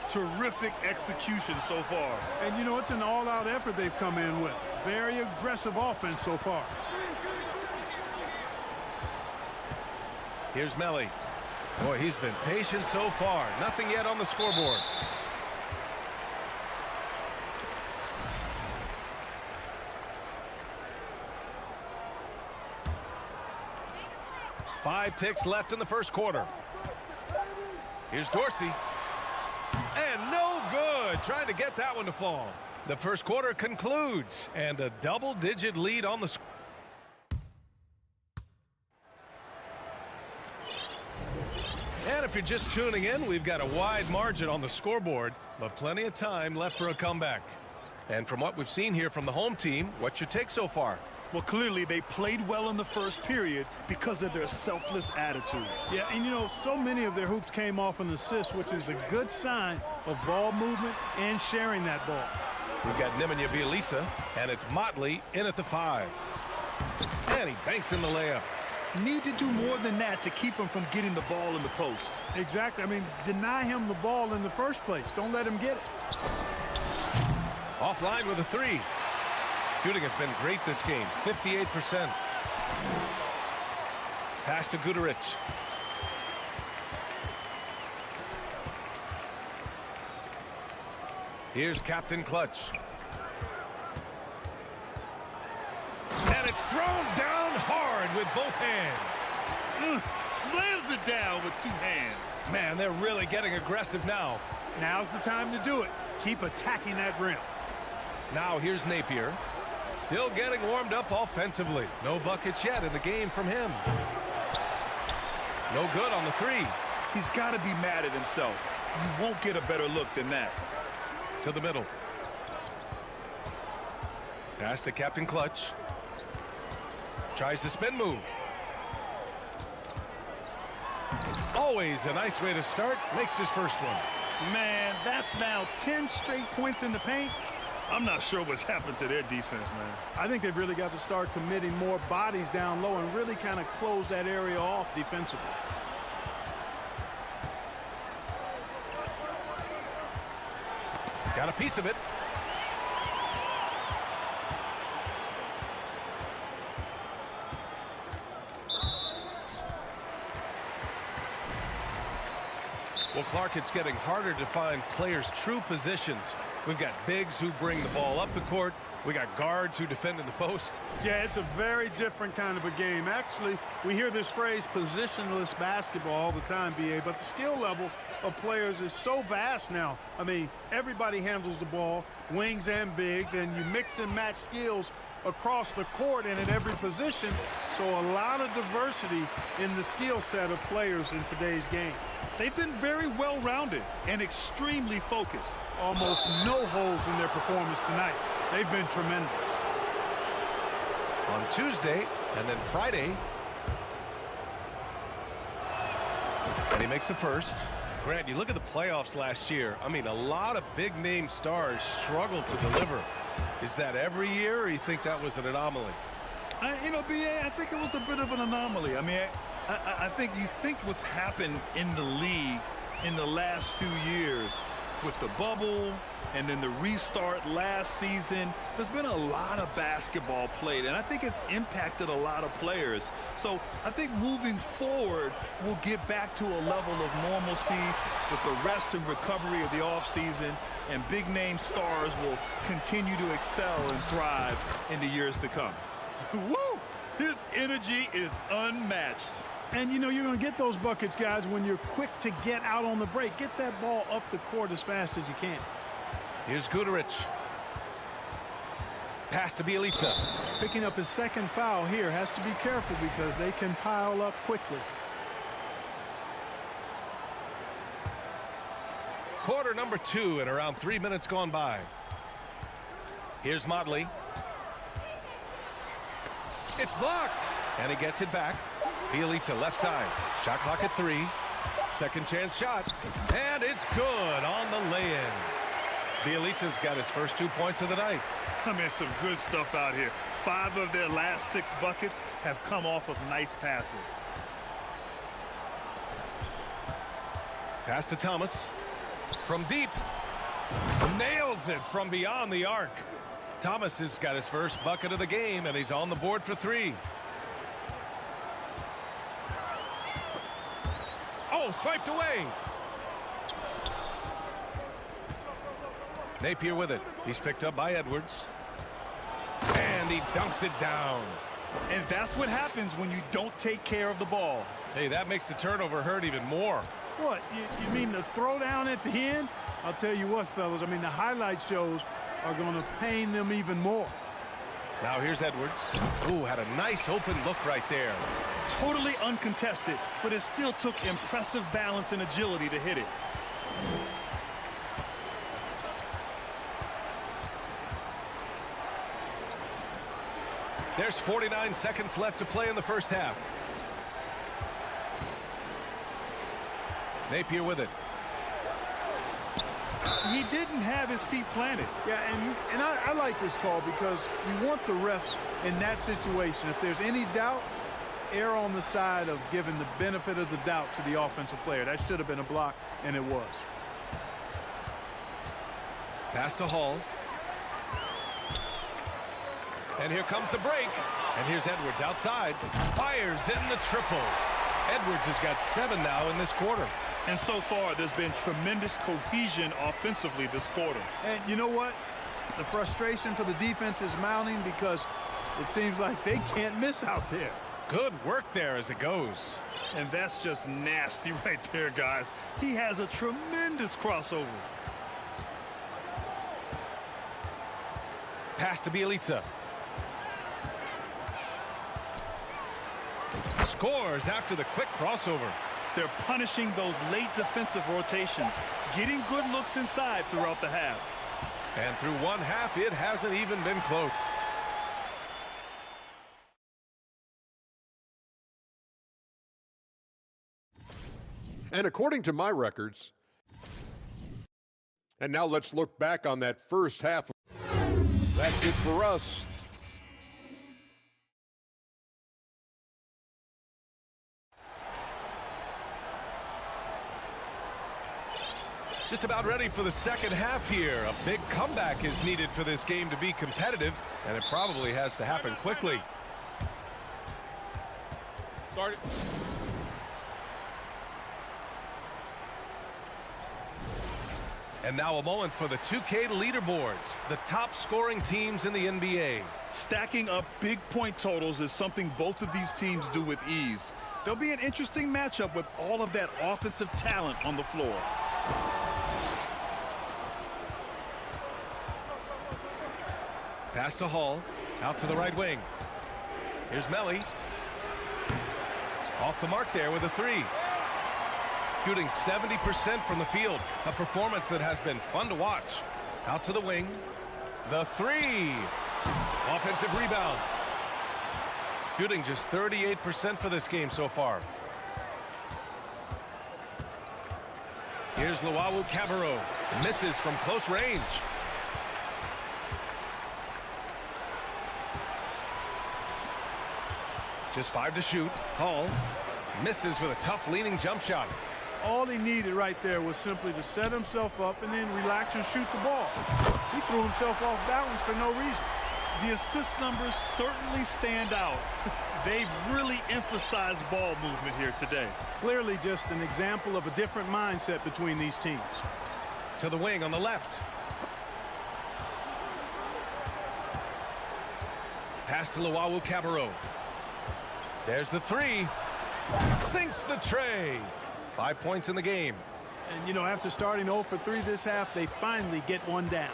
Terrific execution so far. And, you know, it's an all-out effort they've come in with. Very aggressive offense so far. Here's Melly. Boy, he's been patient so far. Nothing yet on the scoreboard. Five ticks left in the first quarter. Here's Dorsey. And no good. Trying to get that one to fall. The first quarter concludes. And a double-digit lead on the score. And if you're just tuning in, we've got a wide margin on the scoreboard, but plenty of time left for a comeback. And from what we've seen here from the home team, what's your take so far? Well, clearly they played well in the first period because of their selfless attitude. Yeah, and you know, so many of their hoops came off an assist, which is a good sign of ball movement and sharing that ball. We've got Nemanja Bjelica, and it's Motley in at the 5. And he banks in the layup. Need to do more than that to keep him from getting the ball in the post. Exactly. I mean, deny him the ball in the first place. Don't let him get it. Offline with a 3. Shooting has been great this game, 58%. Pass to Guduric. Here's Captain Clutch. And it's thrown down hard with both hands. Slams it down with 2 hands. Man, they're really getting aggressive now. Now's the time to do it. Keep attacking that rim. Now here's Napier. Still getting warmed up offensively. No buckets yet in the game from him. No good on the 3. He's got to be mad at himself. You won't get a better look than that. To the middle. Pass to Captain Clutch. Tries the spin move. Always a nice way to start. Makes his first one. Man, that's now 10 straight points in the paint. I'm not sure what's happened to their defense, man. I think they've really got to start committing more bodies down low and really kind of close that area off defensively. Got a piece of it. Well, Clark, it's getting harder to find players' true positions. We've got bigs who bring the ball up the court. We got guards who defend in the post. Yeah, it's a very different kind of a game. Actually, we hear this phrase positionless basketball all the time, BA, but the skill level of players is so vast now. I mean, everybody handles the ball, wings and bigs, and you mix and match skills across the court and at every position. So a lot of diversity in the skill set of players in today's game. They've been very well-rounded and extremely focused. Almost no holes in their performance tonight. They've been tremendous. On Tuesday and then Friday, And he makes the first. Grant, you look at the playoffs last year. I mean, a lot of big-name stars struggle to deliver. Is that every year, or you think that was an anomaly? You know, B.A., I think it was a bit of an anomaly. I mean, I think you think what's happened in the league in the last few years with the bubble and then the restart last season, there's been a lot of basketball played, and I think it's impacted a lot of players. So I think moving forward, we'll get back to a level of normalcy with the rest and recovery of the offseason, and big-name stars will continue to excel and thrive in the years to come. Woo! His energy is unmatched. And, you know, you're going to get those buckets, guys, when you're quick to get out on the break. Get that ball up the court as fast as you can. Here's Guduric. Pass to Bielica. Picking up his second foul here. Has to be careful because they can pile up quickly. Quarter number 2 and around 3 minutes gone by. Here's Motley. It's blocked. And he gets it back. Bielica left side. Shot clock at 3. Second chance shot. And it's good on the lay-in. Bielica's got his first 2 points of the night. I mean, some good stuff out here. 5 of their last 6 buckets have come off of nice passes. Pass to Thomas. From deep. Nails it from beyond the arc. Thomas has got his first bucket of the game, and he's on the board for 3. Oh, swiped away. Napier with it. He's picked up by Edwards. And he dunks it down. And that's what happens when you don't take care of the ball. Hey, that makes the turnover hurt even more. What? You mean the throwdown at the end? I'll tell you what, fellas. I mean, the highlight shows are going to pain them even more. Now here's Edwards. Ooh, had a nice open look right there. Totally uncontested, but it still took impressive balance and agility to hit it. There's 49 seconds left to play in the first half. Napier with it. He didn't have his feet planted. Yeah, and I like this call because you want the refs in that situation. If there's any doubt, err on the side of giving the benefit of the doubt to the offensive player. That should have been a block, and it was. Pass to Hall. And here comes the break. And here's Edwards outside. Fires in the triple. Edwards has got 7 now in this quarter. And so far, there's been tremendous cohesion offensively this quarter. And you know what? The frustration for the defense is mounting because it seems like they can't miss out there. Good work there as it goes. And that's just nasty right there, guys. He has a tremendous crossover. Pass to Bielica. Scores after the quick crossover. They're punishing those late defensive rotations, getting good looks inside throughout the half. And through one half, it hasn't even been close. And according to my records, and now let's look back on that first half. That's it for us. Just about ready for the second half here. A big comeback is needed for this game to be competitive, and it probably has to happen quickly. Start it. And now a moment for the 2K leaderboards, the top scoring teams in the NBA. Stacking up big point totals is something both of these teams do with ease. There'll be an interesting matchup with all of that offensive talent on the floor. Pass to Hall, out to the right wing. Here's Melly. Off the mark there with a 3. Shooting 70% from the field. A performance that has been fun to watch. Out to the wing. The 3. Offensive rebound. Shooting just 38% for this game so far. Here's Luau Cabarro. Misses from close range. Just 5 to shoot. Hall misses with a tough leaning jump shot. All he needed right there was simply to set himself up and then relax and shoot the ball. He threw himself off balance for no reason. The assist numbers certainly stand out. They've really emphasized ball movement here today. Clearly just an example of a different mindset between these teams. To the wing on the left. Pass to Luau Cabarro. There's the 3. Sinks the tray. 5 points in the game. And, you know, after starting 0 for 3 this half, they finally get one down.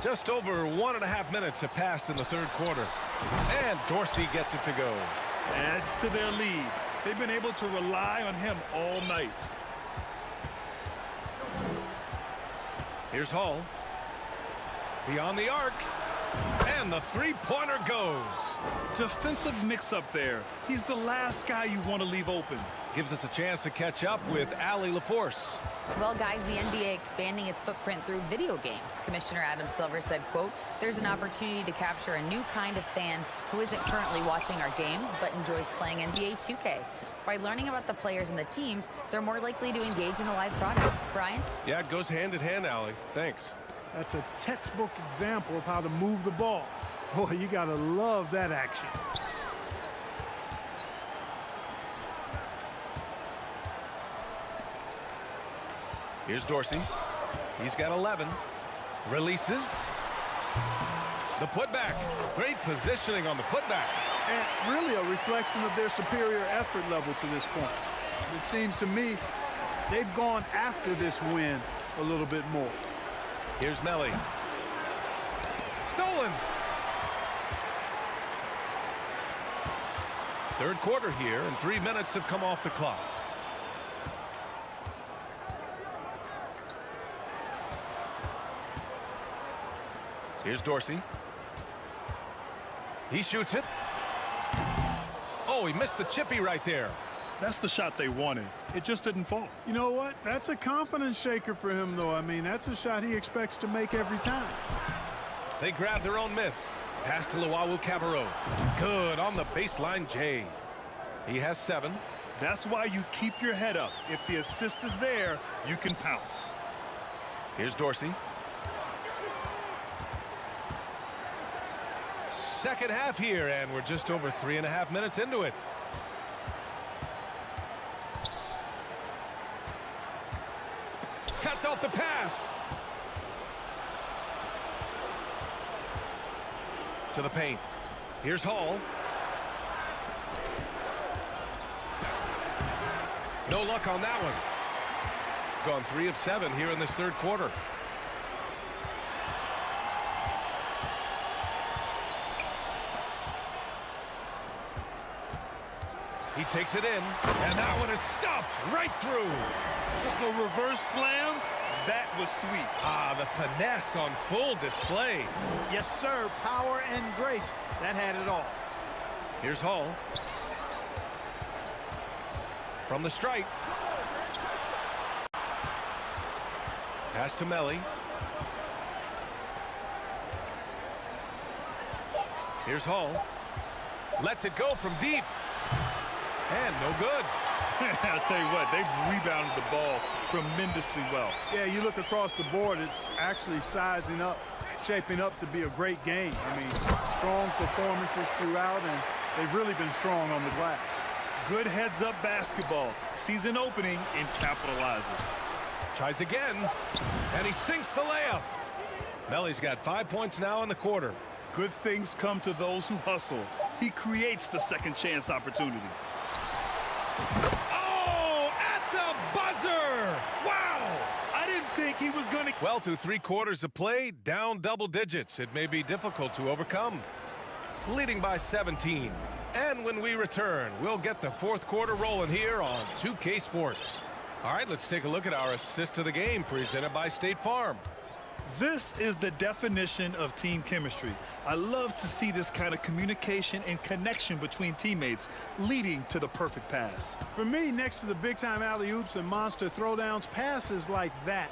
Just over 1.5 minutes have passed in the third quarter. And Dorsey gets it to go. Adds to their lead. They've been able to rely on him all night. Here's Hall. Beyond the arc. And the three-pointer goes. Defensive mix-up there. He's the last guy you want to leave open. Gives us a chance to catch up with Allie LaForce. Well, guys, the NBA expanding its footprint through video games. Commissioner Adam Silver said, quote, "There's an opportunity to capture a new kind of fan who isn't currently watching our games but enjoys playing NBA 2K. By learning about the players and the teams, they're more likely to engage in a live product." Brian? Yeah, it goes hand in hand, Allie. Thanks. That's a textbook example of how to move the ball. Boy, you got to love that action. Here's Dorsey. He's got 11. Releases. The putback. Great positioning on the putback. And really a reflection of their superior effort level to this point. It seems to me they've gone after this win a little bit more. Here's Melly. Stolen. Third quarter here, and 3 minutes have come off the clock. Here's Dorsey. He shoots it. Oh, he missed the chippy right there. That's the shot they wanted. It just didn't fall. You know what? That's a confidence shaker for him, though. I mean, that's a shot he expects to make every time. They grab their own miss. Pass to Luau Cabarro. Good on the baseline, Jay. He has 7. That's why you keep your head up. If the assist is there, you can pounce. Here's Dorsey. Second half here, and we're just over 3.5 minutes into it. Cuts off the pass. To the paint. Here's Hall. No luck on that one. Gone 3 of 7 here in this third quarter. He takes it in, and that one is stuffed right through. The reverse slam, that was sweet. Ah, the finesse on full display. Yes, sir. Power and grace. That had it all. Here's Hall. From the stripe. Pass to Melly. Here's Hall. Lets it go from deep. And no good. I'll tell you what, they've rebounded the ball tremendously well. Yeah, you look across the board, it's actually sizing up, shaping up to be a great game. I mean, strong performances throughout, and they've really been strong on the glass. Good heads-up basketball. Season opening and capitalizes. Tries again, and he sinks the layup. Melly's got 5 points now in the quarter. Good things come to those who hustle. He creates the second chance opportunity. Oh, at the buzzer! Wow! I didn't think he was going to... Well, through 3 quarters of play, down double digits. It may be difficult to overcome. Leading by 17. And when we return, we'll get the fourth quarter rolling here on 2K Sports. All right, let's take a look at our assist of the game presented by State Farm. This is the definition of team chemistry. I love to see this kind of communication and connection between teammates leading to the perfect pass. For me, next to the big-time alley-oops and monster throwdowns, passes like that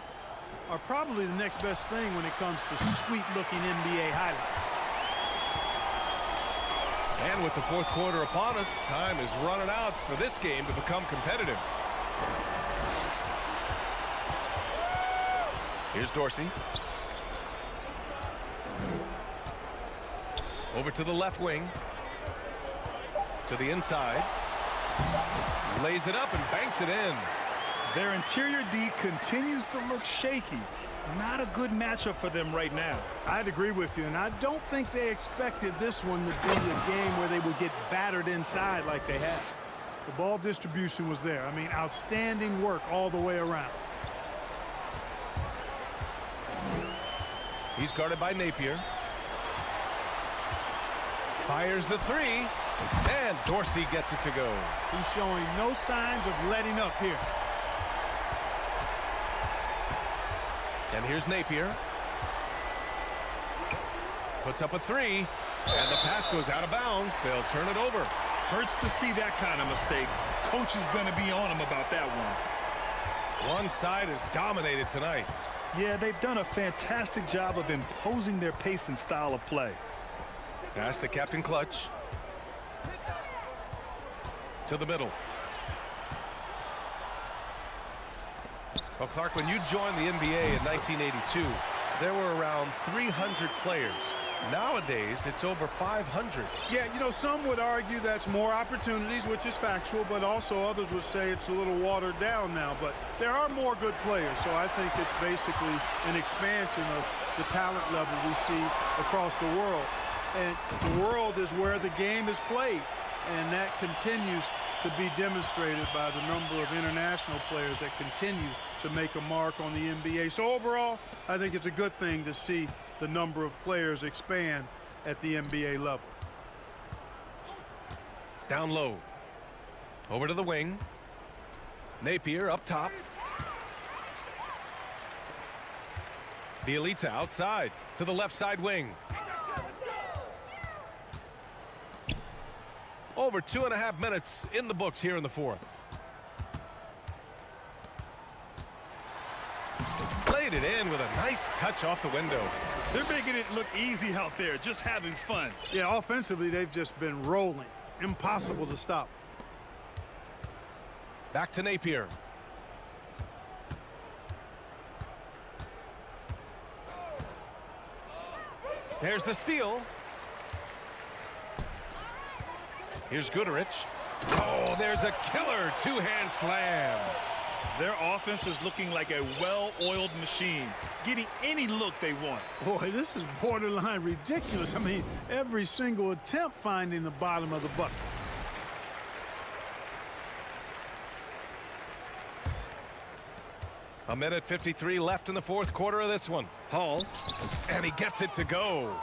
are probably the next best thing when it comes to sweet-looking NBA highlights. And with the fourth quarter upon us, time is running out for this game to become competitive. Here's Dorsey. Over to the left wing. To the inside. Lays it up and banks it in. Their interior D continues to look shaky. Not a good matchup for them right now. I'd agree with you, and I don't think they expected this one to be this game where they would get battered inside like they have. The ball distribution was there. I mean, outstanding work all the way around. He's guarded by Napier. Fires the three, and Dorsey gets it to go. He's showing no signs of letting up here. And here's Napier. Puts up a three, and the pass goes out of bounds. They'll turn it over. Hurts to see that kind of mistake. Coach is going to be on him about that one. One side is dominated tonight. Yeah, they've done a fantastic job of imposing their pace and style of play. Pass to Captain Clutch. To the middle. Well, Clark, when you joined the NBA in 1982, there were around 300 players. Nowadays, it's over 500. Yeah, you know, some would argue that's more opportunities, which is factual, but also others would say it's a little watered down now. But there are more good players, so I think it's basically an expansion of the talent level we see across the world. And the world is where the game is played, and that continues to be demonstrated by the number of international players that continue to make a mark on the NBA. So overall, I think it's a good thing to see the number of players expand at the NBA level. Down low. Over to the wing. Napier up top. Bielitsa outside to the left side wing. Over 2.5 minutes in the books here in the fourth. Played it in with a nice touch off the window. They're making it look easy out there, just having fun. Yeah, offensively, they've just been rolling. Impossible to stop. Back to Napier. There's the steal. Here's Goodrich. Oh, there's a killer two-hand slam. Their offense is looking like a well-oiled machine, getting any look they want. Boy, this is borderline ridiculous. I mean, every single attempt finding the bottom of the bucket. A minute 53 left in the fourth quarter of this one. Hall, and he gets it to go.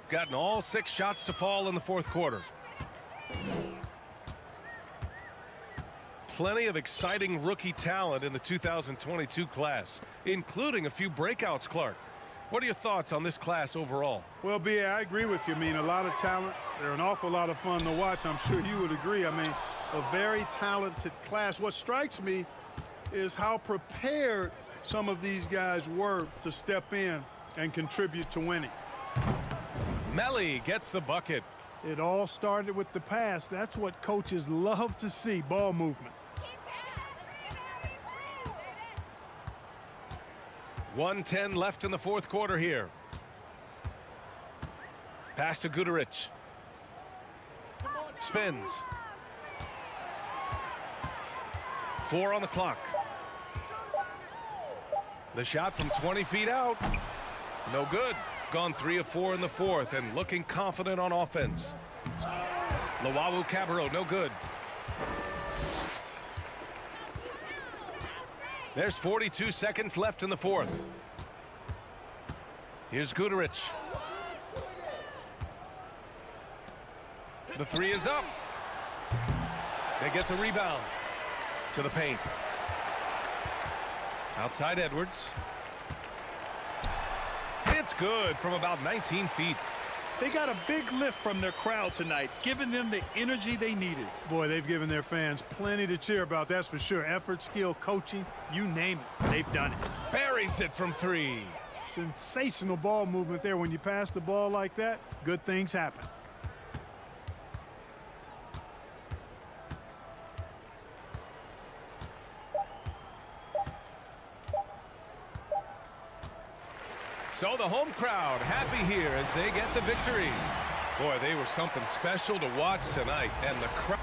Gotten all 6 shots to fall in the fourth quarter. Plenty of exciting rookie talent in the 2022 class, including a few breakouts, Clark. What are your thoughts on this class overall? Well, B.A., I agree with you. I mean, a lot of talent. They're an awful lot of fun to watch. I'm sure you would agree. I mean, a very talented class. What strikes me is how prepared some of these guys were to step in and contribute to winning. Melly gets the bucket. It all started with the pass. That's what coaches love to see, ball movement. 1:10 left in the fourth quarter here. Pass to Goodrich. Spins. 4 on the clock. The shot from 20 feet out. No good. Gone 3 of 4 in the fourth and looking confident on offense. Lawawu Cabarro, no good. There's 42 seconds left in the fourth. Here's Goodrich. The 3 is up. They get the rebound to the paint. Outside Edwards. It's good from about 19 feet. They got a big lift from their crowd tonight, giving them the energy they needed. Boy, they've given their fans plenty to cheer about, that's for sure. Effort, skill, coaching, you name it, they've done it. Buries it from 3. Sensational ball movement there. When you pass the ball like that, good things happen. So the home crowd happy here as they get the victory. Boy, they were something special to watch tonight, and the crowd.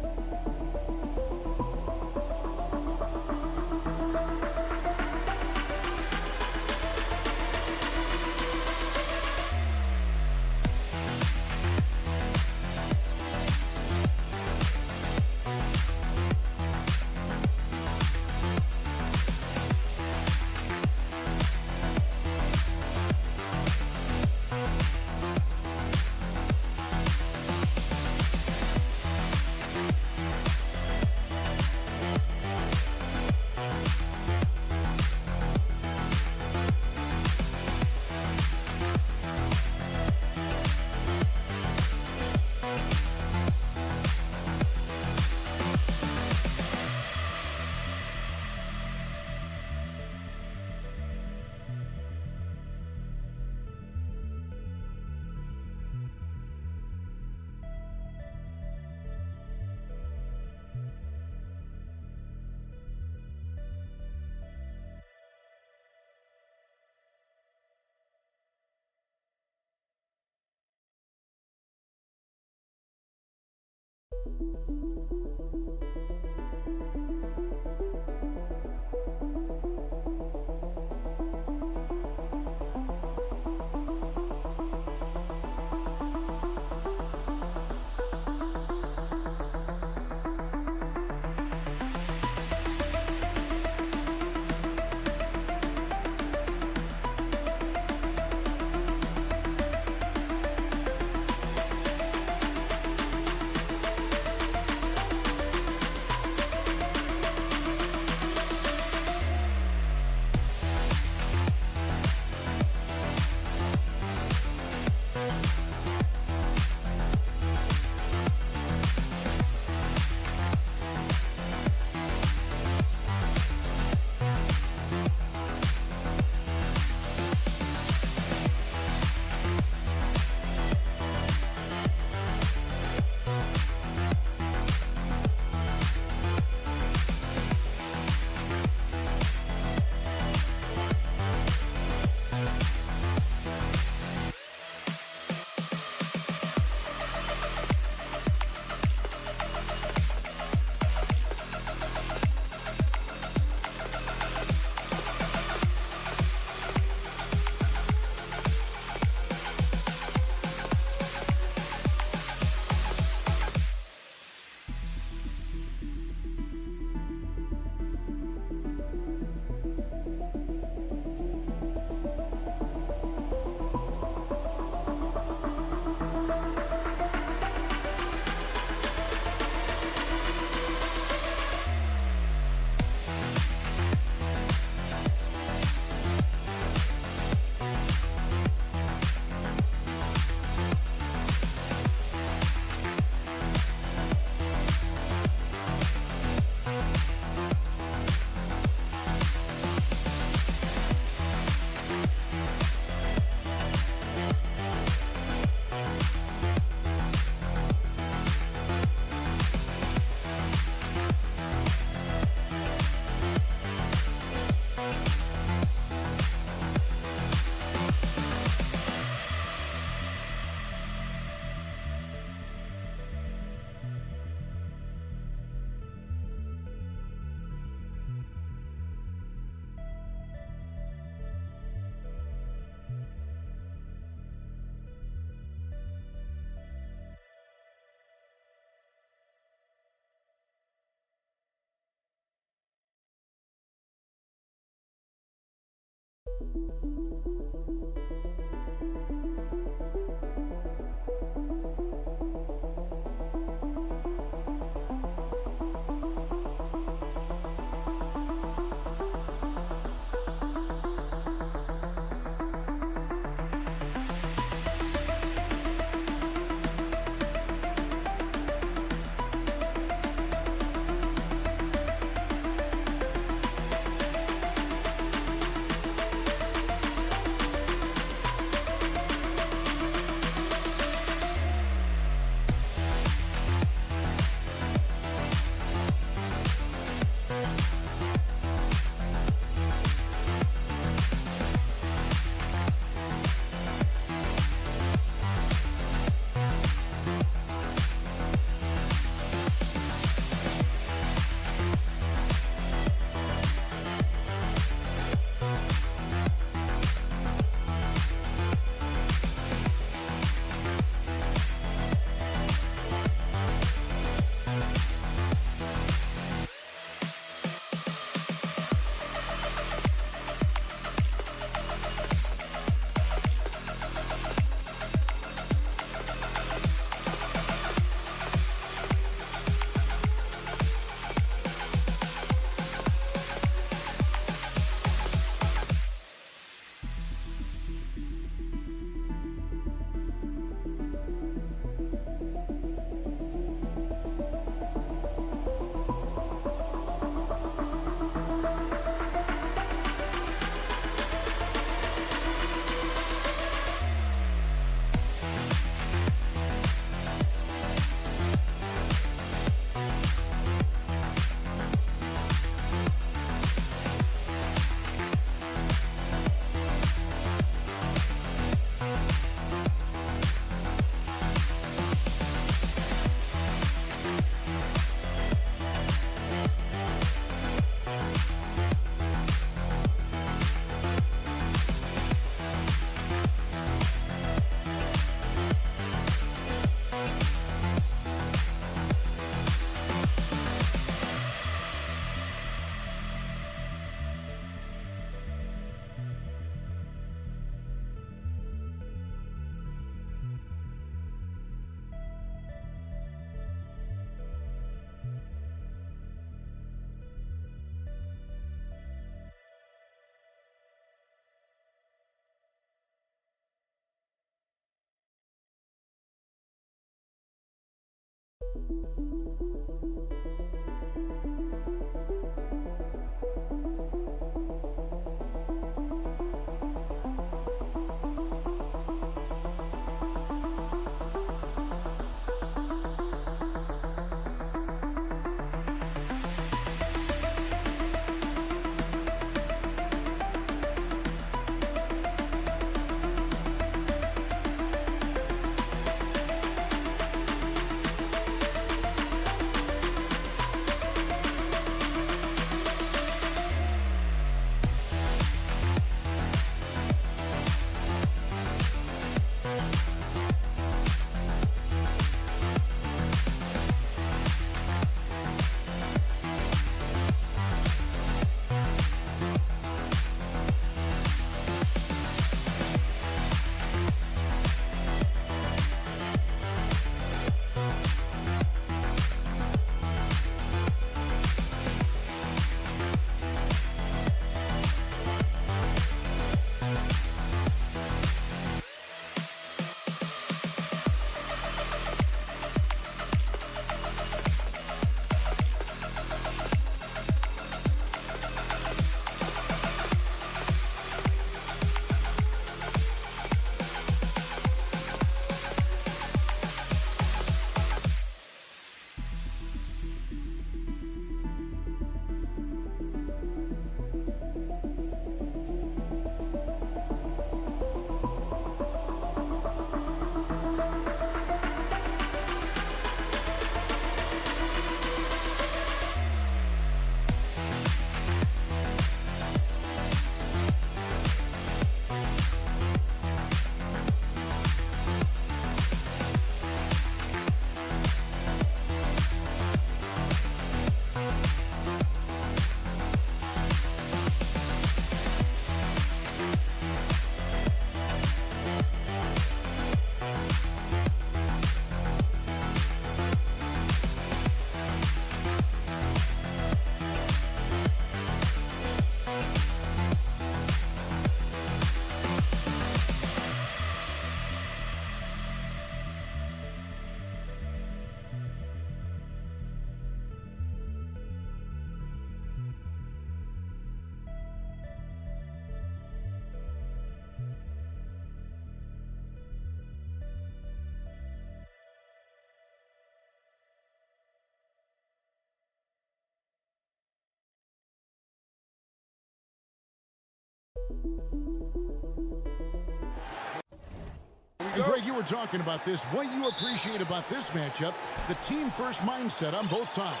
And Greg, you were talking about this. What you appreciate about this matchup, the team-first mindset on both sides.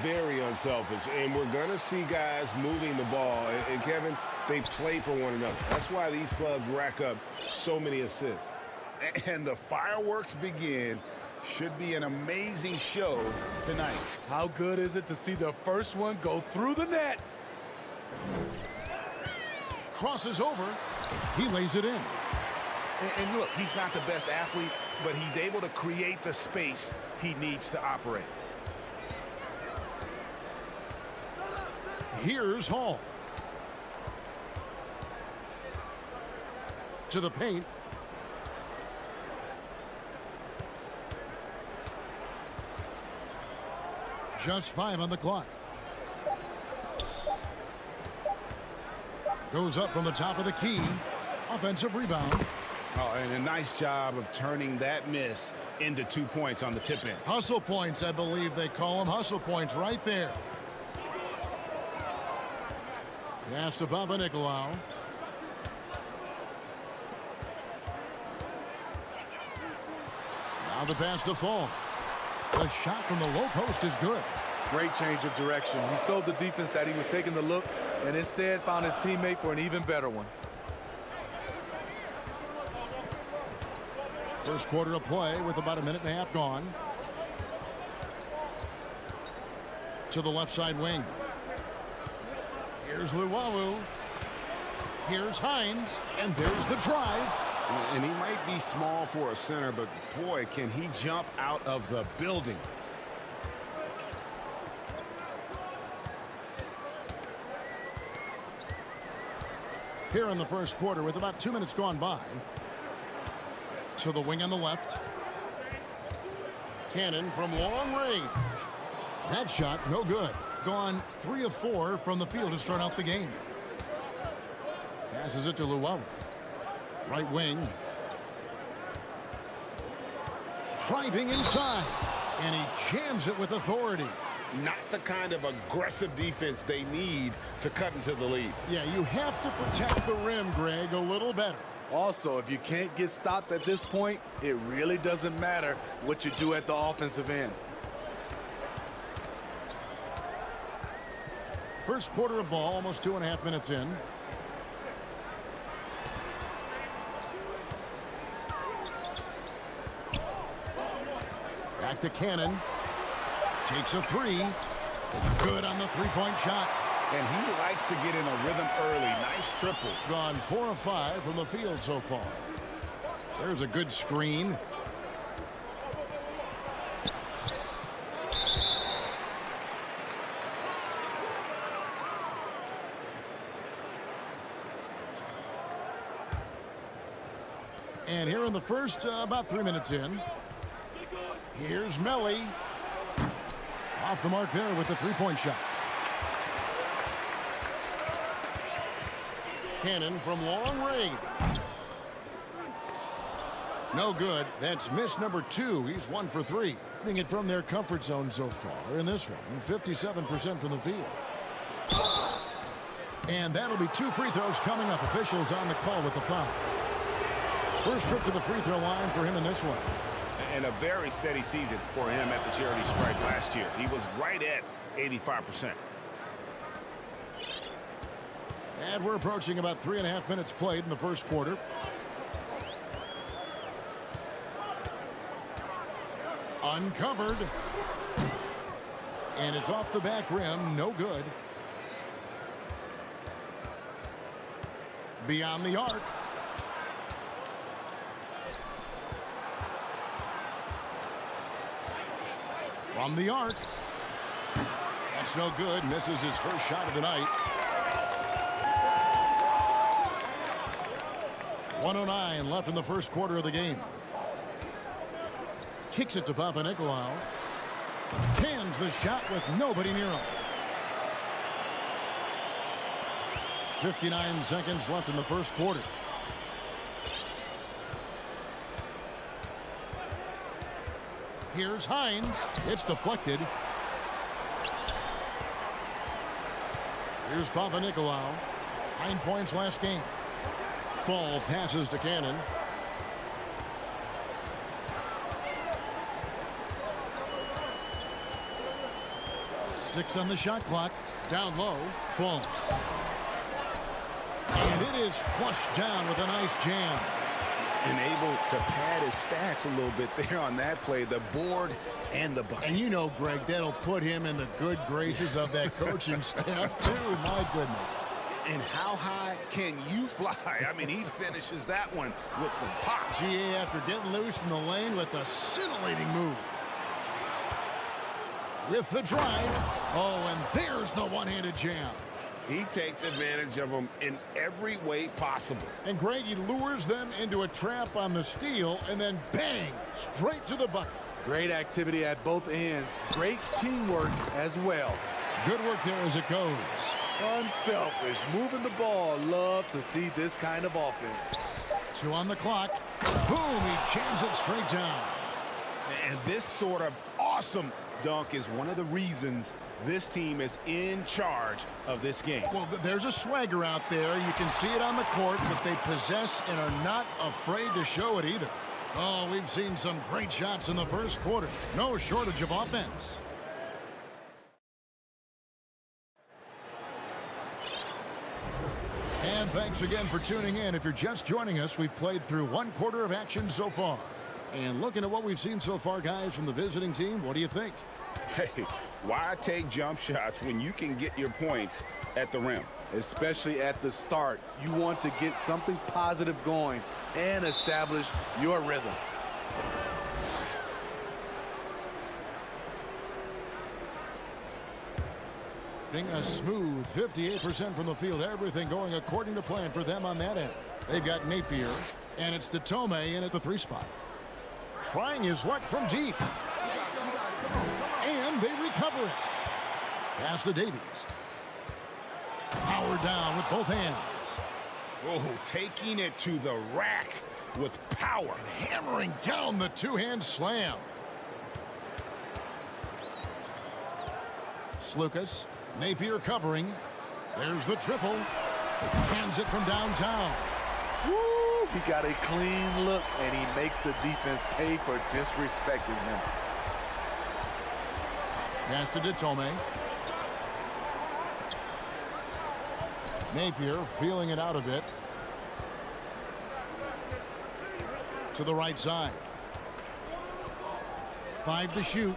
Very unselfish, and we're going to see guys moving the ball. And Kevin, they play for one another. That's why these clubs rack up so many assists. And the fireworks begin. Should be an amazing show tonight. How good is it to see the first one go through the net? Crosses over. He lays it in. And look, he's not the best athlete, but he's able to create the space he needs to operate. Here's Hall. To the paint. Just 5 on the clock. Goes up from the top of the key. Offensive rebound. Oh, and a nice job of turning that miss into 2 points on the tip in. Hustle points, I believe they call them. Hustle points right there. Pass to Papanikolaou. Now the pass to Fall. The shot from the low post is good. Great change of direction. He showed the defense that he was taking the look and instead found his teammate for an even better one. First quarter of play with about a minute and a half gone. To the left side wing. Here's Luwawu. Here's Hines. And there's the drive. And he might be small for a center, but boy, can he jump out of the building. Here in the first quarter with about 2 minutes gone by. To the wing on the left. Cannon from long range. That shot no good. Gone 3 of 4 from the field to start out the game. Passes it to Luwawu. Right wing. Driving inside. And he jams it with authority. Not the kind of aggressive defense they need to cut into the lead. Yeah, you have to protect the rim, Greg, a little better. Also, if you can't get stops at this point, it really doesn't matter what you do at the offensive end. First quarter of ball, almost 2.5 minutes in. Back to Cannon. Takes a 3. Good on the three-point shot. And he likes to get in a rhythm early. Nice triple. Gone 4 of 5 from the field so far. There's a good screen. And here in the first, about 3 minutes in. Here's Melly. Off the mark there with the three-point shot. Cannon from long range. No good. That's miss number 2. He's 1 for 3. Hitting it from their comfort zone so far in this one. 57% from the field. And that'll be 2 free throws coming up. Officials on the call with the foul. First trip to the free throw line for him in this one. And a very steady season for him at the charity stripe last year. He was right at 85%. And we're approaching about 3.5 minutes played in the first quarter. Uncovered. And it's off the back rim. No good. Beyond the arc. From the arc. That's no good. Misses his first shot of the night. 1:09 left in the first quarter of the game. Kicks it to Papanikolaou. Cans the shot with nobody near him. 59 seconds left in the first quarter. Here's Hines. It's deflected. Here's Papanikolaou. 9 points last game. Fall passes to Cannon. 6 on the shot clock. Down low, full. And it is flushed down with a nice jam. And able to pad his stats a little bit there on that play, the board and the bucket. And you know, Greg, that'll put him in the good graces of that coaching staff, too. My goodness. And how high can you fly? I mean, he finishes that one with some pop. GA after getting loose in the lane with a scintillating move. With the drive. Oh, and there's the one-handed jam. He takes advantage of them in every way possible. And Greg, he lures them into a trap on the steal, and then bang, straight to the bucket. Great activity at both ends. Great teamwork as well. Good work there as it goes. Unselfish, moving the ball. Love to see this kind of offense. 2 on the clock. Boom, he jams it straight down. And this sort of awesome dunk is one of the reasons this team is in charge of this game. Well, there's a swagger out there. You can see it on the court that they possess and are not afraid to show it either. Oh, we've seen some great shots in the first quarter. No shortage of offense. And thanks again for tuning in. If you're just joining us, we've played through 1 quarter of action so far. And looking at what we've seen so far, guys, from the visiting team, what do you think? Hey, why take jump shots when you can get your points at the rim? Especially at the start. You want to get something positive going and establish your rhythm. A smooth 58% from the field. Everything going according to plan for them on that end. They've got Napier, and it's Detome in at the 3 spot. Trying his luck from deep. And they recover it. Pass to Davies. Power down with both hands. Oh, taking it to the rack with power. And hammering down the 2-hand slam. Skijesss. Napier covering. There's the triple. Hands it from downtown. Woo! He got a clean look, and he makes the defense pay for disrespecting him. Pass to Detome. Napier feeling it out a bit. To the right side. 5 to shoot.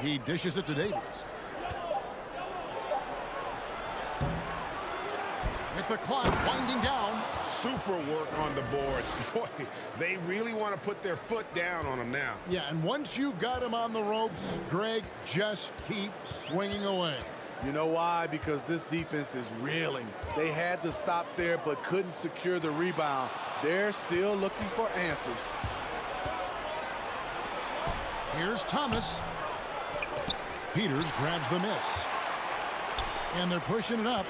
He dishes it to Davies. With the clock winding down. Super work on the boards. Boy, they really want to put their foot down on him now. Yeah, and once you've got him on the ropes, Greg, just keep swinging away. You know why? Because this defense is reeling. They had to stop there but couldn't secure the rebound. They're still looking for answers. Here's Thomas. Peters grabs the miss. And they're pushing it up.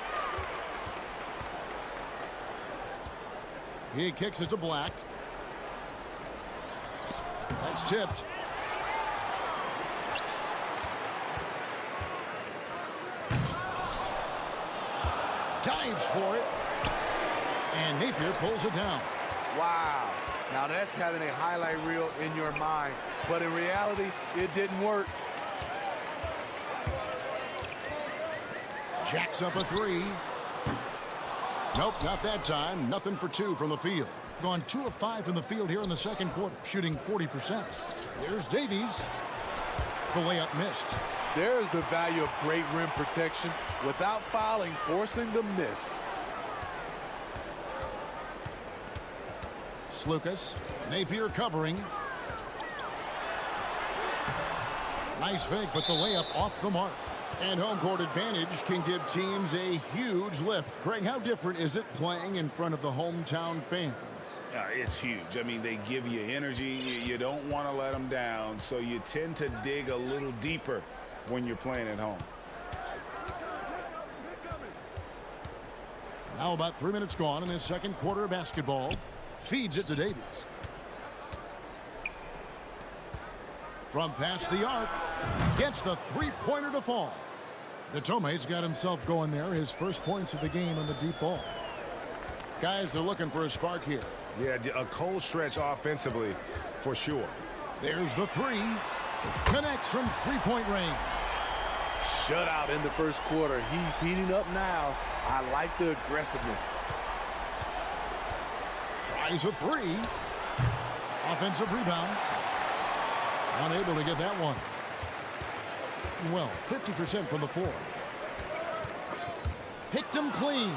He kicks it to Black. That's tipped. Dives for it. And Napier pulls it down. Wow. Now that's having a highlight reel in your mind. But in reality, it didn't work. Jacks up a 3. Nope, not that time. Nothing for 2 from the field. Gone 2 of 5 from the field here in the second quarter, shooting 40%. Here's Davies. The layup missed. There's the value of great rim protection without fouling, forcing the miss. Skijesss. Napier covering. Nice fake, but the layup off the mark. And home court advantage can give teams a huge lift. Greg, how different is it playing in front of the hometown fans? It's huge. I mean, they give you energy. You don't want to let them down, so you tend to dig a little deeper when you're playing at home. Now about 3 minutes gone in this second quarter of basketball. Feeds it to Davies. From past the arc, gets the 3-pointer to fall. Detome's got himself going there. His first points of the game on the deep ball. Guys are looking for a spark here. Yeah, a cold stretch offensively for sure. There's the 3. Connects from 3-point range. Shutout in the first quarter. He's heating up now. I like the aggressiveness. Tries a three. Offensive rebound. Unable to get that one. Well, 50% from the floor. Picked him clean.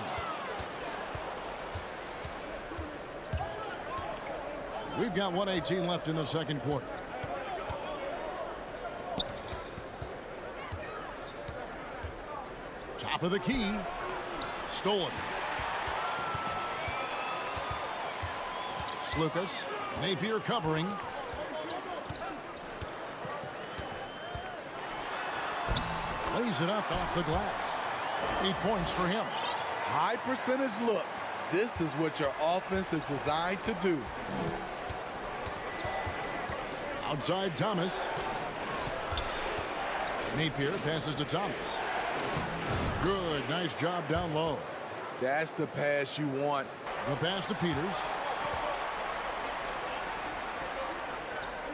We've got 1:18 left in the second quarter. Top of the key. Stolen. Slukas. Napier covering. Lays it up off the glass. 8 points for him. High percentage look. This is what your offense is designed to do. Outside Thomas. Napier passes to Thomas. Good. Nice job down low. That's the pass you want. The pass to Peters.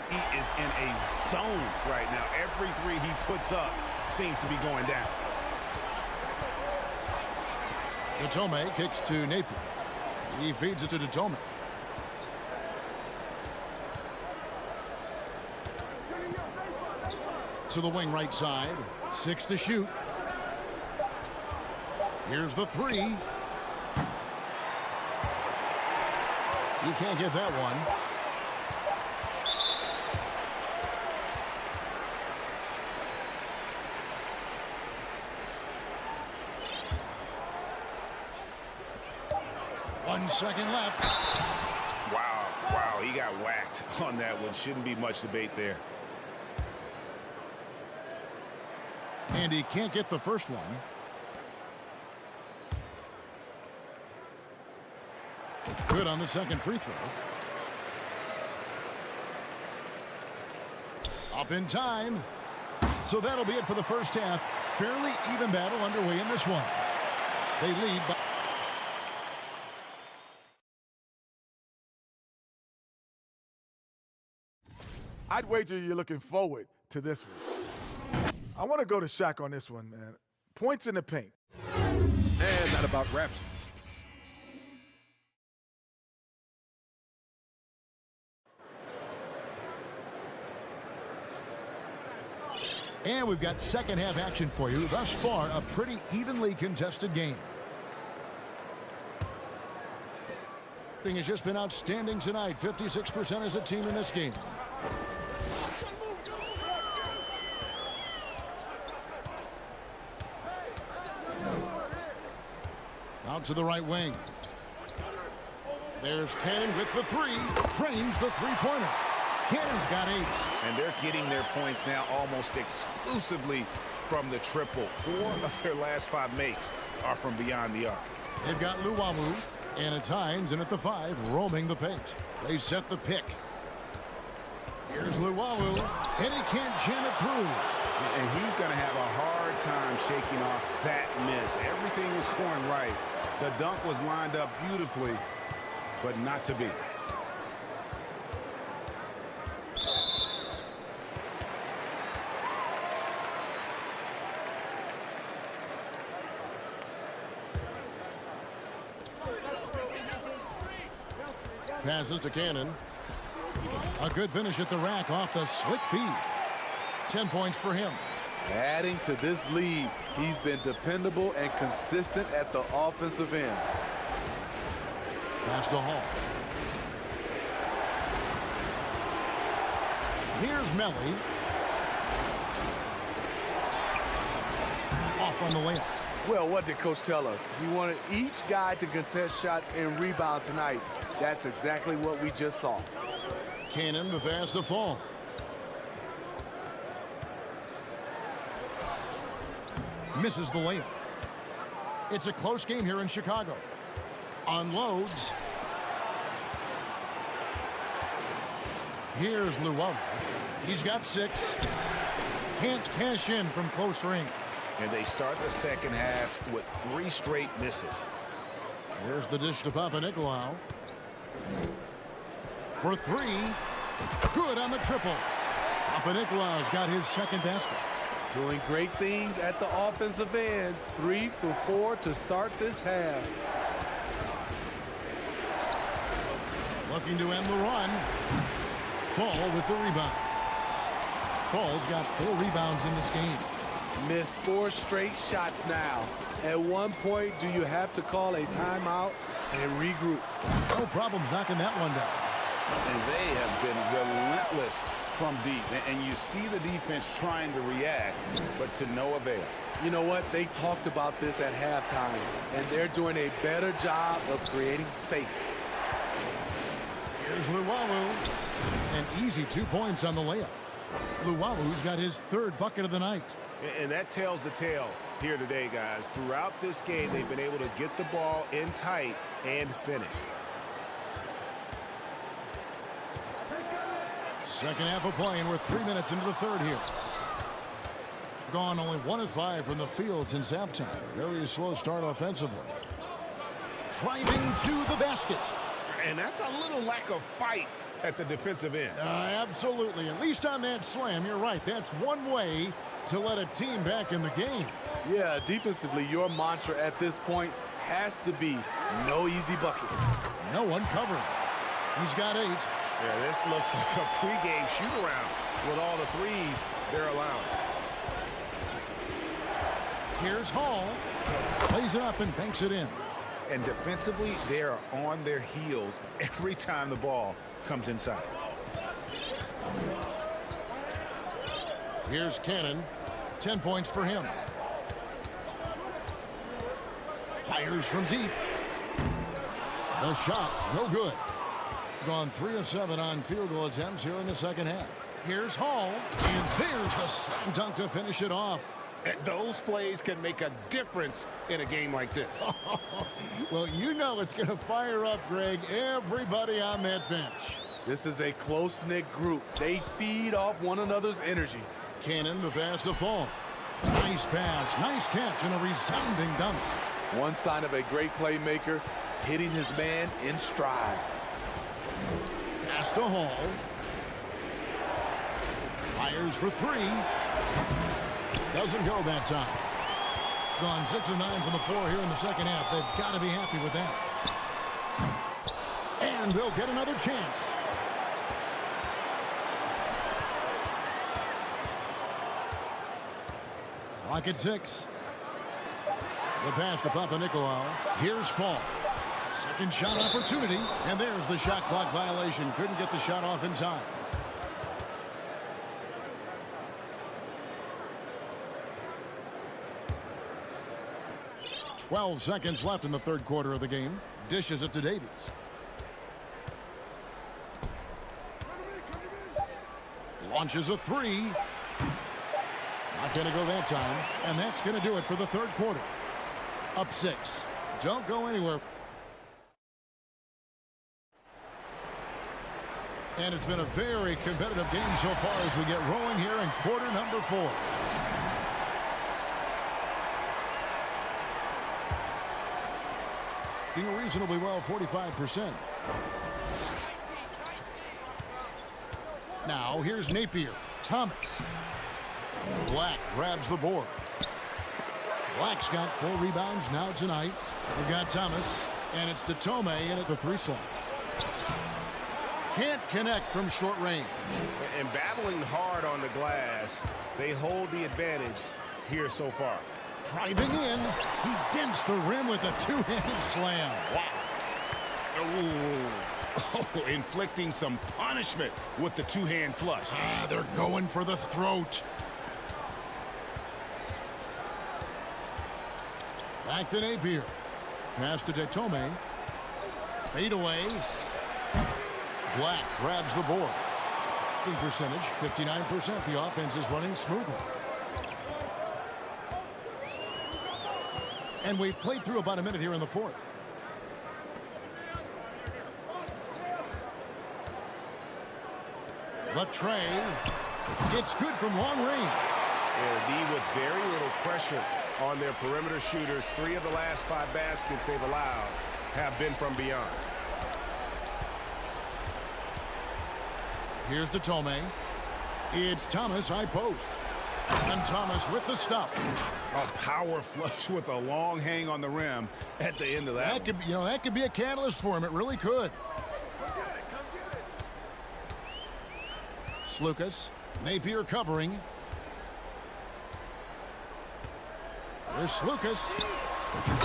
He is in a zone right now. Every three he puts up seems to be going down. Datome kicks to Napier. He feeds it to Datome. To the wing right side. 6 to shoot. Here's the three. You can't get that one. One second left. Wow, he got whacked on that one. Shouldn't be much debate there. And he can't get the first one. Good on the second free throw. Up in time. So that'll be it for the first half. Fairly even battle underway in this one. They lead by... I'd wager you're looking forward to this one. I want to go to Shaq on this one, man. Points in the paint. And that about wraps. And we've got second half action for you. Thus far, a pretty evenly contested game. Shooting has just been outstanding tonight. 56% as a team in this game. Out to the right wing. There's Cannon with the three. Drains the three-pointer. Cannon's got 8. And they're getting their points now almost exclusively from the triple. 4 of their last 5 makes are from beyond the arc. They've got Luwawu, and it's Hines in at the 5, roaming the paint. They set the pick. Here's Luwawu, and he can't jam it through. And he's going to have a hard time shaking off that miss. Everything was scoring right. The dunk was lined up beautifully, but not to be. Passes to Cannon. A good finish at the rack off the slick feed. 10 points for him. Adding to this lead, he's been dependable and consistent at the offensive end. Pass to Hall. Here's Melly. Off on the layup. Well, what did Coach tell us? He wanted each guy to contest shots and rebound tonight. That's exactly what we just saw. Cannon, the pass to Fall. Misses the layup. It's a close game here in Chicago. Unloads. Here's Luwawu. He's got 6. Can't cash in from close range. And they start the second half with 3 straight misses. Here's the dish to Papanikolaou. For 3. Good on the triple. Papanikolaou's got his second basket. Doing great things at the offensive end. 3 for 4 to start this half. Looking to end the run. Fall with the rebound. Fall's got 4 rebounds in this game. Missed 4 straight shots now. At one point, do you have to call a timeout and regroup? No problems knocking that one down. And they have been relentless from deep. And you see the defense trying to react, but to no avail. You know what? They talked about this at halftime, and they're doing a better job of creating space. Here's Luwawu. An easy 2 points on the layup. Luwawu's got his 3rd bucket of the night. And that tells the tale here today, guys. Throughout this game, they've been able to get the ball in tight and finish. Second half of play, and we're 3 minutes into the third here. Gone only 1 of 5 from the field since halftime. Very slow start offensively. Driving to the basket. And that's a little lack of fight at the defensive end. Absolutely. At least on that slam, you're right. That's one way to let a team back in the game. Yeah, defensively, your mantra at this point has to be no easy buckets. No one covering. He's got 8. Yeah, this looks like a pregame shoot-around with all the threes they're allowing. Here's Hall. Plays it up and banks it in. And defensively, they are on their heels every time the ball comes inside. Here's Cannon. 10 points for him. Fires from deep. The shot, no good. Gone 3 of 7 on field goal attempts here in the second half. Here's Hall, and there's the slam dunk to finish it off. Those plays can make a difference in a game like this. Well, you know it's going to fire up, Greg, everybody on that bench. This is a close-knit group. They feed off one another's energy. Cannon, the pass to Fall. Nice pass, nice catch, and a resounding dunk. One sign of a great playmaker, hitting his man in stride. Pass to Hall. Fires for 3. Doesn't go that time. Gone 6 of 9 from the floor here in the second half. They've got to be happy with that. And they'll get another chance. Clock at 6. The pass to Papanikolaou. Here's Fall. Second shot opportunity. And there's the shot clock violation. Couldn't get the shot off in time. .12 seconds left in the third quarter of the game. Dishes it to Davies. Launches a 3. Not going to go that time. And that's going to do it for the third quarter. Up 6. Don't go anywhere. And it's been a very competitive game so far as we get rolling here in quarter number 4. Doing reasonably well, 45%. Now, here's Napier. Thomas. Black grabs the board. Black's got 4 rebounds now tonight. They've got Thomas, and it's Tome in at the 3 slot. Can't connect from short range. And battling hard on the glass, they hold the advantage here so far. Driving in, he dents the rim with a 2-handed slam. Wow. Oh, inflicting some punishment with the 2-hand flush. They're going for the throat. Back to Napier. Pass to Detome. Fade away. Black grabs the board. Percentage, 59%. The offense is running smoothly. And we've played through about a minute here in the fourth. Latre. It's good from long range. And with very little pressure on their perimeter shooters. 3 of the last 5 baskets they've allowed have been from beyond. Here's the Tome. It's Thomas, high post. And Thomas with the stuff. A power flush with a long hang on the rim at the end of that. That could be a catalyst for him. It really could. Skijesss. Napier covering. There's Skijesss.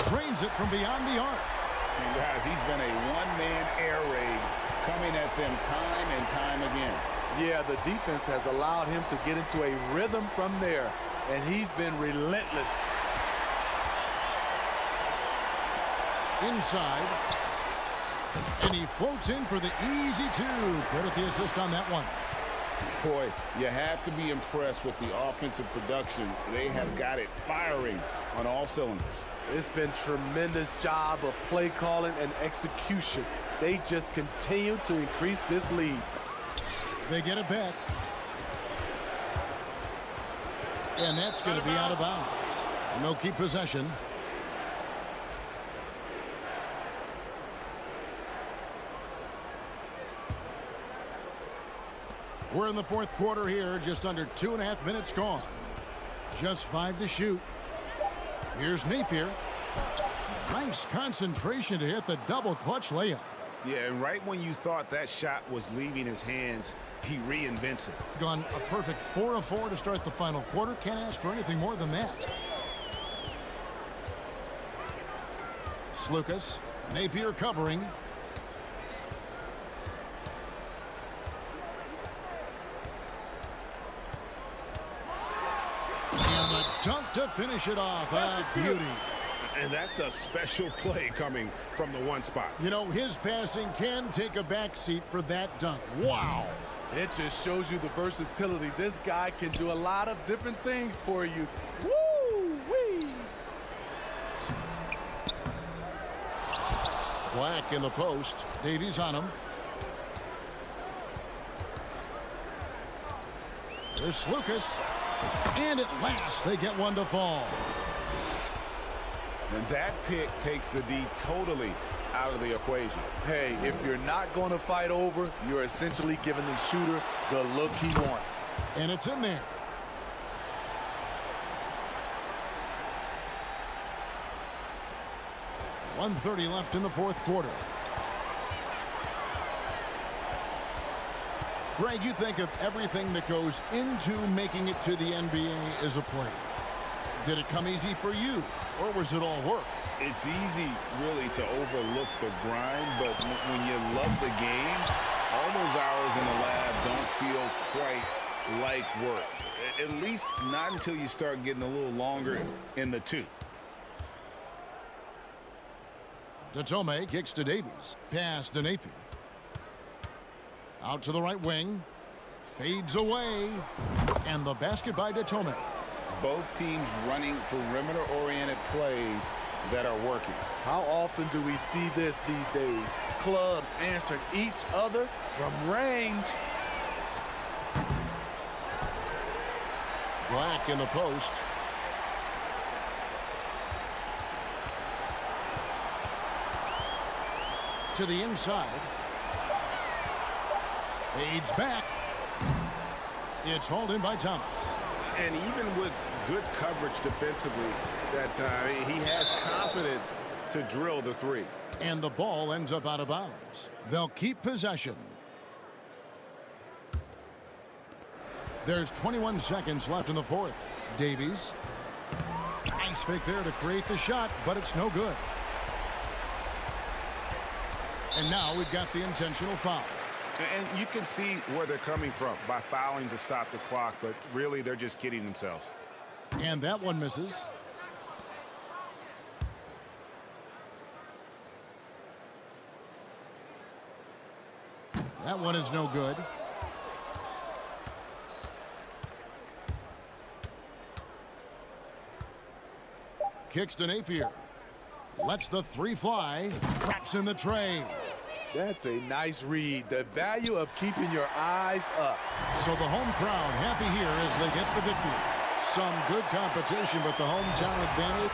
Trains it from beyond the arc. And guys, he's been a one-man air raid coming at them time and time again. Yeah, the defense has allowed him to get into a rhythm from there, and he's been relentless. Inside. And he floats in for the easy two. Credit the assist on that one. Boy, you have to be impressed with the offensive production. They have got it firing on all cylinders. It's been tremendous job of play calling and execution. They just continue to increase this lead. They get it back. And that's going to be out of bounds. And they'll keep possession. We're in the fourth quarter here, just under 2.5 minutes gone. Just 5 to shoot. Here's Napier. Nice concentration to hit the double clutch layup. Yeah, and right when you thought that shot was leaving his hands, he reinvents it. Gone a perfect 4 of 4 to start the final quarter. Can't ask for anything more than that. Skijesss. Napier covering. And the dunk to finish it off. A beauty. And that's a special play coming from the one spot. You know, his passing can take a backseat for that dunk. Wow. It just shows you the versatility. This guy can do a lot of different things for you. Woo-wee! Black in the post. Davies on him. There's Skijesss. And at last, they get one to fall. And that pick takes the D totally out of the equation. Hey, if you're not going to fight over, you're essentially giving the shooter the look he wants. And it's in there. .130 left in the fourth quarter. Greg, you think of everything that goes into making it to the NBA as a player. Did it come easy for you, or was it all work? It's easy, really, to overlook the grind, but when you love the game, all those hours in the lab don't feel quite like work. At least not until you start getting a little longer in the tooth. Datome kicks to Davies. Pass to Napier. Out to the right wing. Fades away. And the basket by Datome. Both teams running perimeter-oriented plays that are working. How often do we see this these days? Clubs answering each other from range. Black in the post. To the inside. Fades back. It's hauled in by Thomas. And even with good coverage defensively that time, he has confidence to drill the three. And the ball ends up out of bounds. They'll keep possession. There's 21 seconds left in the fourth. Davies. Nice fake there to create the shot, but it's no good. And now we've got the intentional foul. And you can see where they're coming from by fouling to stop the clock, but really they're just kidding themselves. And that one misses. That one is no good. Kicks to Napier. Lets the three fly. Traps in the tray. That's a nice read. The value of keeping your eyes up. So the home crowd happy here as they get the victory. Some good competition, but the hometown advantage.